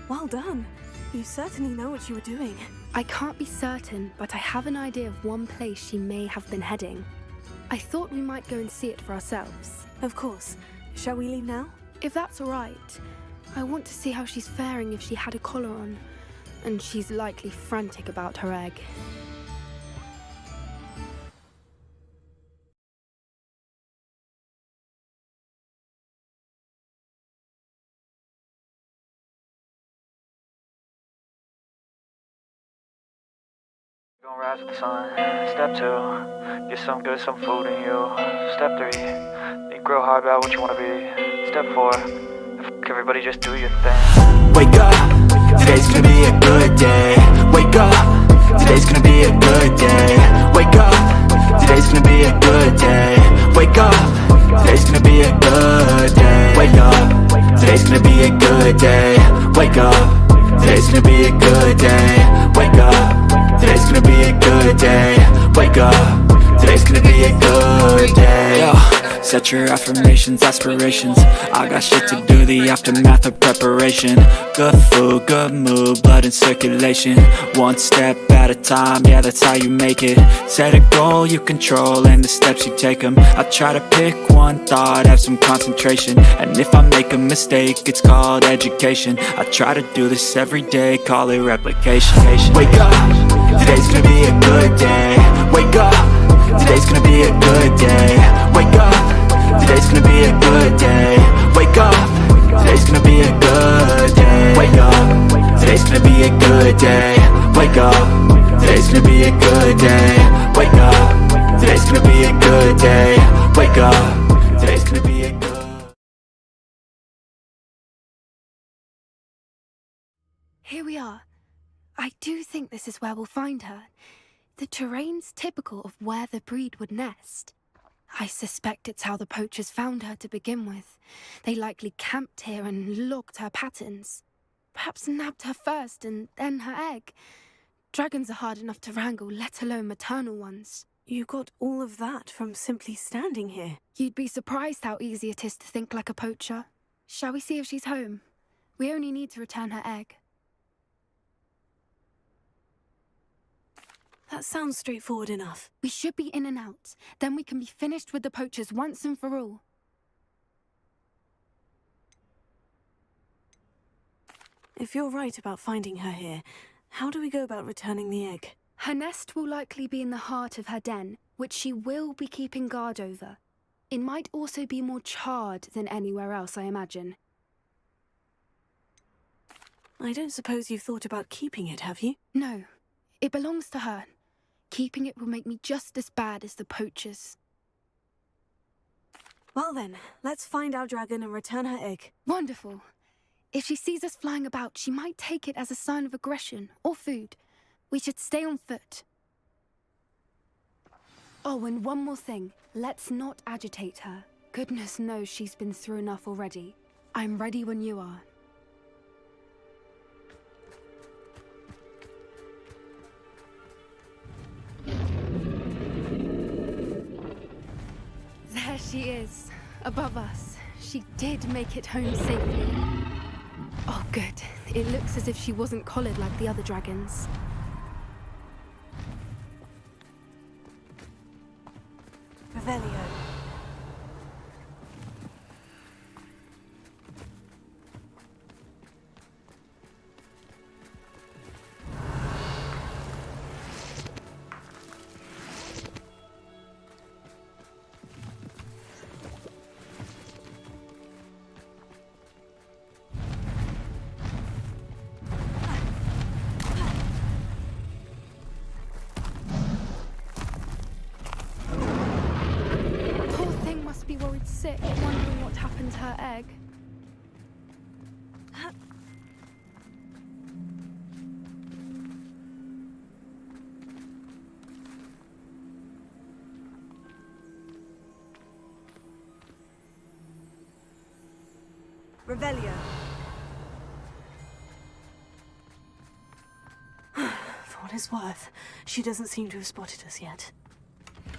Speaker 6: Well done. You certainly know what you were doing.
Speaker 10: I can't be certain, but I have an idea of one place she may have been heading. I thought we might go and see it for ourselves.
Speaker 6: Of course. Shall we leave now?
Speaker 10: If that's all right. I want to see how she's faring if she had a collar on. And she's likely frantic about her egg.
Speaker 1: Gonna rise with the sun. Step 2, get some good, some food in you. Step 3, think real hard about what you wanna be. Step 4, fuck everybody, just do your thing.
Speaker 2: Wake up, today's gonna be a good day. Wake up, today's gonna be a good day. Wake up, today's gonna be a good day. Wake up, today's gonna be a good day. Wake up, today's gonna be a good day. Wake up, today's gonna be a good day. Wake up, today's gonna be a good day. Wake up, today's gonna be a good day. Yo, set your affirmations, aspirations. I got shit to do, the aftermath of preparation. Good food, good mood, blood in circulation. One step at a time, yeah, that's how you make it. Set a goal you control and the steps you take them. I try to pick one thought, have some concentration. And if I make a mistake, it's called education. I try to do this every day, call it replication. Wake up, today's gonna be a good day. Wake up, today's gonna be a good day. Wake up, today's gonna be a good day. Wake up, today's gonna be a good day. Wake up, today's gonna be a good day. Wake up, today's gonna be a good day. Wake up, today's gonna be a good day. Wake up, today's gonna be a good day.
Speaker 10: Here we are. I do think this is where we'll find her. The terrain's typical of where the breed would nest. I suspect it's how the poachers found her to begin with. They likely camped here and logged her patterns. Perhaps nabbed her first and then her egg. Dragons are hard enough to wrangle, let alone maternal ones.
Speaker 6: You got all of that from simply standing here.
Speaker 10: You'd be surprised how easy it is to think like a poacher. Shall we see if she's home? We only need to return her egg.
Speaker 6: That sounds straightforward enough.
Speaker 10: We should be in and out. Then we can be finished with the poachers once and for all.
Speaker 6: If you're right about finding her here, how do we go about returning the egg?
Speaker 10: Her nest will likely be in the heart of her den, which she will be keeping guard over. It might also be more charred than anywhere else, I imagine.
Speaker 6: I don't suppose you've thought about keeping it, have you?
Speaker 10: No. It belongs to her. Keeping it will make me just as bad as the poachers.
Speaker 6: Well then, let's find our dragon and return her egg.
Speaker 10: Wonderful. If she sees us flying about, she might take it as a sign of aggression or food. We should stay on foot. Oh, and one more thing. Let's not agitate her. Goodness knows she's been through enough already. I'm ready when you are. There she is, above us. She did make it home safely. Oh, good. It looks as if she wasn't collared like the other dragons.
Speaker 6: Revelio.
Speaker 10: Sick, wondering what happened to her egg.
Speaker 6: Revelio. For what it's worth, she doesn't seem to have spotted us yet.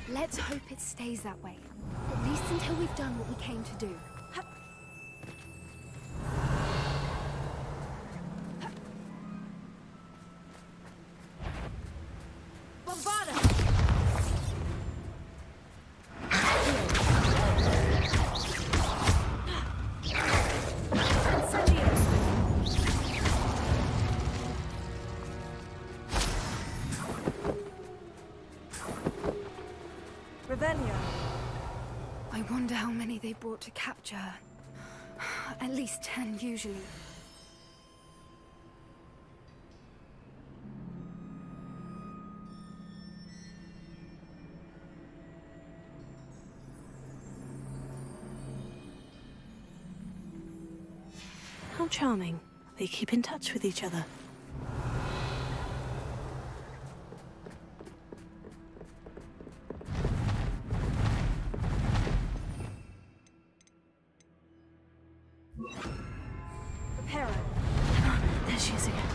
Speaker 10: Let's hope it stays that way. At least until we've done what we came to do.
Speaker 6: Revelio.
Speaker 10: I wonder how many they brought to capture her. At least 10 usually.
Speaker 6: How charming. They keep in touch with each other. Hera. There she is again.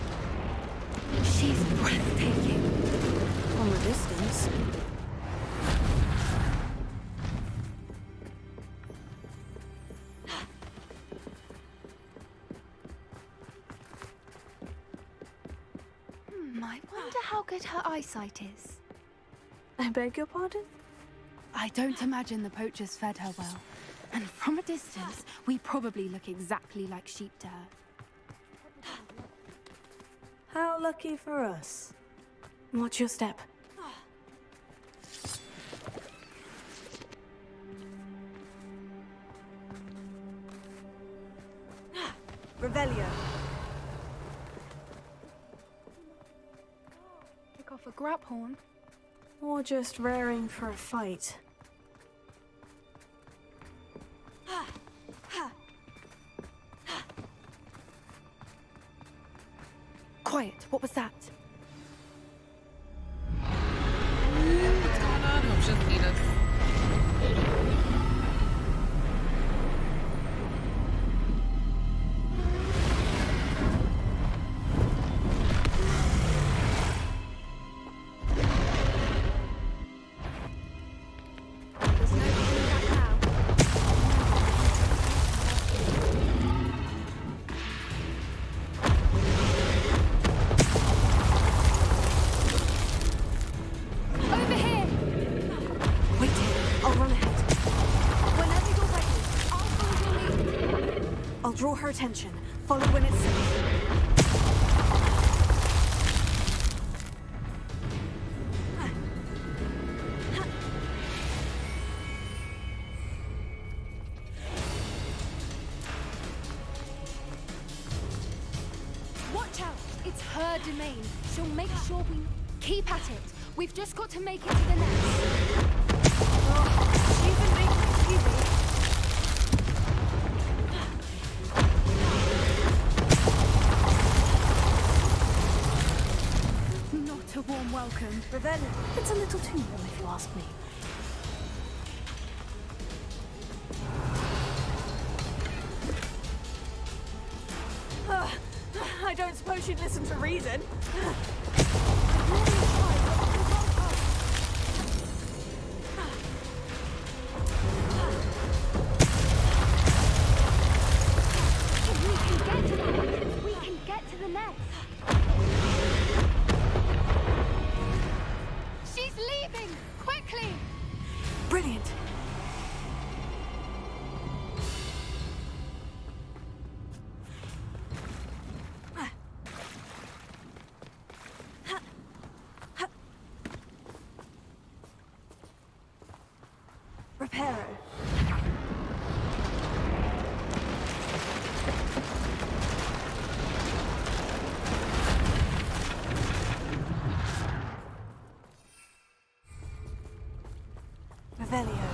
Speaker 10: She's breathtaking.
Speaker 6: From a distance.
Speaker 10: I wonder how good her eyesight is.
Speaker 6: I beg your pardon?
Speaker 10: I don't imagine the poachers fed her well. And from a distance, we probably look exactly like sheep to her.
Speaker 6: How lucky for us. Watch your step. Revelio.
Speaker 10: Pick off a grab horn.
Speaker 6: Or just raring for a fight.
Speaker 10: Quiet, what was that?
Speaker 4: What's going on? Hope she'll feed us.
Speaker 6: Draw her attention. Follow when it's safe.
Speaker 10: Watch out! It's her domain. She'll make sure we keep at it. We've just got to make it to the nest.
Speaker 6: Oh, she's been making it easy.
Speaker 10: A warm welcome.
Speaker 6: Ravenna, it's a little too warm if you ask me. I don't suppose you'd listen to reason.
Speaker 10: We can get to the nest. She's leaving! Quickly!
Speaker 6: Brilliant. Reparo. Revelio.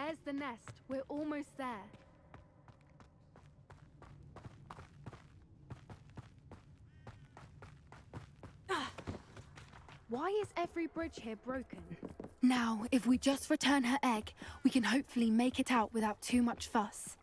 Speaker 10: There's the nest. We're almost there. Why is every bridge here broken? Now, if we just return her egg, we can hopefully make it out without too much fuss.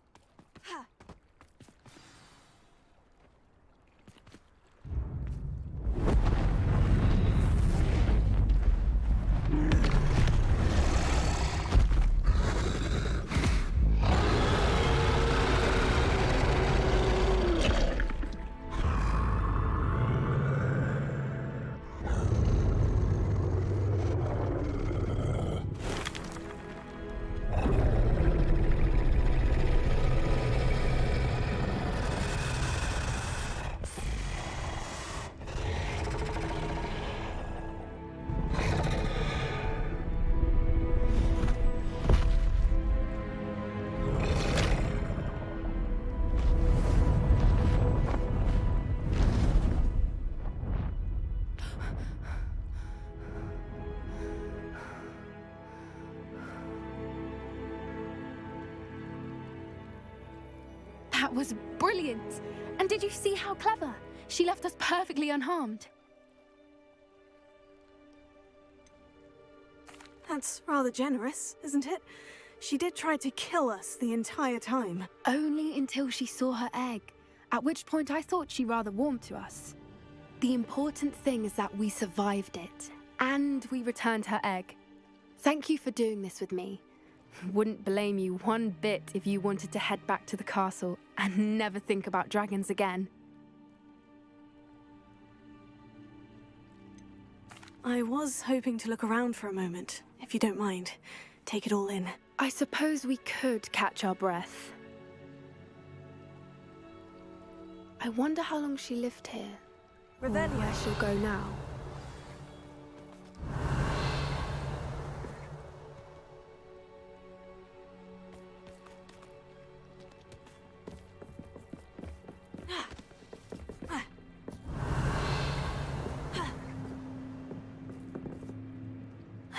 Speaker 10: That was brilliant! And did you see how clever? She left us perfectly unharmed.
Speaker 6: That's rather generous, isn't it? She did try to kill us the entire time.
Speaker 10: Only until she saw her egg, at which point I thought she rather warmed to us. The important thing is that we survived it, and we returned her egg. Thank you for doing this with me. Wouldn't blame you one bit if you wanted to head back to the castle and never think about dragons again.
Speaker 6: I was hoping to look around for a moment, if you don't mind. Take it all in.
Speaker 10: I suppose we could catch our breath. I wonder how long she lived here. Or where she'll go now.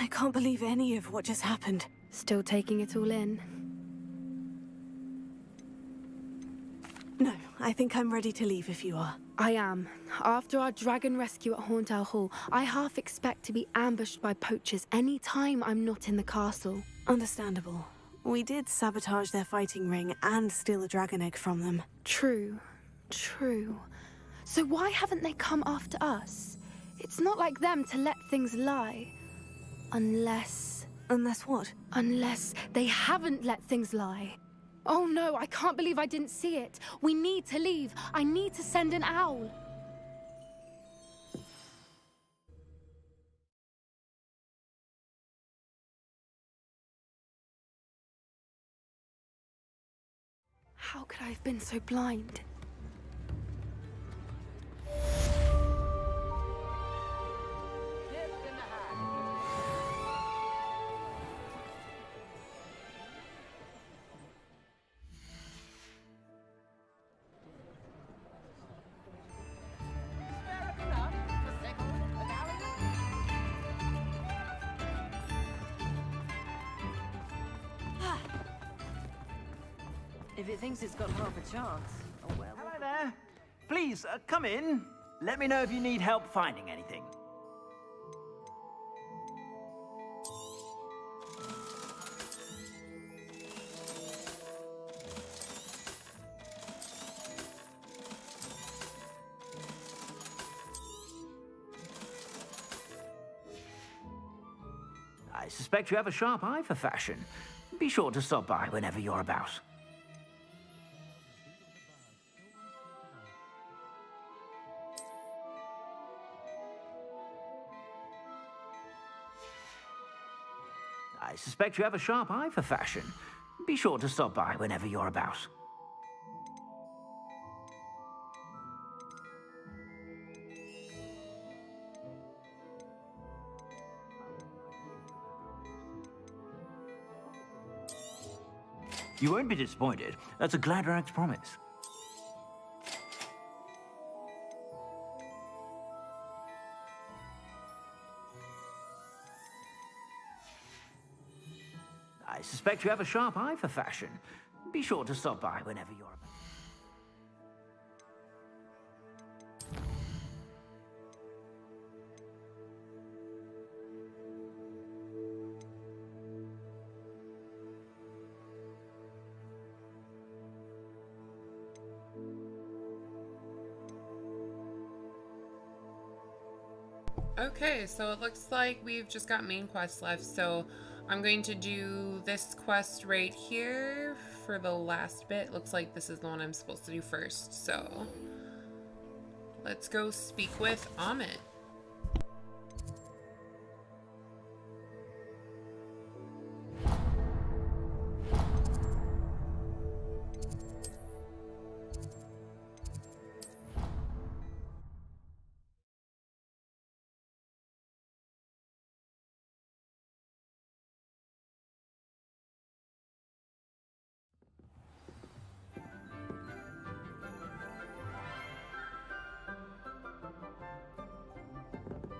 Speaker 6: I can't believe any of what just happened.
Speaker 10: Still taking it all in?
Speaker 6: No, I think I'm ready to leave if you are.
Speaker 10: I am. After our dragon rescue at Hauntow Hall, I half expect to be ambushed by poachers any time I'm not in the castle.
Speaker 6: Understandable. We did sabotage their fighting ring and steal a dragon egg from them.
Speaker 10: True. True. So why haven't they come after us? It's not like them to let things lie. Unless...
Speaker 6: Unless what?
Speaker 10: Unless they haven't let things lie. Oh no, I can't believe I didn't see it. We need to leave. I need to send an owl. How could I have been so blind?
Speaker 20: If it thinks it's got half a chance, oh well. Hello there. Please, come in. Let me know if you need help finding anything. I suspect you have a sharp eye for fashion. Be sure to stop by whenever you're about. I suspect you have a sharp eye for fashion. Be sure to stop by whenever you're about. You won't be disappointed. That's a Gladrax promise. I suspect suspect you have a sharp eye for fashion. Be sure to stop by whenever you're...
Speaker 4: Okay, so it looks like we've just got main quests left, so I'm going to do this quest right here for the last bit. Looks like this is the one I'm supposed to do first, so let's go speak with Amit.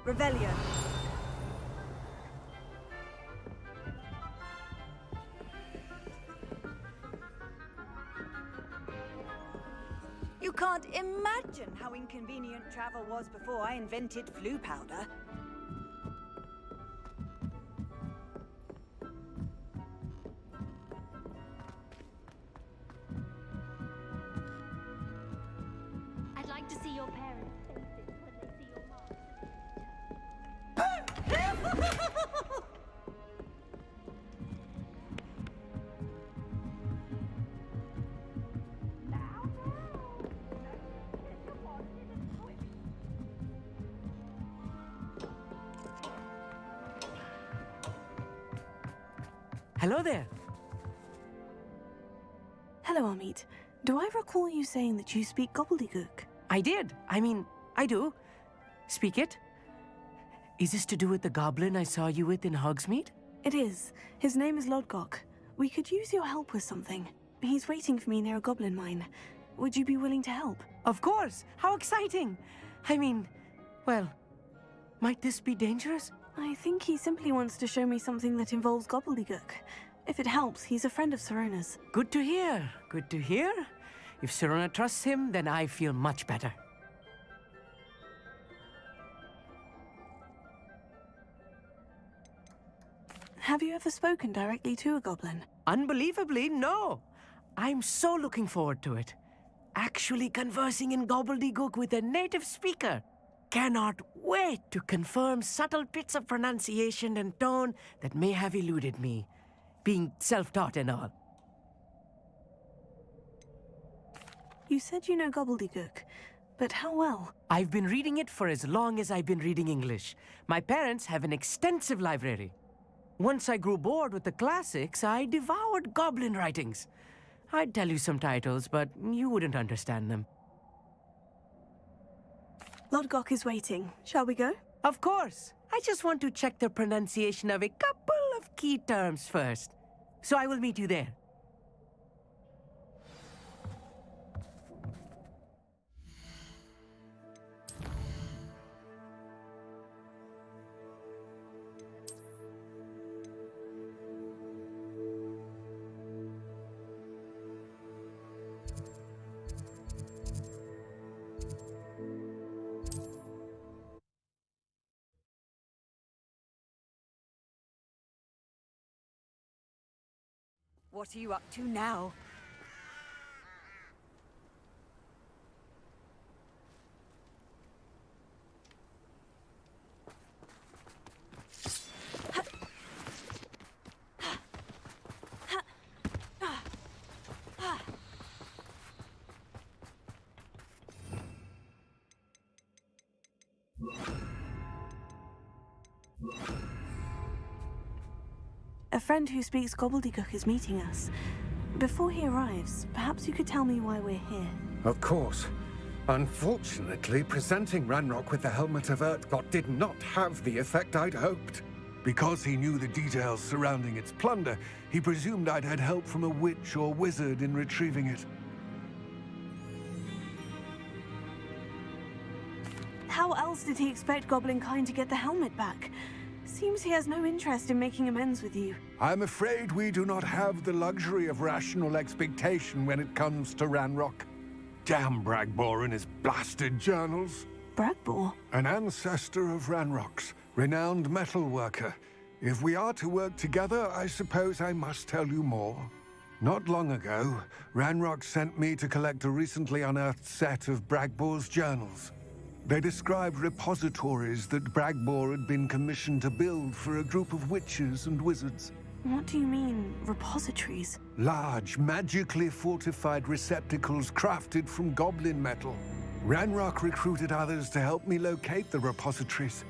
Speaker 6: Revelio.
Speaker 7: You can't imagine how inconvenient travel was before I invented flu powder.
Speaker 8: I'd like to see your parents' faces when they see your marks.
Speaker 18: Hello there.
Speaker 6: Hello, Amit. Do I recall you saying that you speak gobbledygook?
Speaker 18: I did. I mean, I do. Speak it. Is this to do with the goblin I saw you with in Hogsmeade?
Speaker 6: It is. His name is Lodgok. We could use your help with something. He's waiting for me near a goblin mine. Would you be willing to help?
Speaker 18: Of course. How exciting. I mean, well, might this be dangerous?
Speaker 6: I think he simply wants to show me something that involves gobbledygook. If it helps, he's a friend of Sirona's.
Speaker 18: Good to hear. Good to hear. If Sirona trusts him, then I feel much better.
Speaker 6: Have you ever spoken directly to a goblin?
Speaker 18: Unbelievably, no. I'm so looking forward to it. Actually conversing in gobbledygook with a native speaker. Cannot wait to confirm subtle bits of pronunciation and tone that may have eluded me, being self-taught and all.
Speaker 6: You said you know gobbledygook, but how well?
Speaker 18: I've been reading it for as long as I've been reading English. My parents have an extensive library. Once I grew bored with the classics, I devoured goblin writings. I'd tell you some titles, but you wouldn't understand them.
Speaker 6: Lodgok is waiting. Shall we go?
Speaker 18: Of course. I just want to check the pronunciation of a couple of key terms first. So I will meet you there.
Speaker 7: What are you up to now?
Speaker 6: A friend who speaks gobbledygook is meeting us. Before he arrives, perhaps you could tell me why we're here.
Speaker 11: Of course. Unfortunately, presenting Ranrock with the Helmet of Urtkot did not have the effect I'd hoped. Because he knew the details surrounding its plunder, he presumed I'd had help from a witch or wizard in retrieving it.
Speaker 6: How else did he expect Goblinkind to get the helmet back? Seems he has no interest in making amends with you.
Speaker 11: I'm afraid we do not have the luxury of rational expectation when it comes to Ranrock. Damn Bragbor and his blasted journals.
Speaker 6: Bragbor?
Speaker 11: An ancestor of Ranrock's, renowned metal worker. If we are to work together, I suppose I must tell you more. Not long ago, Ranrock sent me to collect a recently unearthed set of Bragbor's journals. They described repositories that Bragbor had been commissioned to build for a group of witches and wizards.
Speaker 6: What do you mean, repositories?
Speaker 11: Large, magically fortified receptacles crafted from goblin metal. Ranrock recruited others to help me locate the repositories.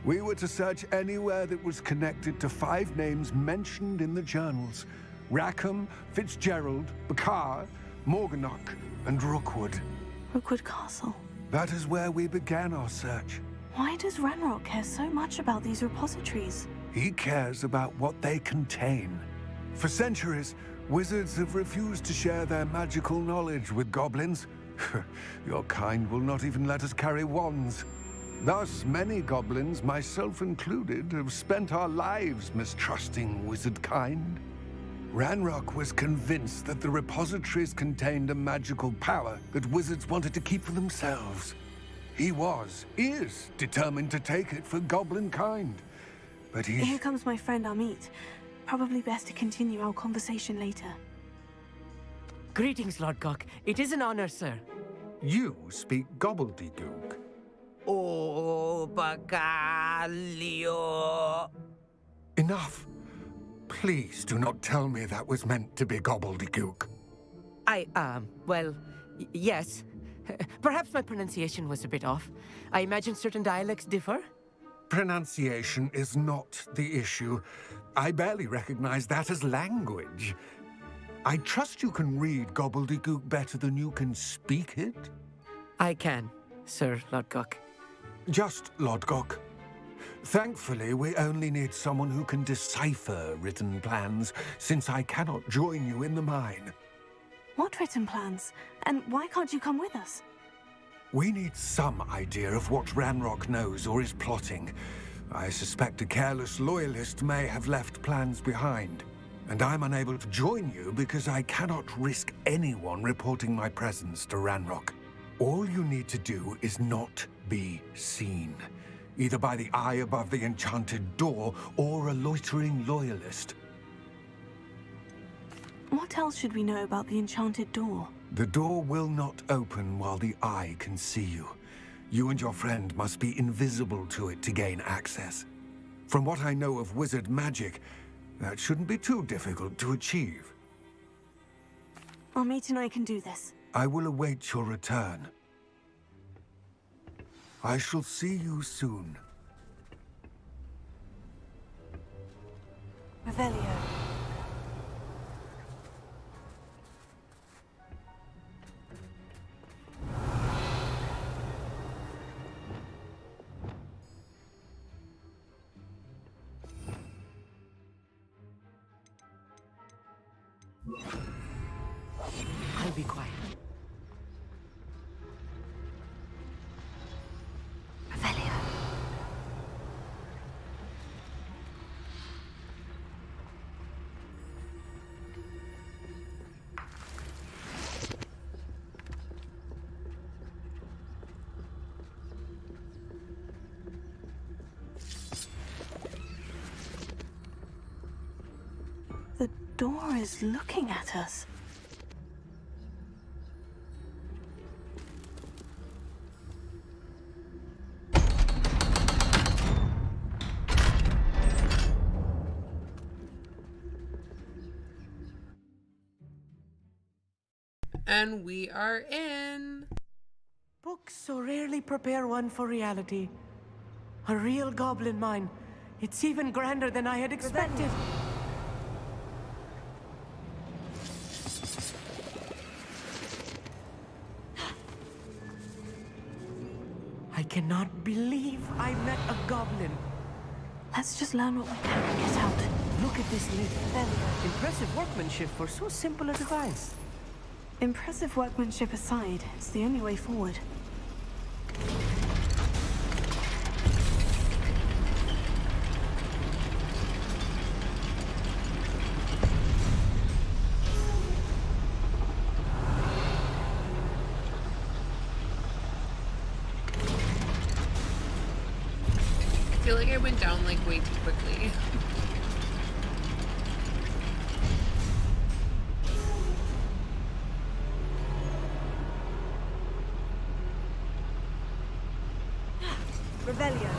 Speaker 11: We were to search anywhere that was connected to 5 names mentioned in the journals: Rackham, Fitzgerald, Bakar, Morganach, and Rookwood.
Speaker 6: Rookwood Castle.
Speaker 11: That is where we began our search.
Speaker 6: Why does Ranrock care so much about these repositories?
Speaker 11: He cares about what they contain. For centuries, wizards have refused to share their magical knowledge with goblins. Your kind will not even let us carry wands. Thus, many goblins, myself included, have spent our lives mistrusting wizard kind. Ranrock was convinced that the repositories contained a magical power that wizards wanted to keep for themselves. He is determined to take it for goblin kind. But
Speaker 6: Here comes my friend Amit. Probably best to continue our conversation later.
Speaker 18: Greetings, Lord Gok. It is an honor, sir.
Speaker 11: You speak gobbledygook.
Speaker 18: Oh, Bagalio.
Speaker 11: Enough. Please do not tell me that was meant to be gobbledygook.
Speaker 18: Yes. Perhaps my pronunciation was a bit off. I imagine certain dialects differ.
Speaker 11: Pronunciation is not the issue. I barely recognize that as language. I trust you can read gobbledygook better than you can speak it?
Speaker 18: I can, Sir Lord Gok.
Speaker 11: Just Lord Gok. Thankfully, we only need someone who can decipher written plans, since I cannot join you in the mine.
Speaker 6: What written plans? And why can't you come with us?
Speaker 11: We need some idea of what Ranrock knows or is plotting. I suspect a careless loyalist may have left plans behind. And I'm unable to join you because I cannot risk anyone reporting my presence to Ranrock. All you need to do is not be seen, either by the eye above the enchanted door or a loitering loyalist.
Speaker 6: What else should we know about the enchanted door?
Speaker 11: The door will not open while the eye can see you. You and your friend must be invisible to it to gain access. From what I know of wizard magic, that shouldn't be too difficult to achieve.
Speaker 6: Amit and I can do this.
Speaker 11: I will await your return. I shall see you soon.
Speaker 6: Revelio.
Speaker 18: I'll be quiet.
Speaker 6: Revelio. The door is looking at us.
Speaker 4: And we are in.
Speaker 18: Books so rarely prepare one for reality. A real goblin mine. It's even grander than I had expected. I cannot believe I met a goblin.
Speaker 6: Let's just learn what we can and get out.
Speaker 18: Look at this lid. Impressive workmanship for so simple a device.
Speaker 6: Impressive workmanship aside, it's the only way forward.
Speaker 4: feel like I went down like way too quickly.
Speaker 6: Revelio.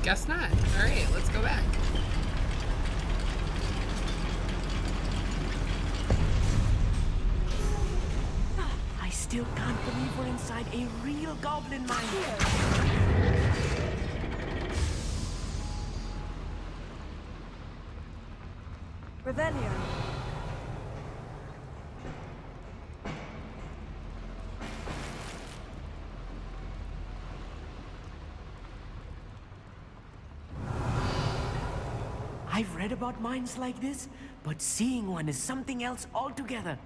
Speaker 4: Guess not. Alright, let's go back.
Speaker 18: I still can't believe we're inside a real goblin mine.
Speaker 6: Revelio.
Speaker 18: I've read about mines like this, but seeing one is something else altogether.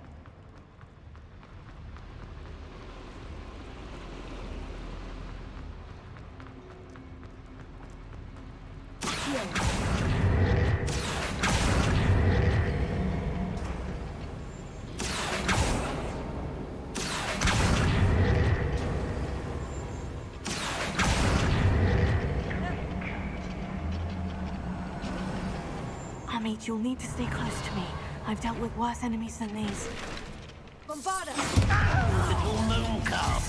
Speaker 6: Amit, you'll need to stay close to me. I've dealt with worse enemies than these.
Speaker 9: Bombarda! Little moon calf.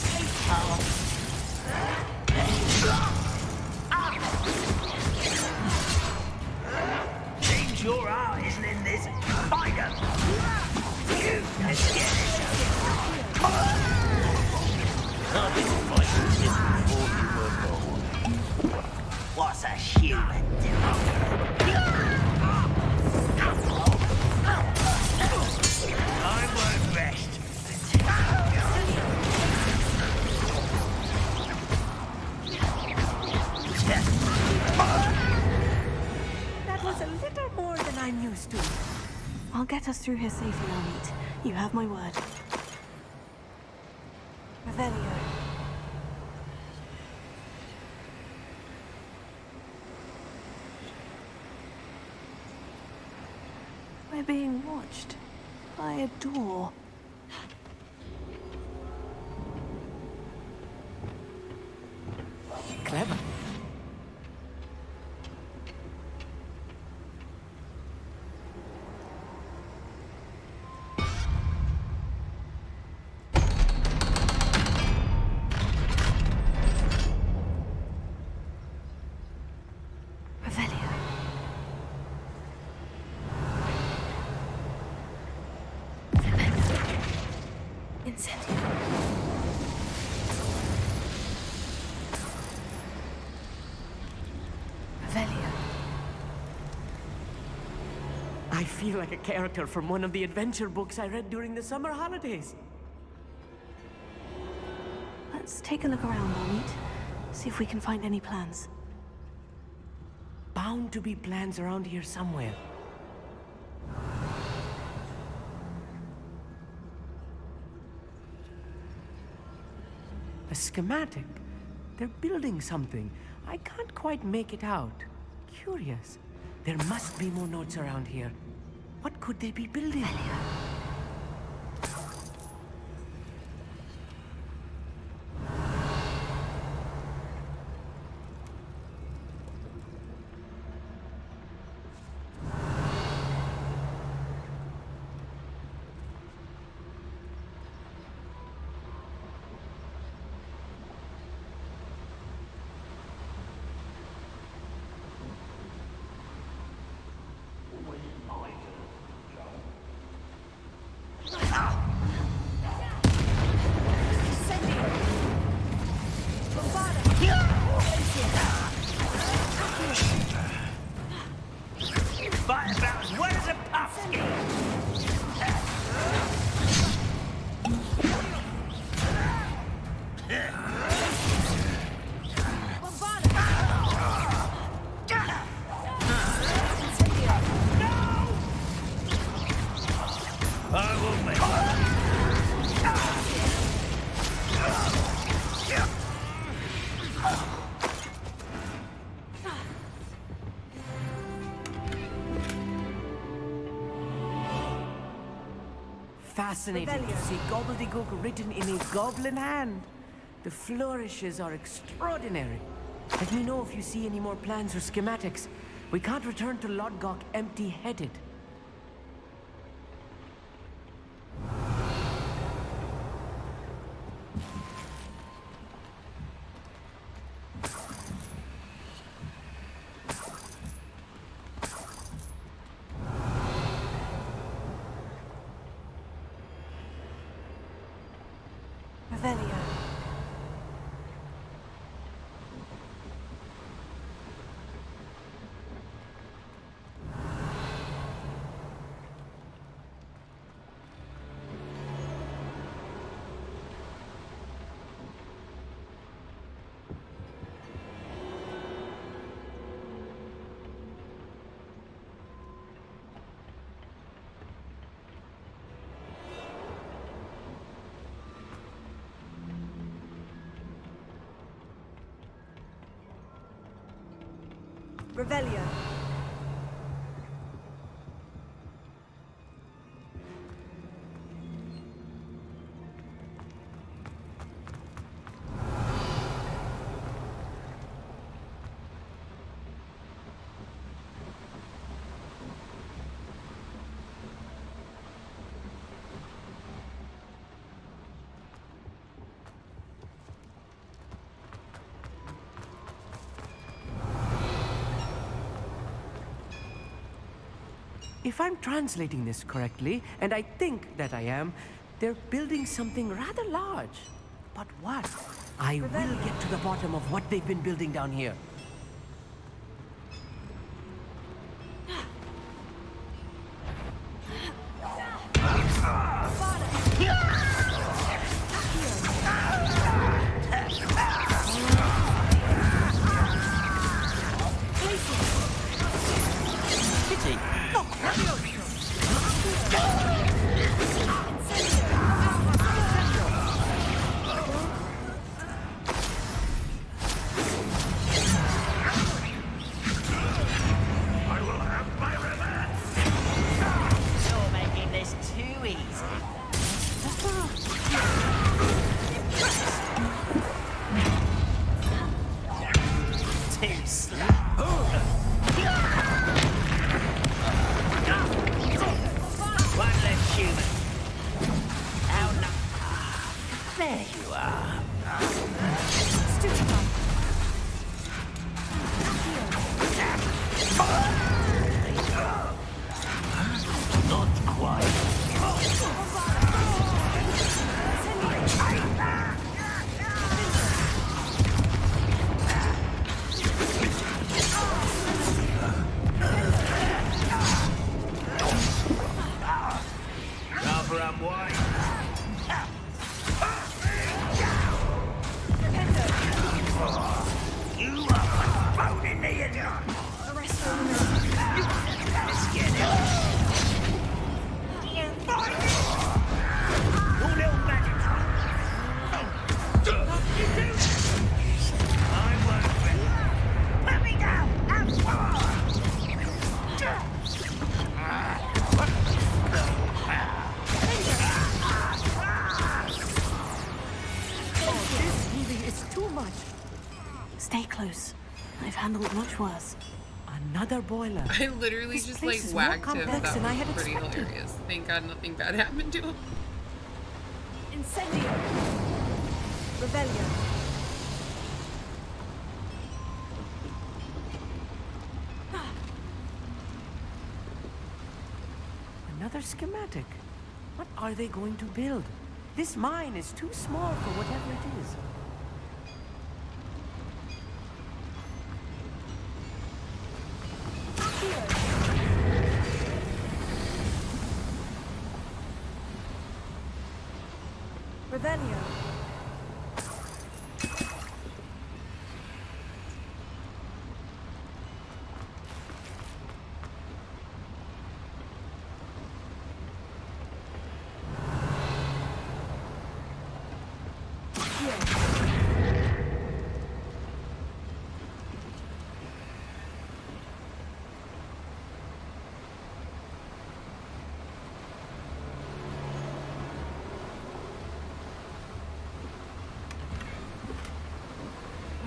Speaker 9: Seems your heart isn't in this. Find him! You can get it. Oh, this fight was just before you were born. What's a human doing? I won't rest.
Speaker 18: That was a little more than I'm used to.
Speaker 6: I'll get us through here safely, Amit. You have my word. Revelio. We're being watched by a door.
Speaker 18: Clever.
Speaker 6: Revelio. Incendio. Revelio.
Speaker 18: I feel like a character from one of the adventure books I read during the summer holidays.
Speaker 6: Let's take a look around, Amit. See if we can find any plans.
Speaker 18: Bound to be plans around here somewhere. A schematic. They're building something. I can't quite make it out. Curious. There must be more notes around here. What could they be building? fascinating to see gobbledygook written in a goblin hand. The flourishes are extraordinary. Let me know if you see any more plans or schematics. We can't return to Lodgok empty-headed.
Speaker 6: Revelio. Revelio.
Speaker 18: If I'm translating this correctly, and I think that I am, they're building something rather large. But what? I will get to the bottom of what they've been building down here. Stay close. I've handled much worse. Another boiler.
Speaker 4: I literally just like whacked him. That was pretty hilarious. Thank God nothing bad happened to him.
Speaker 6: Incendio. Revelio.
Speaker 18: Another schematic. What are they going to build? This mine is too small for whatever it is.
Speaker 6: Revelio.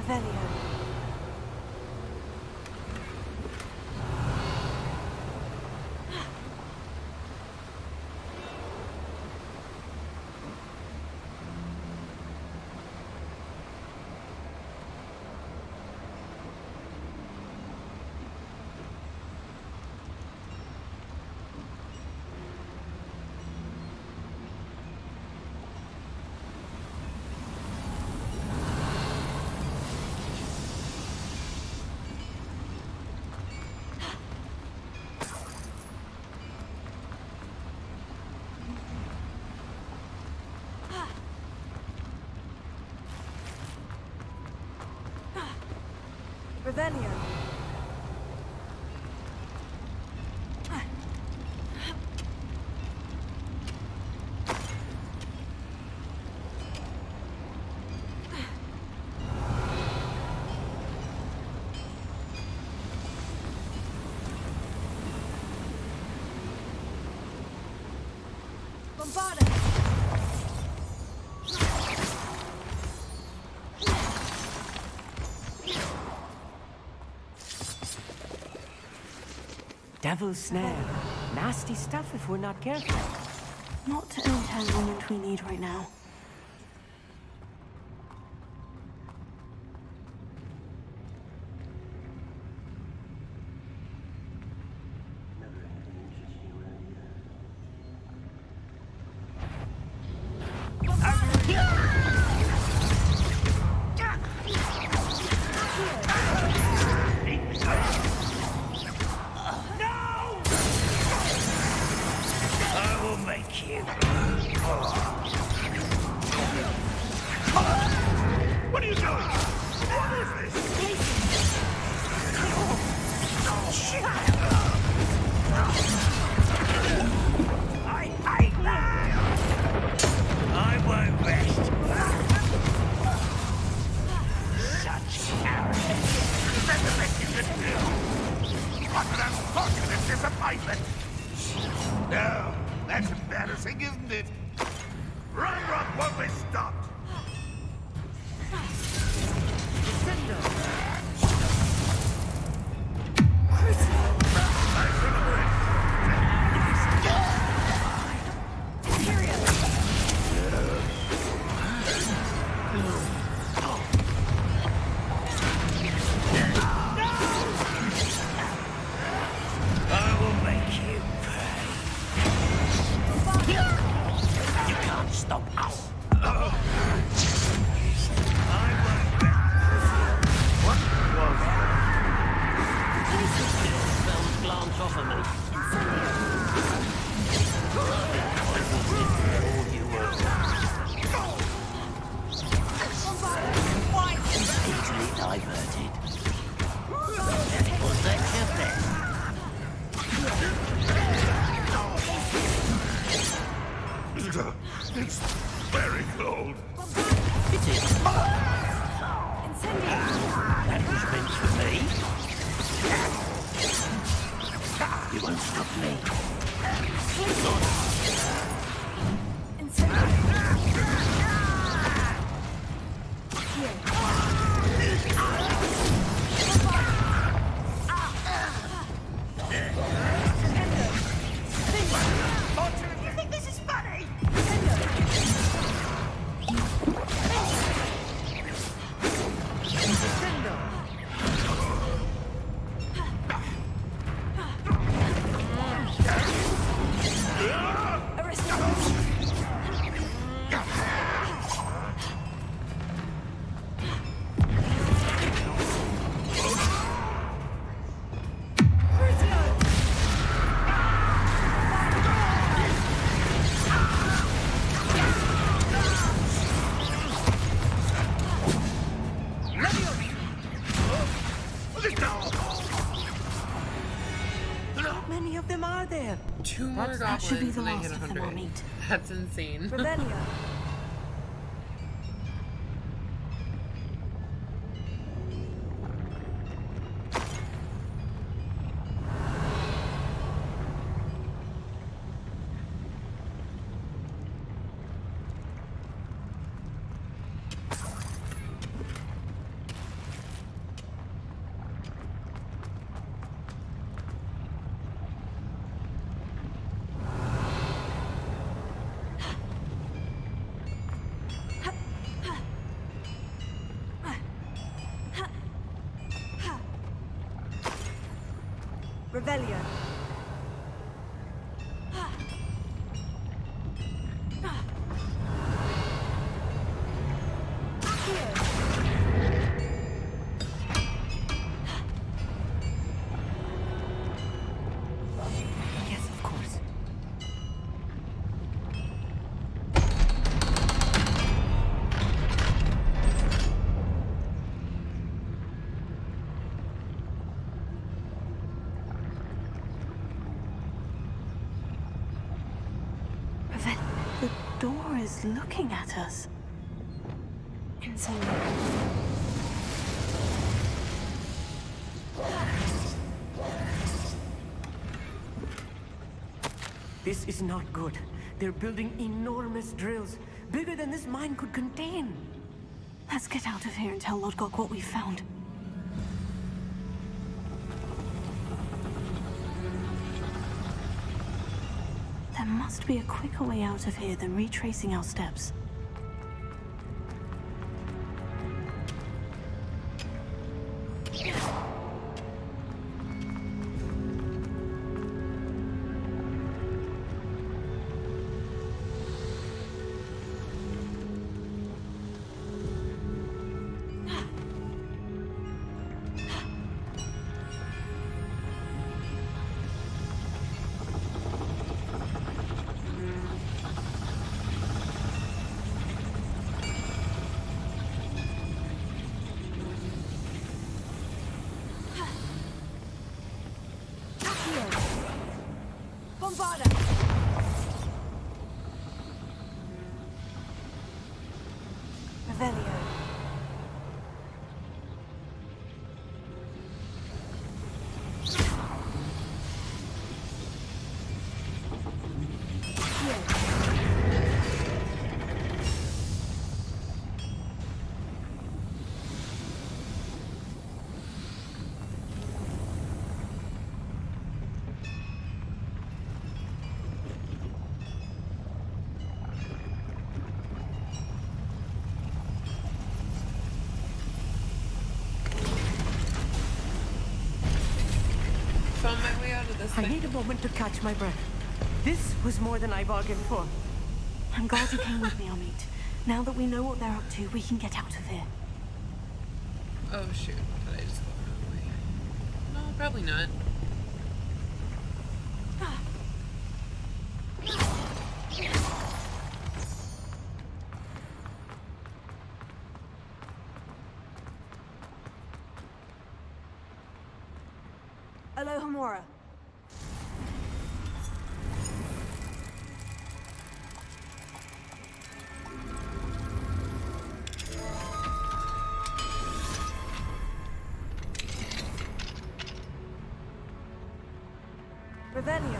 Speaker 6: Revelio. Revelio. Bombarda.
Speaker 18: Devil's snare. Nasty stuff if we're not careful.
Speaker 6: Not an entanglement we need right now.
Speaker 13: What are you doing? What is this?
Speaker 9: I hate that! I won't rest. Such arrogance.
Speaker 13: Is that the best you can do? What an unfortunate disappointment! No, that's embarrassing, isn't it? Ramrock won't be stopped!
Speaker 9: I will make you pay. You can't stop us.
Speaker 13: What was that?
Speaker 9: Spells glance off of me. Easily diverted. Was that your best?
Speaker 13: It's very cold.
Speaker 9: It is. That was meant for me. You won't stop me.
Speaker 13: You think this is funny?
Speaker 18: How many of them are there?
Speaker 4: 2 more
Speaker 6: That should be
Speaker 4: goblins
Speaker 6: the
Speaker 4: and I
Speaker 6: last
Speaker 4: hit
Speaker 6: of them, I'll
Speaker 4: 100.
Speaker 6: meet.
Speaker 4: That's insane.
Speaker 6: Revelio. Revelio.
Speaker 7: Yes, of course.
Speaker 6: The door is looking at us. Insane.
Speaker 18: This is not good. They're building enormous drills, bigger than this mine could contain.
Speaker 6: Let's get out of here and tell Lodgok what we found. There must be a quicker way out of here than retracing our steps. Revelio.
Speaker 4: Found my way out of this
Speaker 18: I
Speaker 4: thing.
Speaker 18: need a moment to catch my breath. This was more than I bargained for.
Speaker 6: I'm glad you came with me, Amit. Now that we know what they're up to, we can get out of here.
Speaker 4: Oh shoot, did I just go the wrong way? No, probably not.
Speaker 6: Alohomora. Revelio.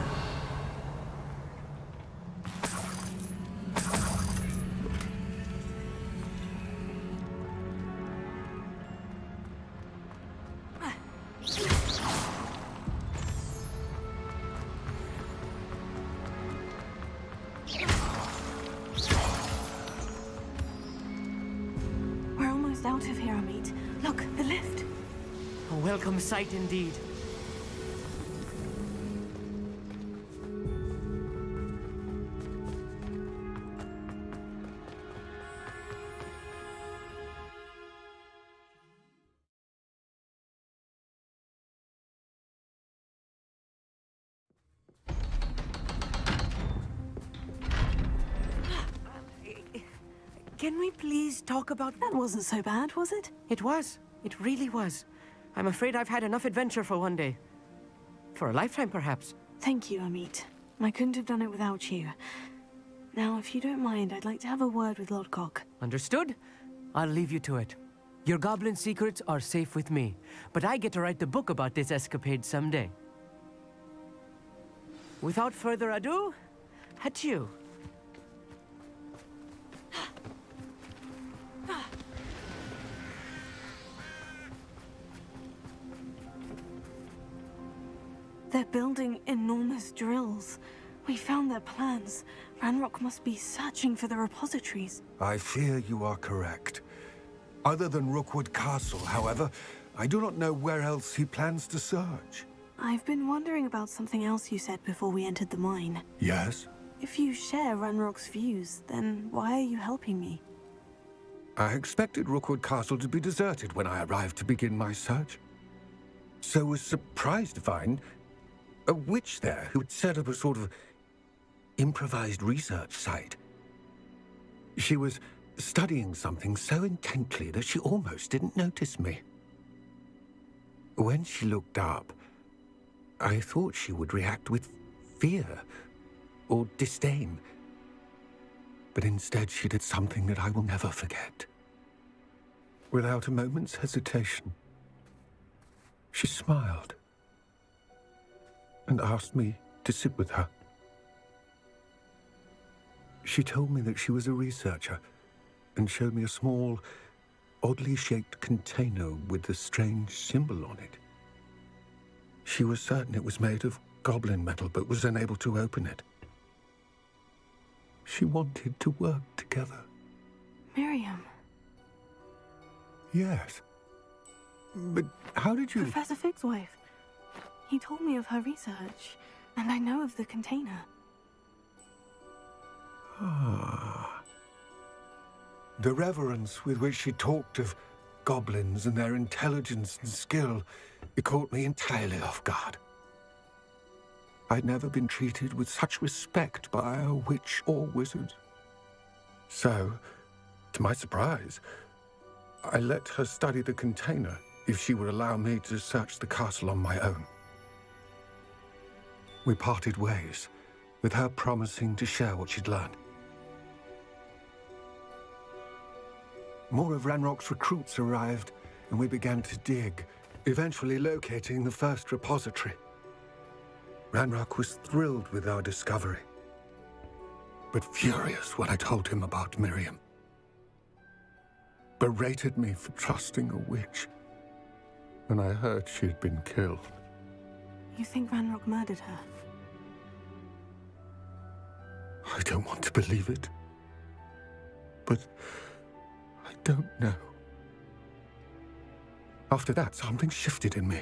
Speaker 6: We're almost out of here, Amit. Look, the lift.
Speaker 18: A welcome sight indeed. Can we please talk about...
Speaker 6: That wasn't so bad, was it?
Speaker 18: It was. It really was. I'm afraid I've had enough adventure for one day. For a lifetime, perhaps.
Speaker 6: Thank you, Amit. I couldn't have done it without you. Now, if you don't mind, I'd like to have a word with Lodgok.
Speaker 18: Understood? I'll leave you to it. Your goblin secrets are safe with me, but I get to write the book about this escapade someday. Without further ado, adieu.
Speaker 6: They're building enormous drills. We found their plans. Ranrock must be searching for the repositories.
Speaker 11: I fear you are correct. Other than Rookwood Castle, however, I do not know where else he plans to search.
Speaker 6: I've been wondering about something else you said before we entered the mine.
Speaker 11: Yes?
Speaker 6: If you share Ranrock's views, then why are you helping me?
Speaker 11: I expected Rookwood Castle to be deserted when I arrived to begin my search. So was surprised to find a witch there who had set up a sort of improvised research site. She was studying something so intently that she almost didn't notice me. When she looked up, I thought she would react with fear or disdain. But instead she did something that I will never forget. Without a moment's hesitation, she smiled and asked me to sit with her. She told me that she was a researcher and showed me a small, oddly shaped container with a strange symbol on it. She was certain it was made of goblin metal, but was unable to open it. She wanted to work together.
Speaker 6: Miriam.
Speaker 11: Yes. But how did you...
Speaker 6: Professor Fig's wife. He told me of her research, and I know of the container.
Speaker 11: Ah. The reverence with which she talked of goblins and their intelligence and skill, it caught me entirely off guard. I'd never been treated with such respect by a witch or wizard. So, to my surprise, I let her study the container if she would allow me to search the castle on my own. We parted ways, with her promising to share what she'd learned. More of Ranrock's recruits arrived, and we began to dig, eventually locating the first repository. Ranrock was thrilled with our discovery, but furious when I told him about Miriam. Berated me for trusting a witch when I heard she had been killed.
Speaker 6: You think Ranrock murdered her?
Speaker 11: I don't want to believe it, but I don't know. After that, something shifted in me.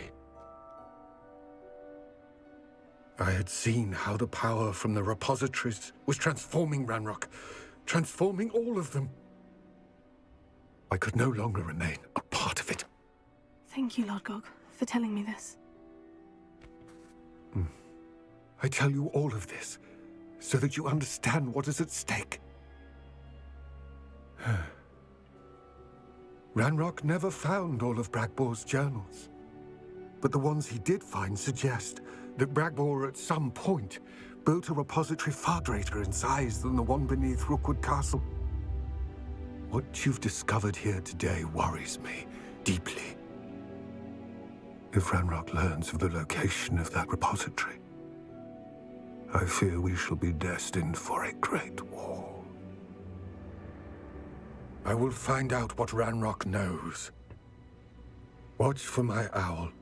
Speaker 11: I had seen how the power from the repositories was transforming Ranrock, transforming all of them. I could no longer remain a part of it.
Speaker 6: Thank you, Lord Gog, for telling me this.
Speaker 11: I tell you all of this so that you understand what is at stake. Ranrock never found all of Bragbor's journals, but the ones he did find suggest that Bragbor at some point built a repository far greater in size than the one beneath Rookwood Castle. What you've discovered here today worries me deeply. If Ranrock learns of the location of that repository, I fear we shall be destined for a great war. I will find out what Ranrock knows. Watch for my owl.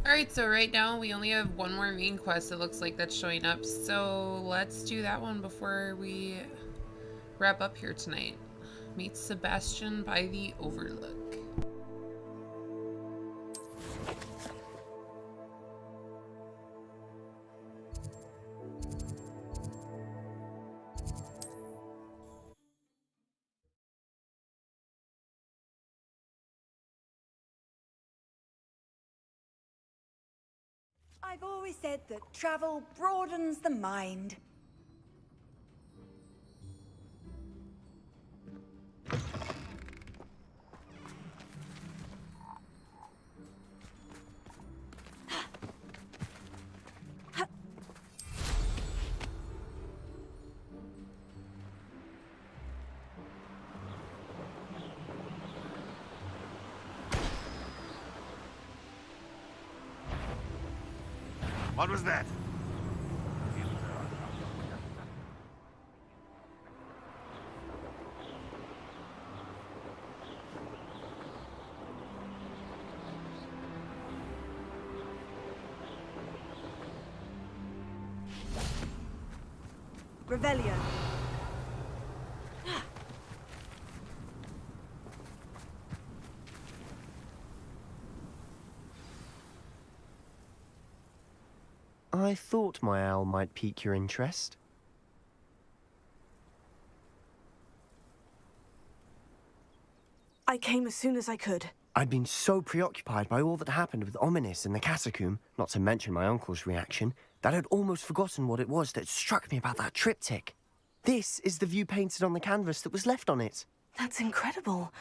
Speaker 4: Alright, so right now we only have one more main quest, it looks like, that's showing up. So let's do that one before we wrap up here tonight. Meet Sebastian by the Overlook.
Speaker 21: I've always said that travel broadens the mind.
Speaker 13: What was that?
Speaker 6: Revelio.
Speaker 16: I thought my owl might pique your interest.
Speaker 6: I came as soon as I could.
Speaker 16: I'd been so preoccupied by all that happened with Ominis in the catacomb, not to mention my uncle's reaction, that I'd almost forgotten what it was that struck me about that triptych. This is the view painted on the canvas that was left on it.
Speaker 6: That's incredible.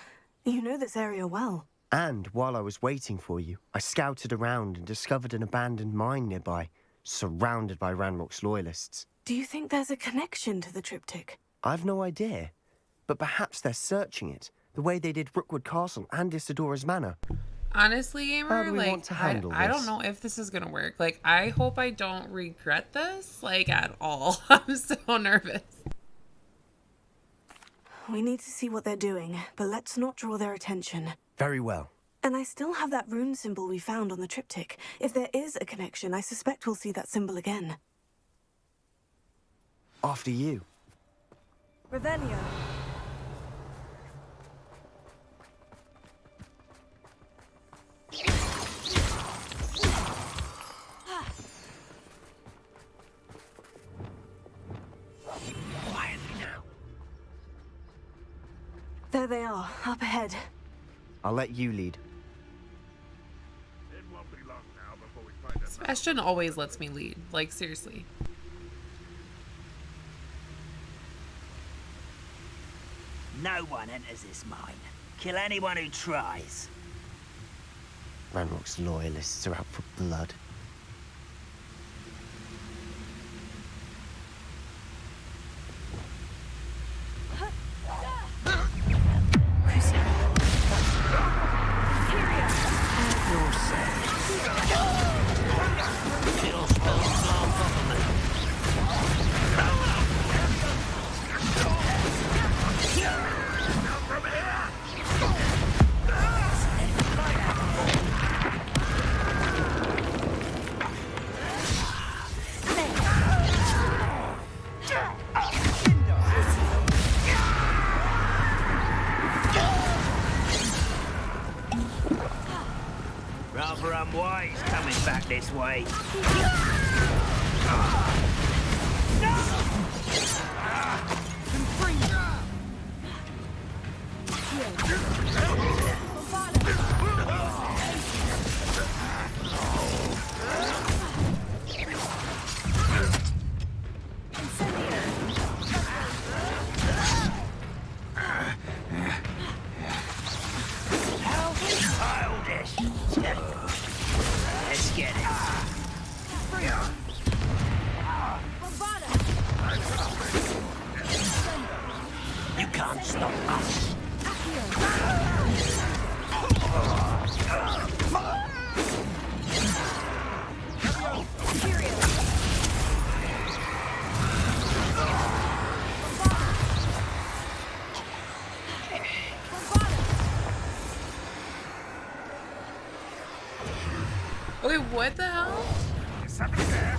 Speaker 6: You know this area well.
Speaker 16: And while I was waiting for you, I scouted around and discovered an abandoned mine nearby, surrounded by Ranrock's loyalists.
Speaker 6: Do you think there's a connection to the triptych?
Speaker 16: I've no idea, but perhaps they're searching it, the way they did Rookwood Castle and Isidora's Manor.
Speaker 4: Honestly, Gamer,
Speaker 16: How do we
Speaker 4: like,
Speaker 16: want to handle
Speaker 4: I
Speaker 16: this?
Speaker 4: don't know if this is gonna work. Like, I hope I don't regret this, like, at all. I'm so nervous.
Speaker 6: We need to see what they're doing, but let's not draw their attention.
Speaker 16: Very well.
Speaker 6: And I still have that rune symbol we found on the triptych. If there is a connection, I suspect we'll see that symbol again.
Speaker 16: After you.
Speaker 6: Revelio.
Speaker 16: Quietly now.
Speaker 6: There they are, up ahead.
Speaker 16: I'll let you lead.
Speaker 13: It won't be long now before we find out.
Speaker 4: Sebastian always lets me lead. Like, seriously.
Speaker 9: No one enters this mine. Kill anyone who tries.
Speaker 16: Ranrock's loyalists are out for blood.
Speaker 9: Rather unwise coming back this way. Childish. Let's get it. You can't stop us.
Speaker 4: Okay, what the hell?
Speaker 13: Somebody there.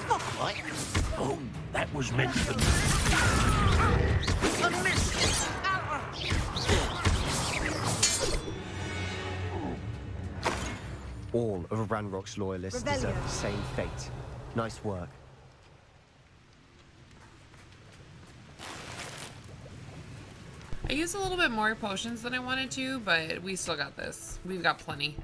Speaker 9: Not quite. Oh, that was meant for me. A miss.
Speaker 16: All of Ranrock's loyalists deserve the same fate. Nice work.
Speaker 4: I used a little bit more potions than I wanted to, but we still got this. We've got plenty.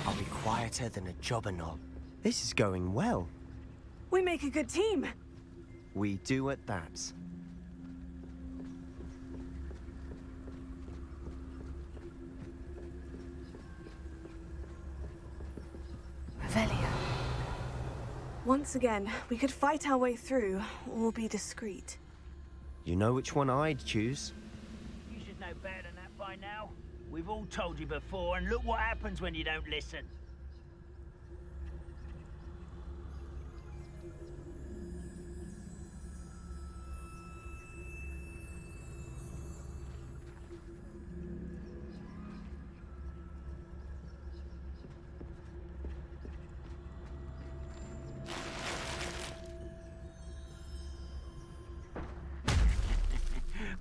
Speaker 16: I'll be quieter than a jobberknoll. This is going well.
Speaker 6: We make a good team.
Speaker 16: We do at that.
Speaker 6: Once again, we could fight our way through, or be discreet.
Speaker 16: You know which one I'd choose.
Speaker 9: You should know better than that by now. We've all told you before, and look what happens when you don't listen.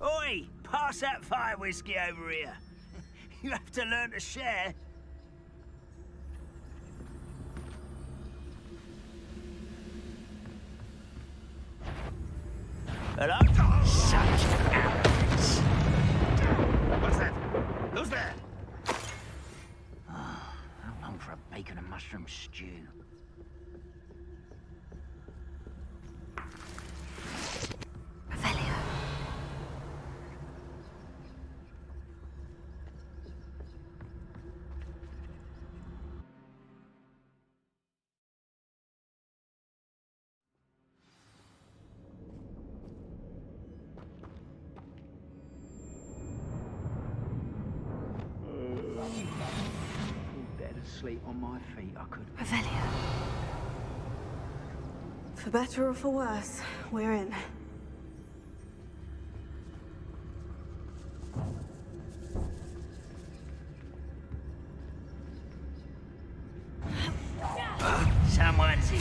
Speaker 9: Oi! Pass that fire whiskey over here. You have to learn to share. Hello? Such arrogance.
Speaker 13: What's that? Who's there?
Speaker 9: How long for a bacon and mushroom stew? Sleep on my feet, I could.
Speaker 6: Revelio. For better or for worse, we're in.
Speaker 9: Someone's here.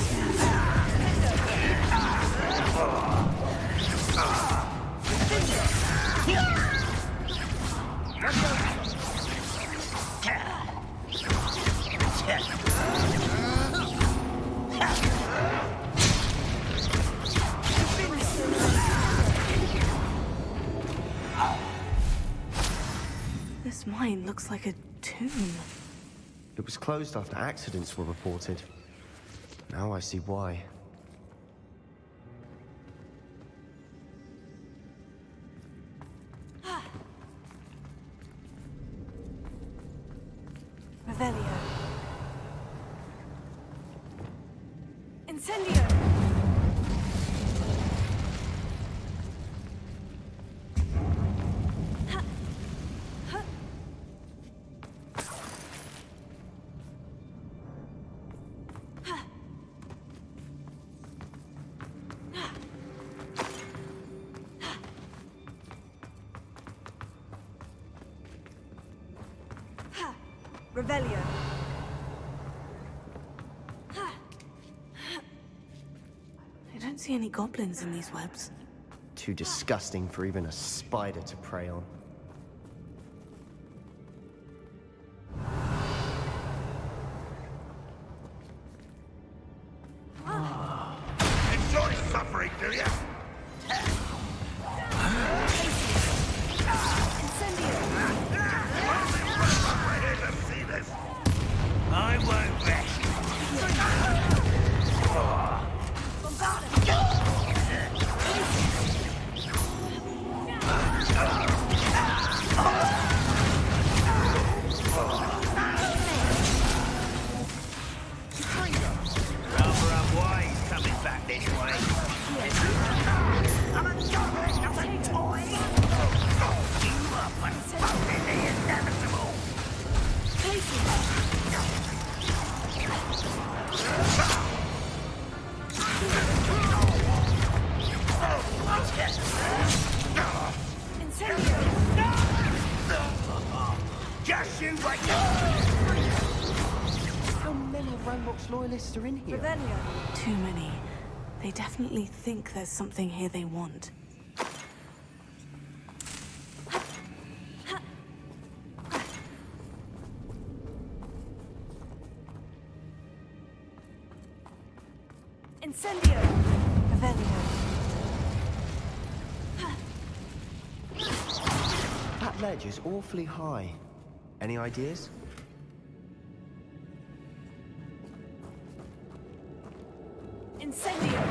Speaker 6: This mine looks like a tomb.
Speaker 16: It was closed after accidents were reported. Now I see why.
Speaker 6: Revelio. Incendio! Revelio. I don't see any goblins in these webs.
Speaker 16: Too disgusting for even a spider to prey on.
Speaker 13: Enjoy suffering, do you?
Speaker 9: I won't rest. Rather unwise coming back this way. I'm a goblin, not a toy. You up and fucking the inevitable. Just you wait.
Speaker 16: How many Ranrock's loyalists are in here?
Speaker 6: Revelio. Too many. They definitely think there's something here they want. Incendio! Revelio.
Speaker 16: That ledge is awfully high. Any ideas?
Speaker 6: Incendio!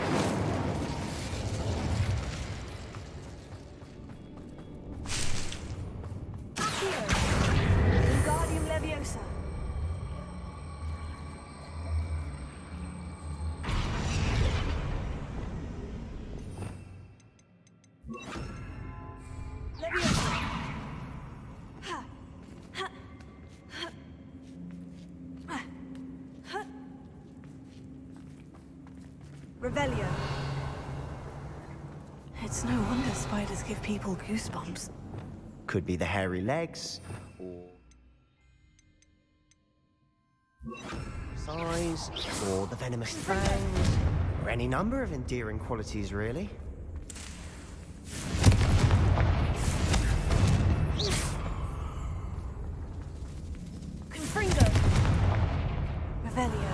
Speaker 6: Accio! Wingardium Leviosa! Revelio. It's no wonder spiders give people goosebumps.
Speaker 16: Could be the hairy legs, or size, or the venomous fangs, or any number of endearing qualities, really.
Speaker 6: Confringo. Revelio.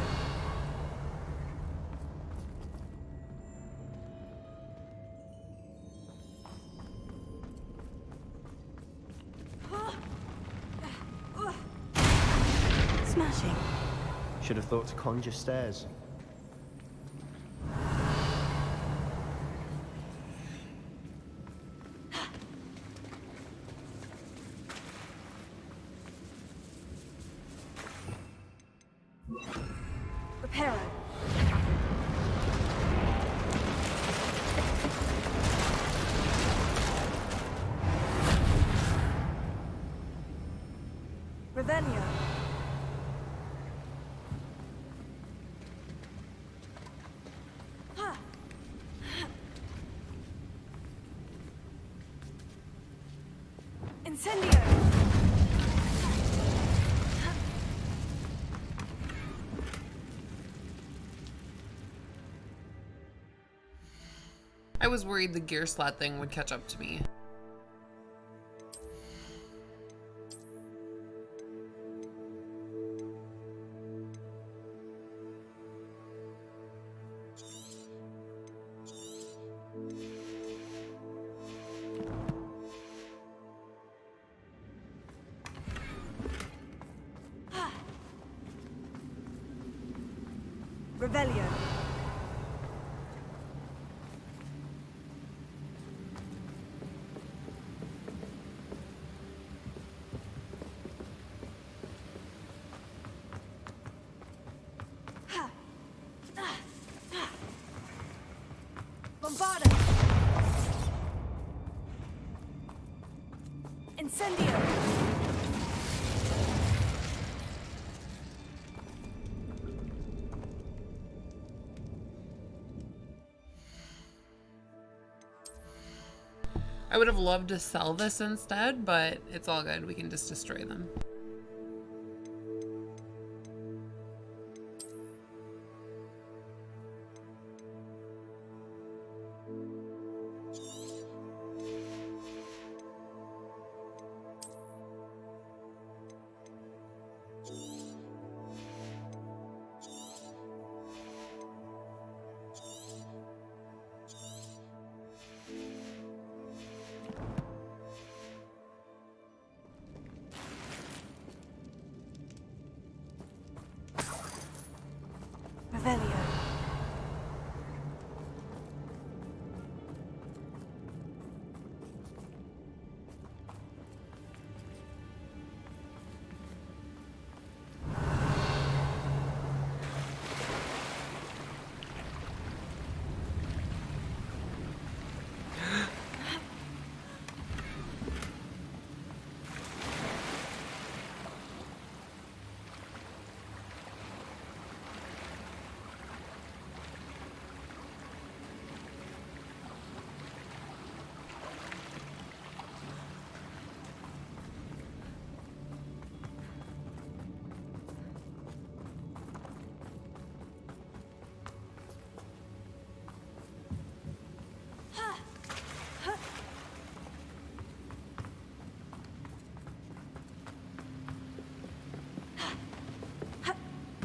Speaker 6: Smashing.
Speaker 16: Should have thought to conjure stairs.
Speaker 6: Reparo. Revelio. Incendio.
Speaker 4: I was worried the gear slot thing would catch up to me.
Speaker 6: Revelio. Bombarda. Incendio.
Speaker 4: I would have loved to sell this instead, but it's all good. We can just destroy them.
Speaker 6: Revelio.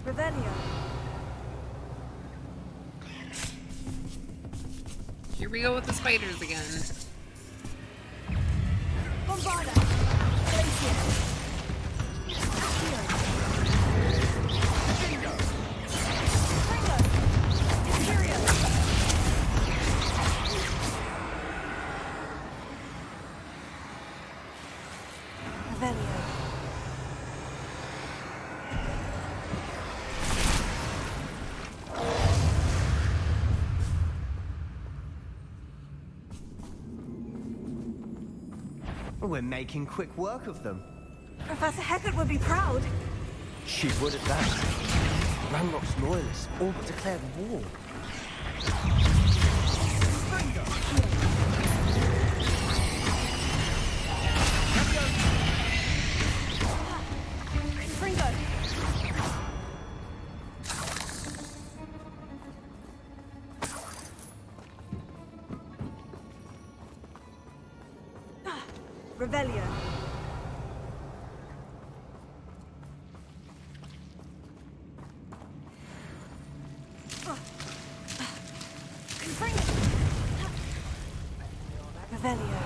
Speaker 6: Revelio.
Speaker 4: Here we go with the spiders again.
Speaker 6: Bombarda. Glacier.
Speaker 16: We're making quick work of them.
Speaker 6: Professor Hecat would be proud.
Speaker 16: She would at that. Ranrock's loyalists all but declared war.
Speaker 6: Revelio. Revelio.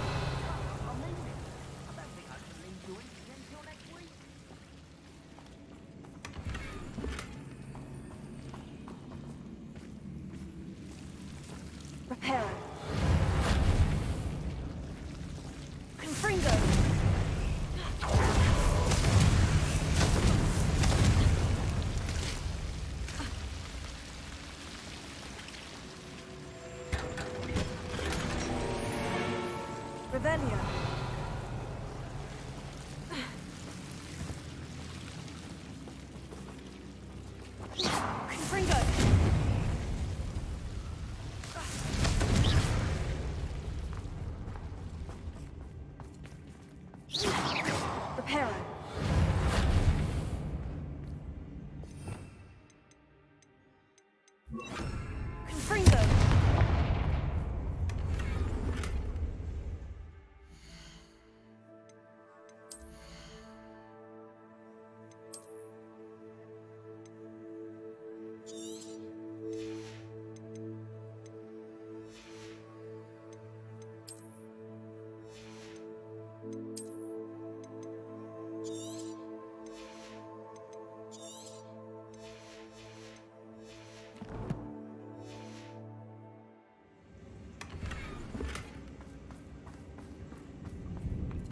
Speaker 6: Reparo. Confringo. Revelio. Confringo. Reparo. Confringo.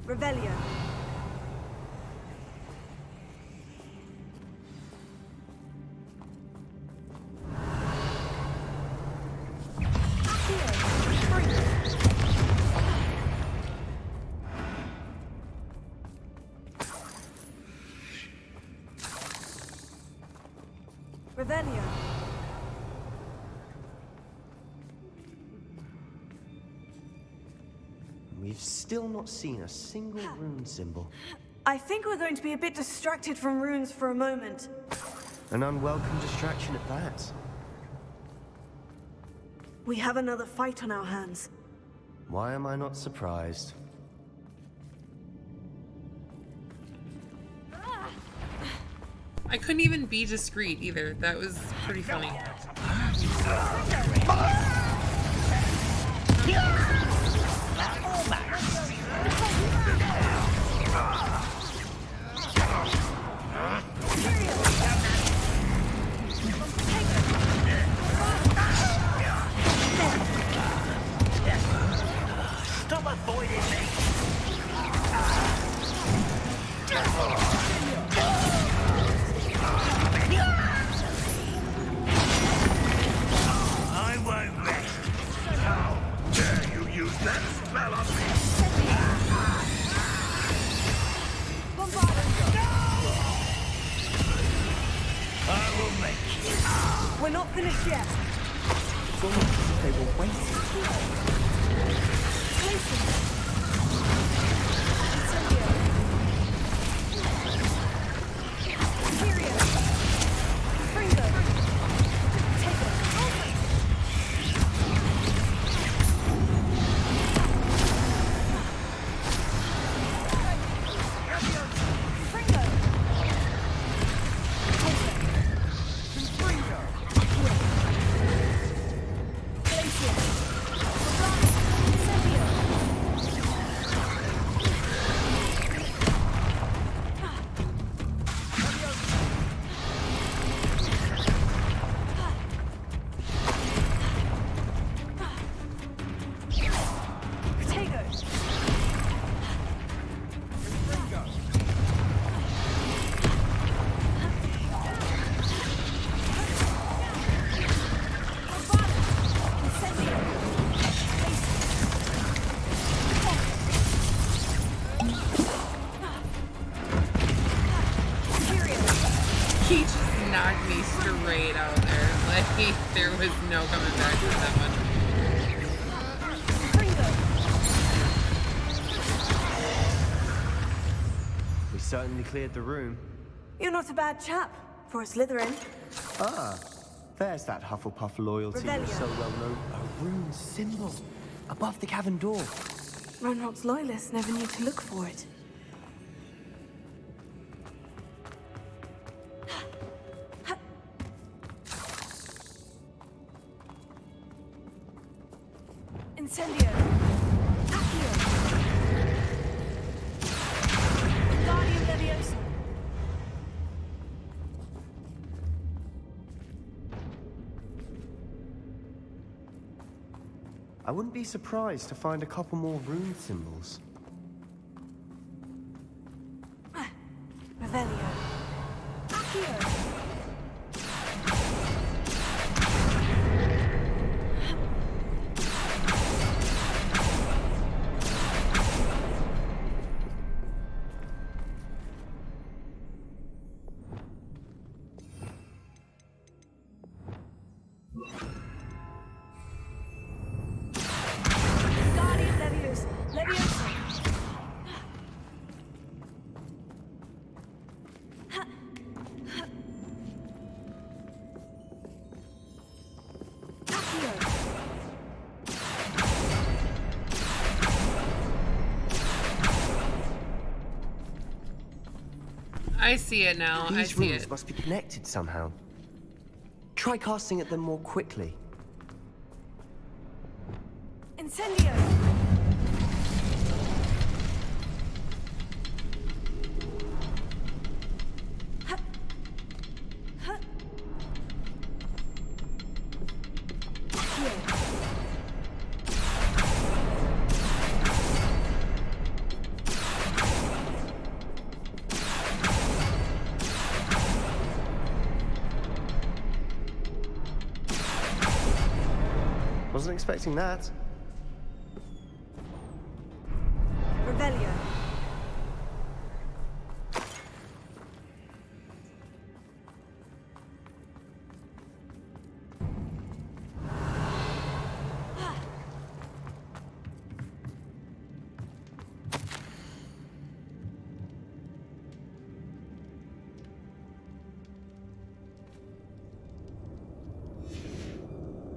Speaker 6: Revelio. Revelio.
Speaker 16: We've still not seen a single rune symbol.
Speaker 6: I think we're going to be a bit distracted from runes for a moment.
Speaker 16: An unwelcome distraction at that.
Speaker 6: We have another fight on our hands.
Speaker 16: Why am I not surprised?
Speaker 4: I couldn't even be discreet either. That was pretty funny.
Speaker 9: Stop avoiding me! I won't rest. How dare you use that spell on me? I will make you.
Speaker 6: We're not finished yet.
Speaker 7: It's almost as if they were waiting.
Speaker 4: straight out there. Like, there was no coming back from that one.
Speaker 16: We certainly cleared the room.
Speaker 6: You're not a bad chap for a Slytherin.
Speaker 16: Ah, there's that Hufflepuff loyalty
Speaker 6: Revelio.
Speaker 16: so well known. A rune symbol above the cavern door.
Speaker 6: Ranrock's loyalists never need to look for it. Incendio! Accio! Guardian Leviosa!
Speaker 16: I wouldn't be surprised to find a couple more rune symbols.
Speaker 6: Revelio. Accio! Guardian Leviosa! Leviosa!
Speaker 4: I see it now. I
Speaker 16: These
Speaker 4: see
Speaker 16: runes
Speaker 4: it.
Speaker 16: must be connected somehow. Try casting at them more quickly.
Speaker 6: Incendio!
Speaker 16: Wasn't expecting that.
Speaker 6: Revelio.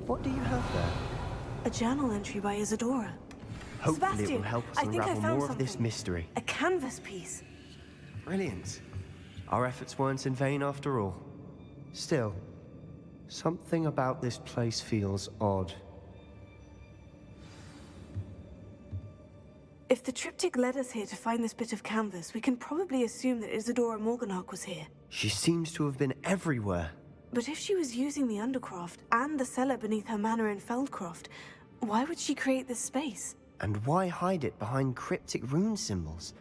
Speaker 16: What do you have there?
Speaker 6: A journal entry by Isadora.
Speaker 16: Hopefully it
Speaker 6: Sebastian,
Speaker 16: will help us
Speaker 6: I think I
Speaker 16: unravel
Speaker 6: found
Speaker 16: more of this
Speaker 6: something.
Speaker 16: mystery.
Speaker 6: A canvas piece.
Speaker 16: Brilliant. Our efforts weren't in vain after all. Still, something about this place feels odd.
Speaker 6: If the triptych led us here to find this bit of canvas, we can probably assume that Isadora Morganach was here.
Speaker 16: She seems to have been everywhere.
Speaker 6: But if she was using the Undercroft and the cellar beneath her manor in Feldcroft, why would she create this space?
Speaker 16: And why hide it behind cryptic rune symbols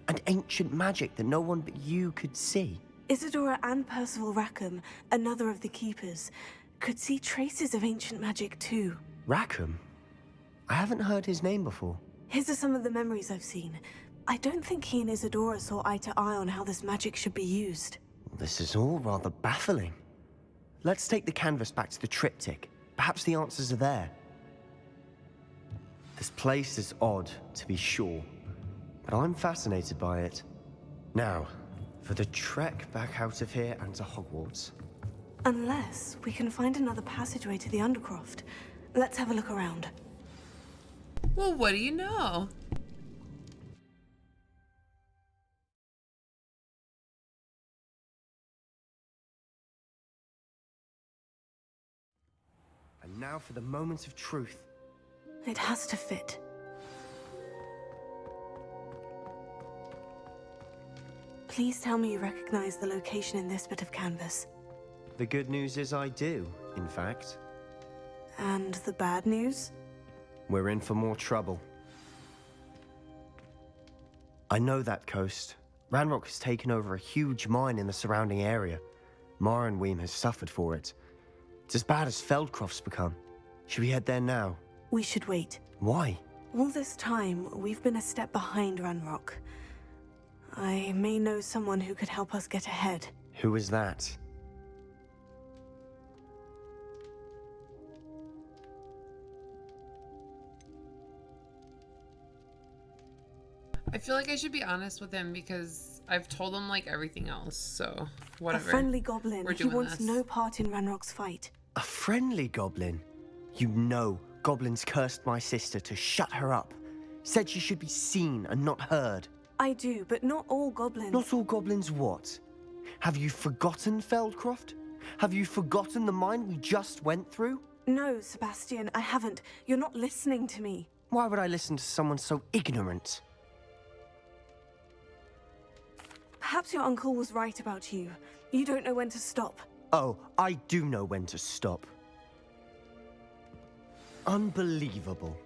Speaker 16: and ancient magic that no one but you could see?
Speaker 6: Isadora and Percival Rackham, another of the Keepers, could see traces of ancient magic too.
Speaker 16: Rackham? I haven't heard his name before.
Speaker 6: His are some of the memories I've seen. I don't think he and Isadora saw eye to eye on how this magic should be used.
Speaker 16: This is all rather baffling. Let's take the canvas back to the triptych. Perhaps the answers are there. This place is odd, to be sure, but I'm fascinated by it. Now, for the trek back out of here and to Hogwarts.
Speaker 6: Unless we can find another passageway to the Undercroft. Let's have a look around.
Speaker 4: Well, what do you know?
Speaker 16: And now for the moment of truth.
Speaker 6: It has to fit. Please tell me you recognize the location in this bit of canvas.
Speaker 16: The good news is I do, in fact.
Speaker 6: And the bad news?
Speaker 16: We're in for more trouble. I know that coast. Ranrock has taken over a huge mine in the surrounding area. Marrenweem has suffered for it. It's as bad as Feldcroft's become. Should we head there now?
Speaker 6: We should wait.
Speaker 16: Why?
Speaker 6: All this time, we've been a step behind Ranrock. I may know someone who could help us get ahead.
Speaker 16: Who is that?
Speaker 4: I feel like I should be honest with him because I've told him like everything else, so whatever.
Speaker 6: A friendly goblin.
Speaker 4: We're
Speaker 6: He
Speaker 4: doing
Speaker 6: wants
Speaker 4: this.
Speaker 6: no part in Ranrock's fight.
Speaker 16: A friendly goblin? You know goblins cursed my sister to shut her up. Said she should be seen and not heard.
Speaker 6: I do, but not all goblins.
Speaker 16: Not all goblins what? Have you forgotten Feldcroft? Have you forgotten the mine we just went through?
Speaker 6: No, Sebastian, I haven't. You're not listening to me.
Speaker 16: Why would I listen to someone so ignorant?
Speaker 6: Perhaps your uncle was right about you. You don't know when to stop.
Speaker 16: Oh, I do know when to stop. Unbelievable.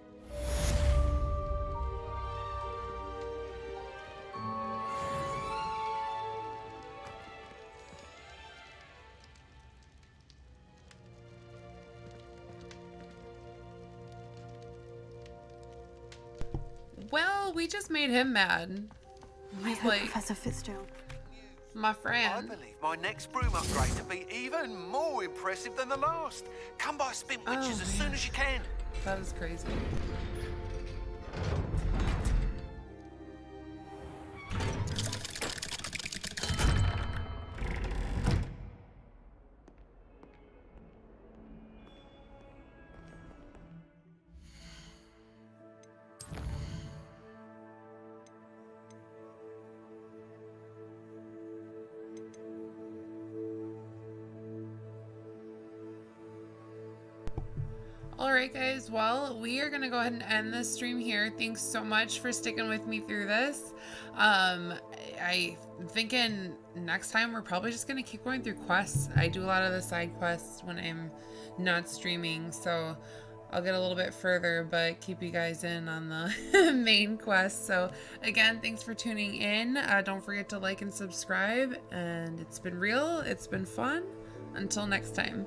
Speaker 4: Well, we just made him mad. He's like,
Speaker 6: Professor Fitzgerald.
Speaker 4: my friend.
Speaker 11: I believe my next broom upgrade to be even more impressive than the last. Come by Spint Witches as soon as you can.
Speaker 4: That is crazy. Alright guys, well, we are gonna go ahead and end this stream here. Thanks so much for sticking with me through this. I'm thinking next time we're probably just gonna keep going through quests. I do a lot of the side quests when I'm not streaming, so I'll get a little bit further, but keep you guys in on the main quest. So again, thanks for tuning in. Don't forget to like and subscribe, and it's been real, it's been fun. Until next time.